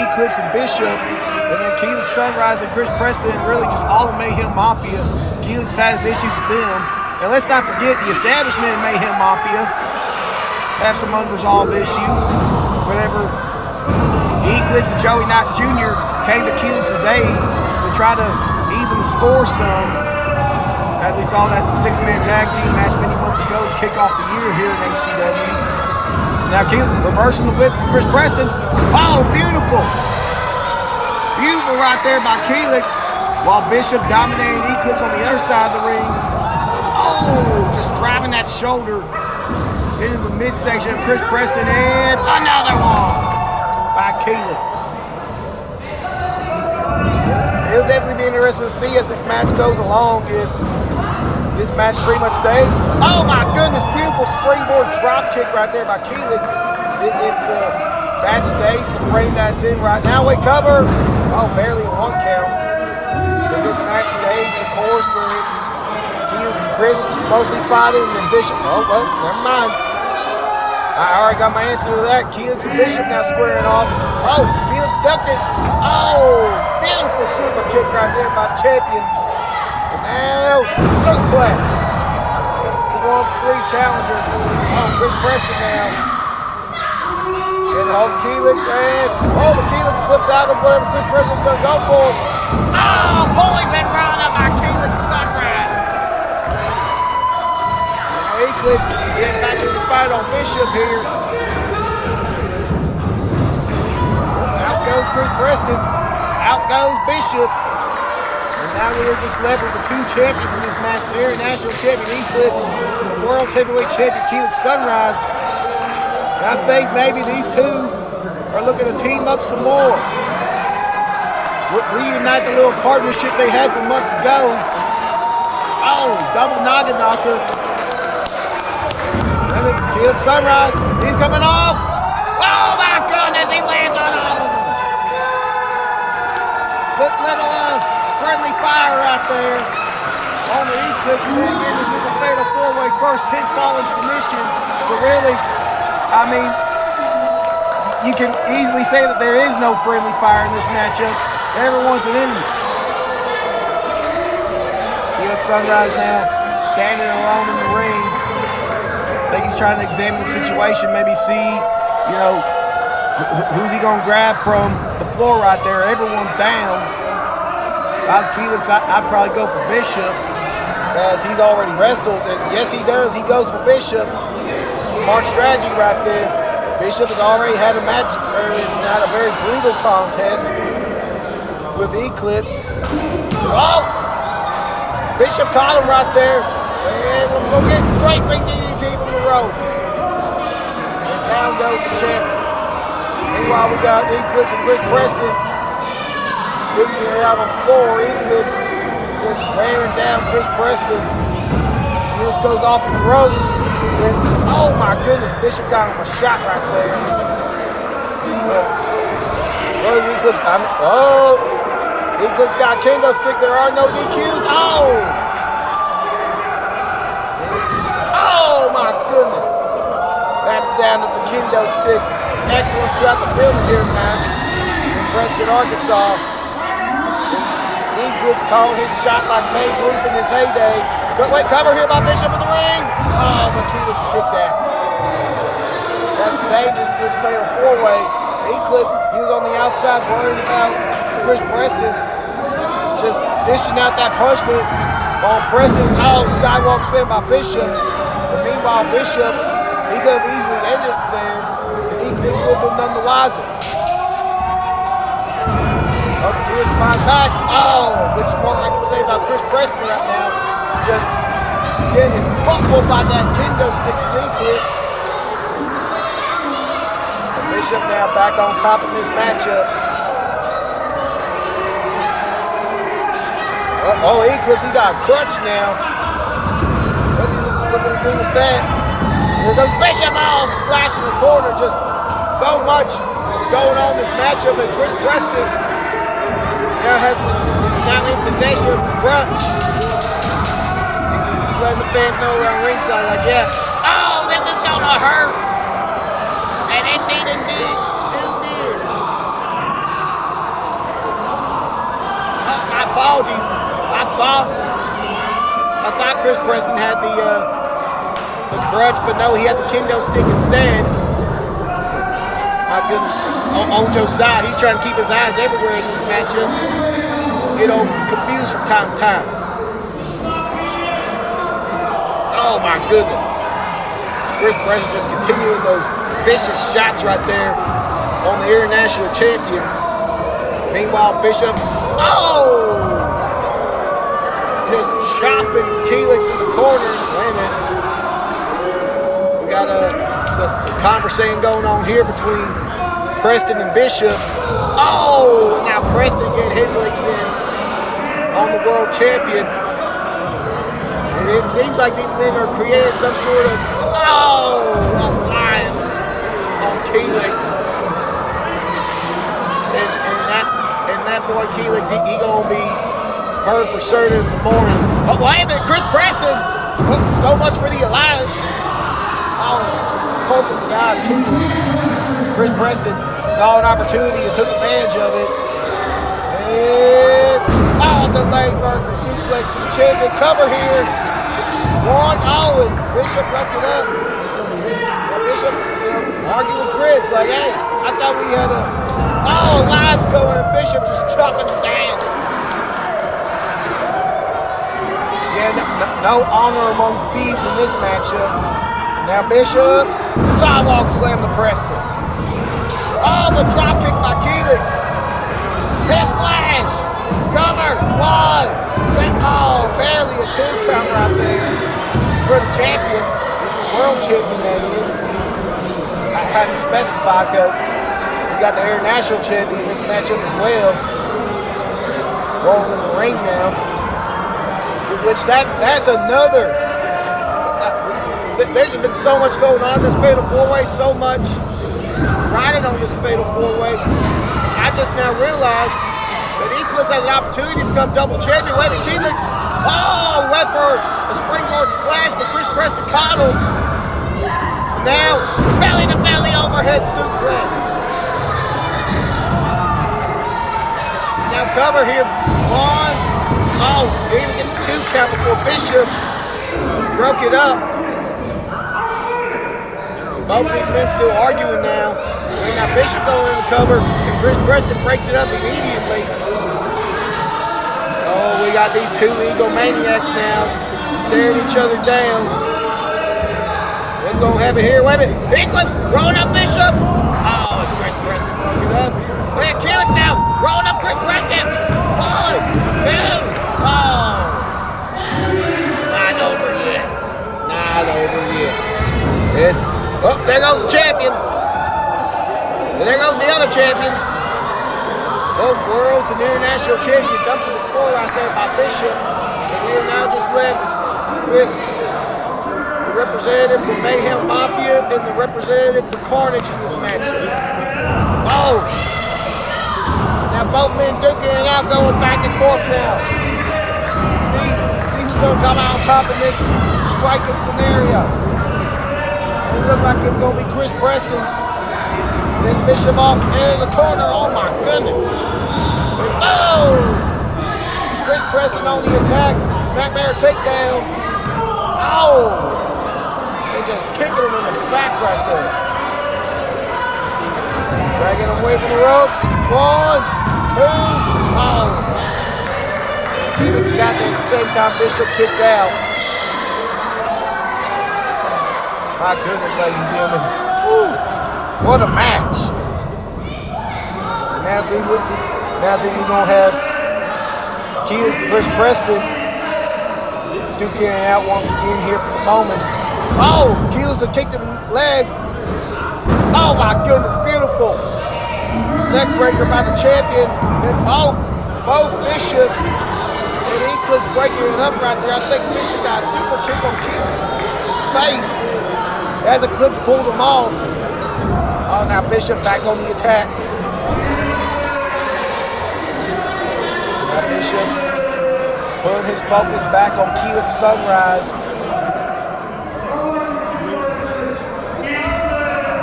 Eclipse and Bishop, and then Keelix Sunrise and Chris Preston, really just all the Mayhem Mafia. Keelix has issues with them. And let's not forget the Establishment and Mayhem Mafia have some unresolved issues. Whenever Eclipse and Joey Knight Jr. came to Keelix's aid to try to even the score some, as we saw that six-man tag team match many months ago to kick off the year here in HCW. Now Keelix reversing the whip from Chris Preston. Oh, beautiful! Beautiful right there by Keelix, while Bishop dominating Eclipse on the other side of the ring. Oh, just driving that shoulder into the midsection of Chris Preston, and another one by Keelix. It'll definitely be interesting to see as this match goes along if this match pretty much stays. Oh my goodness, beautiful springboard drop kick right there by Keelix. If the match stays in the frame that's in right now, wait, cover. Oh, barely a 1 count. If this match stays, the course where it's Keelix and Chris mostly fighting, and then Bishop. Oh, well, never mind. I already got my answer to that. Keelix and Bishop now squaring off. Oh, Keelix ducked it. Oh, beautiful super kick right there by Champion. And now, suplex. To 1-3 challengers. Oh, Chris Preston now. And hold Keelix, and but Keelix flips out of whatever Chris Preston's going to go for. Oh, poison rana by Keelix Sunrise. Now Eclipse getting back into the fight on Bishop here. Out goes Chris Preston. Out goes Bishop. And now we are just left with the 2 champions in this match. The international champion Eclipse and the world heavyweight champion Keelix Sunrise. I think maybe these two are looking to team up some more. Reunite the little partnership they had from months ago. Oh, double noggin knocker. Keelix Sunrise, he's coming off. Oh my goodness, he lands on all of them. Little friendly fire right there on the Eclipse. And then again, this is a fatal 4-way first pinfall and submission. So really, I mean, you can easily say that there is no friendly fire in this matchup. Everyone's an enemy. Keelix Sunrise now standing alone in the ring. I think he's trying to examine the situation, maybe see, you know, who's he going to grab from the floor right there. Everyone's down. If I was Keelix, I'd probably go for Bishop, as he's already wrestled. And yes, he does. He goes for Bishop. Smart strategy right there. Bishop has already had a match earlier tonight, a very brutal contest with Eclipse. Oh! Bishop caught him right there. And we're going to get draping DDT from the ropes. And down goes the champion. Meanwhile, we got Eclipse and Chris Preston victory out on the floor. Eclipse just wearing down Chris Preston. Keelix goes off on the ropes. Then, oh my goodness, Bishop got him a shot right there. Eclipse, Eclipse got a kendo stick. There are no DQs. Oh my goodness. That sound of the kendo stick echoing throughout the building here tonight in Prescott, Arkansas. Eclipse calling his shot like Babe Ruth in his heyday. Wait, cover here by Bishop in the ring. Oh, but Keelix kicked out. That's the dangers of this fatal 4-way. Eclipse, he was on the outside worried about Chris Preston. Just dishing out that punishment on Preston. Oh, sidewalk slam by Bishop. But meanwhile, Bishop, he could have easily ended it there. And Eclipse would have been none the wiser. Oh, Keelix finds back. Oh, which more I can say about Chris Preston right now. Just getting his butt whooped by that kendo stick from Eclipse. Bishop now back on top of this matchup. Oh, Eclipse, he got a crutch now. What's he looking to do with that? Here goes Bishop, all splash in the corner. Just so much going on in this matchup, and Chris Preston now is now in possession of the crutch. He's letting the fans know around ringside, like, yeah, oh, this is gonna hurt. And it did indeed. It did. Oh, my apologies. I thought Chris Preston had the crutch, but no, he had the kendo stick instead. My goodness. On Joe's side, he's trying to keep his eyes everywhere in this matchup. Get all confused from time to time. Oh my goodness. Chris Preston just continuing those vicious shots right there on the international champion. Meanwhile, Bishop, just chopping Keelix in the corner. Wait a minute. We got some conversation going on here between Preston and Bishop. Oh, now Preston getting his licks in on the world champion. it seems like these men are creating some sort of alliance on Keelix. And that boy Keelix, he gonna be heard for certain in the morning. Oh, wait a minute, Chris Preston. Oh, so much for the alliance. Oh, poking the eye of Keelix. Chris Preston saw an opportunity and took advantage of it. And the leg worker suplex to the champion. Cover here. One, and Bishop broke it up. Now Bishop, arguing with Chris, like, hey, I thought we had a alliance going, and Bishop just chopping him down. Yeah, no honor among thieves in this matchup. Now Bishop, sidewalk slam to Preston. The drop kick by Keelix. And a splash. Cover. 1, 2. Barely a 2 count right there for the champion. World champion, that is. I had to specify because we got the international champion in this matchup as well. Rolling in the ring now. Which that's another. There's been so much going on in this Fatal 4-Way, so much riding on this Fatal 4-Way. I just now realized that Eclipse has an opportunity to become double champion. Wait a minute, Keelix. Went for a springboard splash, but Chris Preston caught him. And now, belly to belly overhead suplex. Now cover here. 1. Didn't even get the 2 count before Bishop broke it up. Both of these men still arguing now. Now Bishop going in the cover, and Chris Preston breaks it up immediately. We got these two egomaniacs now staring each other down. What's going to happen here? Wait a minute. Eclipse rolling up Bishop. And Chris Preston broke it up. Look at Keelix now rolling up Chris Preston. 1, 2. Not over yet. Not over yet. And, there goes the champion. And there goes the other champion. Both worlds and international champion dumped to the floor right there by Bishop. And we are now just left with the representative for Mayhem Mafia and the representative for Carnage in this matchup. Now both men duking it out, going back and forth now. See who's going to come out on top in this striking scenario. It looks like it's going to be Chris Preston. Sends Bishop off in the corner. Oh my goodness. And Chris Preston on the attack. Snapmare takedown. And just kicking him in the back right there. Dragging him away from the ropes. 1, 2. Keelix got there at the same time Bishop kicked out. My goodness, ladies and gentlemen. Woo, what a match. And now see we're going to have Keelix and Chris Preston duking it out once again here for the moment. Keelix a kick to the leg. Oh my goodness, beautiful. Neck breaker by the champion. And both Bishop and Eclipse breaking it up right there. I think Bishop got a super kick on Keelix's face as Eclipse pulled him off. Now Bishop back on the attack. Now Bishop putting his focus back on Keelix Sunrise.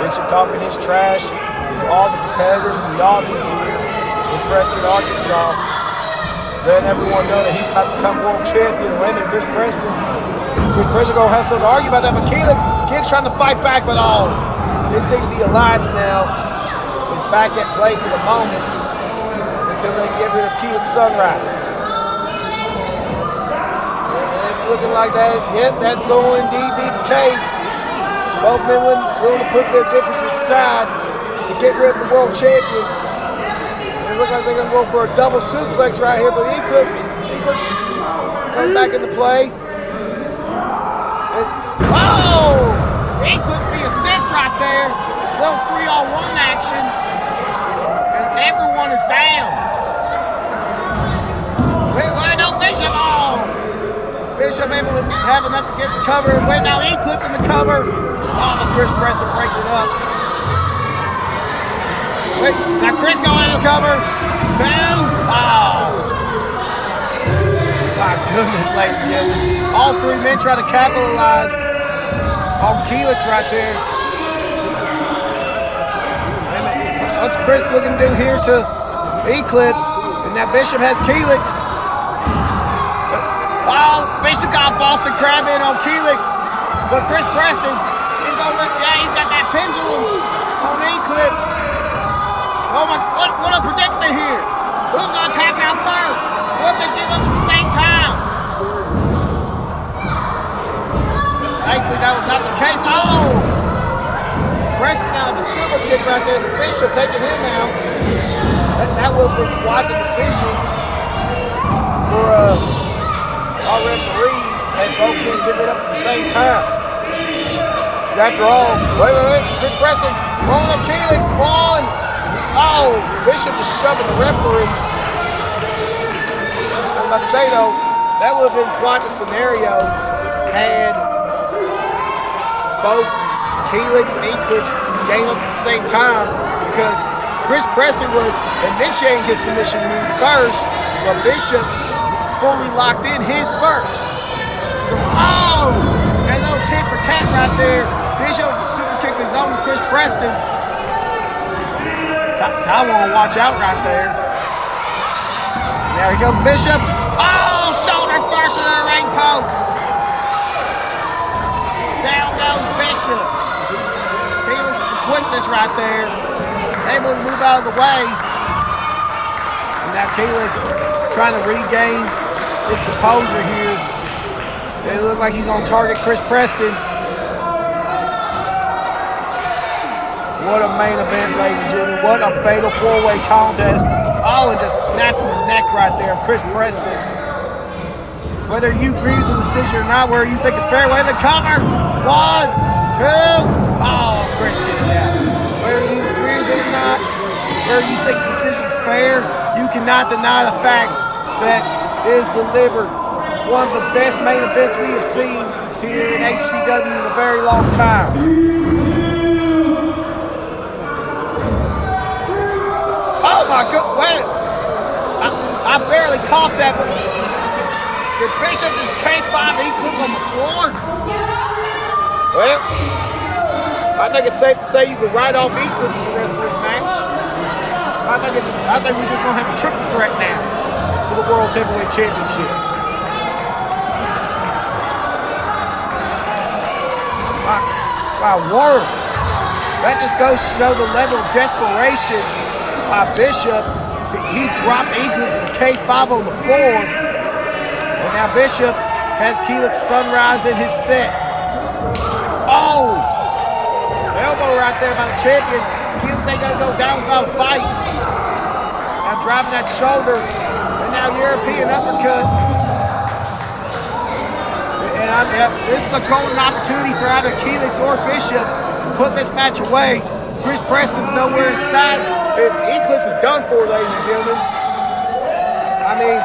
Bishop talking his trash to all the competitors and the audience here in Preston, Arkansas. Letting everyone know that he's about to become world champion. Wait a minute, Chris Preston gonna have something to argue about that, but Keelix trying to fight back, but it seems the alliance now is back at play for the moment until they get rid of Keelix Sunrise. And it's looking like that. Yep, that's going to indeed be the case. Both men willing to put their differences aside to get rid of the world champion. It looks like they're going to go for a double suplex right here, but Eclipse comes back into play. And, Eclipse the assist right there. Little 3-on-1 action. And everyone is down. No Bishop. Bishop able to have enough to get the cover. Wait, now Eclipse in the cover. Oh, but Chris Preston breaks it up. Wait, now Chris going in the cover. 2. Oh. My goodness, ladies and gentlemen. All 3 men try to capitalize on Keelix right there. What's Chris looking to do here to Eclipse? And now Bishop has Keelix. Oh, Bishop got Boston Crab in on Keelix. But Chris Preston, he's got that pendulum on Eclipse. Oh my, what a predicament here. Who's going to tap out first? What if they give up at the same time? Thankfully, that was not the case. Oh! Preston now with a super kick right there. The Bishop taking him out. That would have been quite the decision for our referee. They both didn't give it up at the same time. Because after all, wait. Chris Preston rolling up Keelix. 1. Oh, Bishop just shoving the referee. I was about to say, though, that would have been quite the scenario had both Keelix and Eclipse game up at the same time, because Chris Preston was initiating his submission move first, but Bishop fully locked in his first. So, oh, that little tit for tat right there. Bishop with a super kick of his own to Chris Preston. Taiwan, watch out right there. Now here comes Bishop. Oh, shoulder first into the ring post. Down goes Bishop. Keelix with the quickness right there. Able to move out of the way. And now Keelix trying to regain his composure here. It looks like he's going to target Chris Preston. What a main event, ladies and gentlemen. What a fatal 4-way contest. Oh, and just snapping the neck right there of Chris Preston. Whether you agree with the decision or not, whether you think it's fair, way to cover. 1, 2. Oh, Chris kicks out. Whether you agree with it or not, whether you think the decision's fair, you cannot deny the fact that it is delivered one of the best main events we have seen here in HCW in a very long time. Oh my God, wait. I barely caught that, but did Bishop just K5 Eclipse on the floor? Well, I think it's safe to say you can write off Eclipse for the rest of this match. I think we're just gonna have a triple threat now for the World Heavyweight Championship. My word. That just goes to show the level of desperation by Bishop. He dropped Eclipse and K5 on the floor. And now Bishop has Keelix Sunrise in his sets. Oh! Elbow right there by the champion. Keelix ain't gonna go down without a fight. Now driving that shoulder. And now European uppercut. And this is a golden opportunity for either Keelix or Bishop to put this match away. Chris Preston's nowhere inside. Eclipse is done for, ladies and gentlemen. I mean,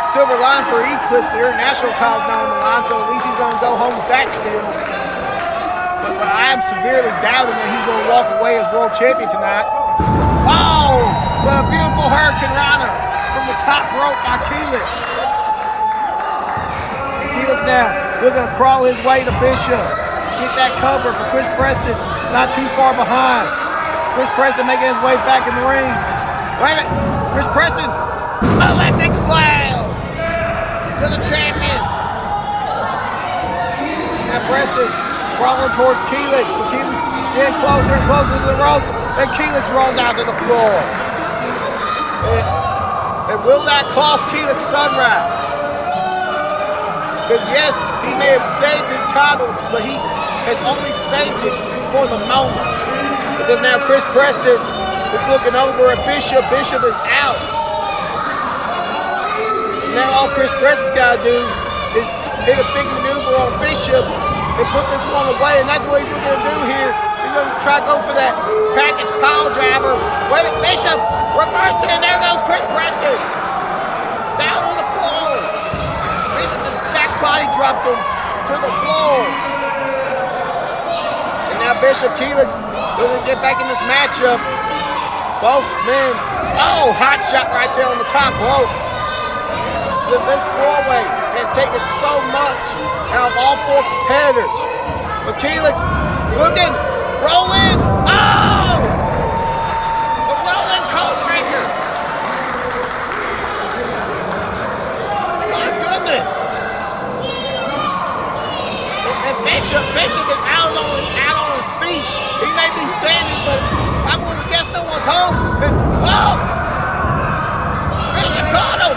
silver line for Eclipse. The international title's now on the line, so at least he's going to go home with that still. But I am severely doubting that he's going to walk away as world champion tonight. Oh, what a beautiful Hurricane Rana from the top rope by Keelix. And Keelix now looking to crawl his way to Bishop. Get that cover, but Chris Preston not too far behind. Chris Preston making his way back in the ring. Wait a minute. Chris Preston, Olympic slam to the champion. Now Preston crawling towards Keelix, but Keelix getting closer and closer to the rope, and Keelix rolls out to the floor. And will that cost Keelix Sunrise? Because yes, he may have saved his title, but he has only saved it for the moment. Because now Chris Preston is looking over at Bishop. Bishop is out. And now all Chris Preston's got to do is hit a big maneuver on Bishop and put this one away. And that's what he's looking to do here. He's going to try to go for that package pile driver. Wait a minute, Bishop reversed it, and there goes Chris Preston. Down on the floor. Bishop just back body dropped him to the floor. And now Bishop Keelix looking to get back in this matchup. Both men. Oh, hot shot right there on the top rope. This four-way has taken so much out of all four competitors. But Keelix looking, rolling. Oh! A rolling code breaker. My goodness. And Bishop is out on his feet. He may be standing, but I'm going to guess no one's home. And, oh! Bishop caught him.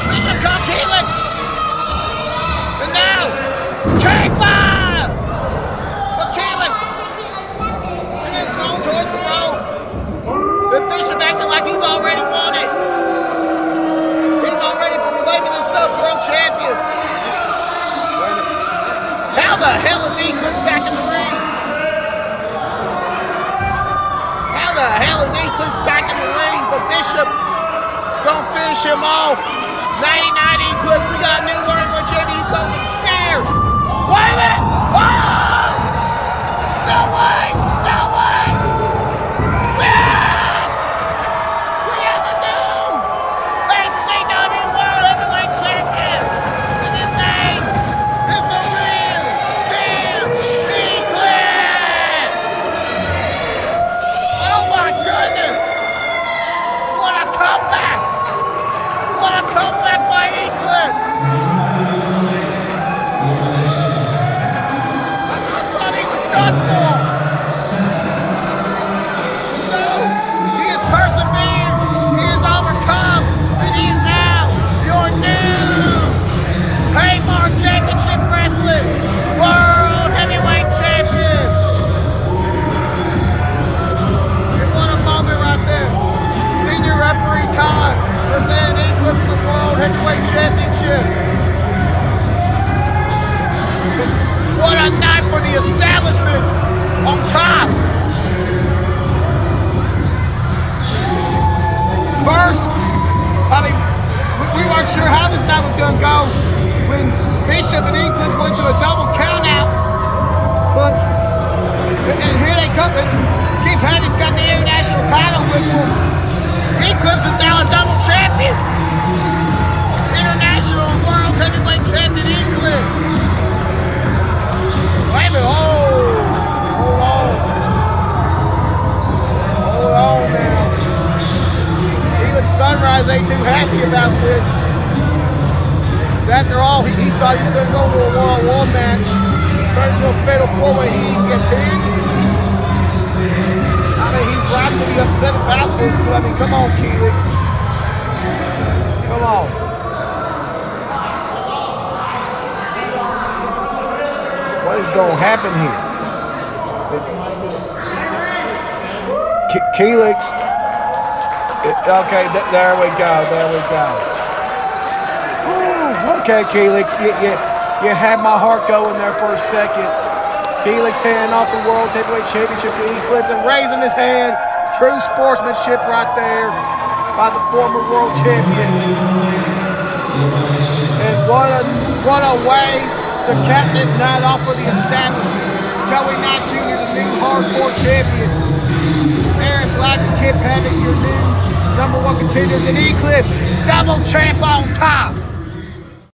Bishop caught Keelix. And now, K5! But Keelix going towards the rope. But Bishop acting like he's already won it. He's already proclaiming himself world champion. How the hell is Eclipse back in the ring? How the hell is Eclipse back in the ring? But Bishop gonna finish him off. 99 Eclipse, we got a new world champion. He's going for the spear. Wait a minute! Oh! No way! No way! Yes! We have the new HCW World Heavyweight Champion. And his name is the real deal Eclipse. Oh my goodness! What a comeback! What a comeback by Eclipse! I thought he was done for. No, he has persevered, he has overcome, and he is now your new Paymar Championship Wrestling World Heavyweight Champion. And what a moment right there. Senior referee time presenting Eclipse the World Heavyweight Championship. What a night for the establishment on top. First, I mean, we weren't sure how this night was going to go when Bishop and Eclipse went to a double count out. But, and here they come. Keith Haddock's got the international title with him. Eclipse is now a double champion. International World Heavyweight Champion Eclipse. Wait a minute. Hold on. Hold on now. Felix Sunrise ain't too happy about this. Because after all, he thought he was going to go to a one-on-one match. Turned into a fatal four-way. He didn't get pinned. I mean, he's rightfully upset about this, but I mean, come on, Keelix. Come on. What is going to happen here? Keelix. Okay, there we go. There we go. Whew, okay, Keelix. You had my heart going there for a second. Keelix handing off the World Heavyweight Championship to Eclipse and raising his hand. True sportsmanship right there by the former world champion. And what a way to cap this night off for the establishment. Joey Knight Jr., the new hardcore champion. Aaron Black and Kip Havoc, your new #1 contenders. And Eclipse, double champ on top.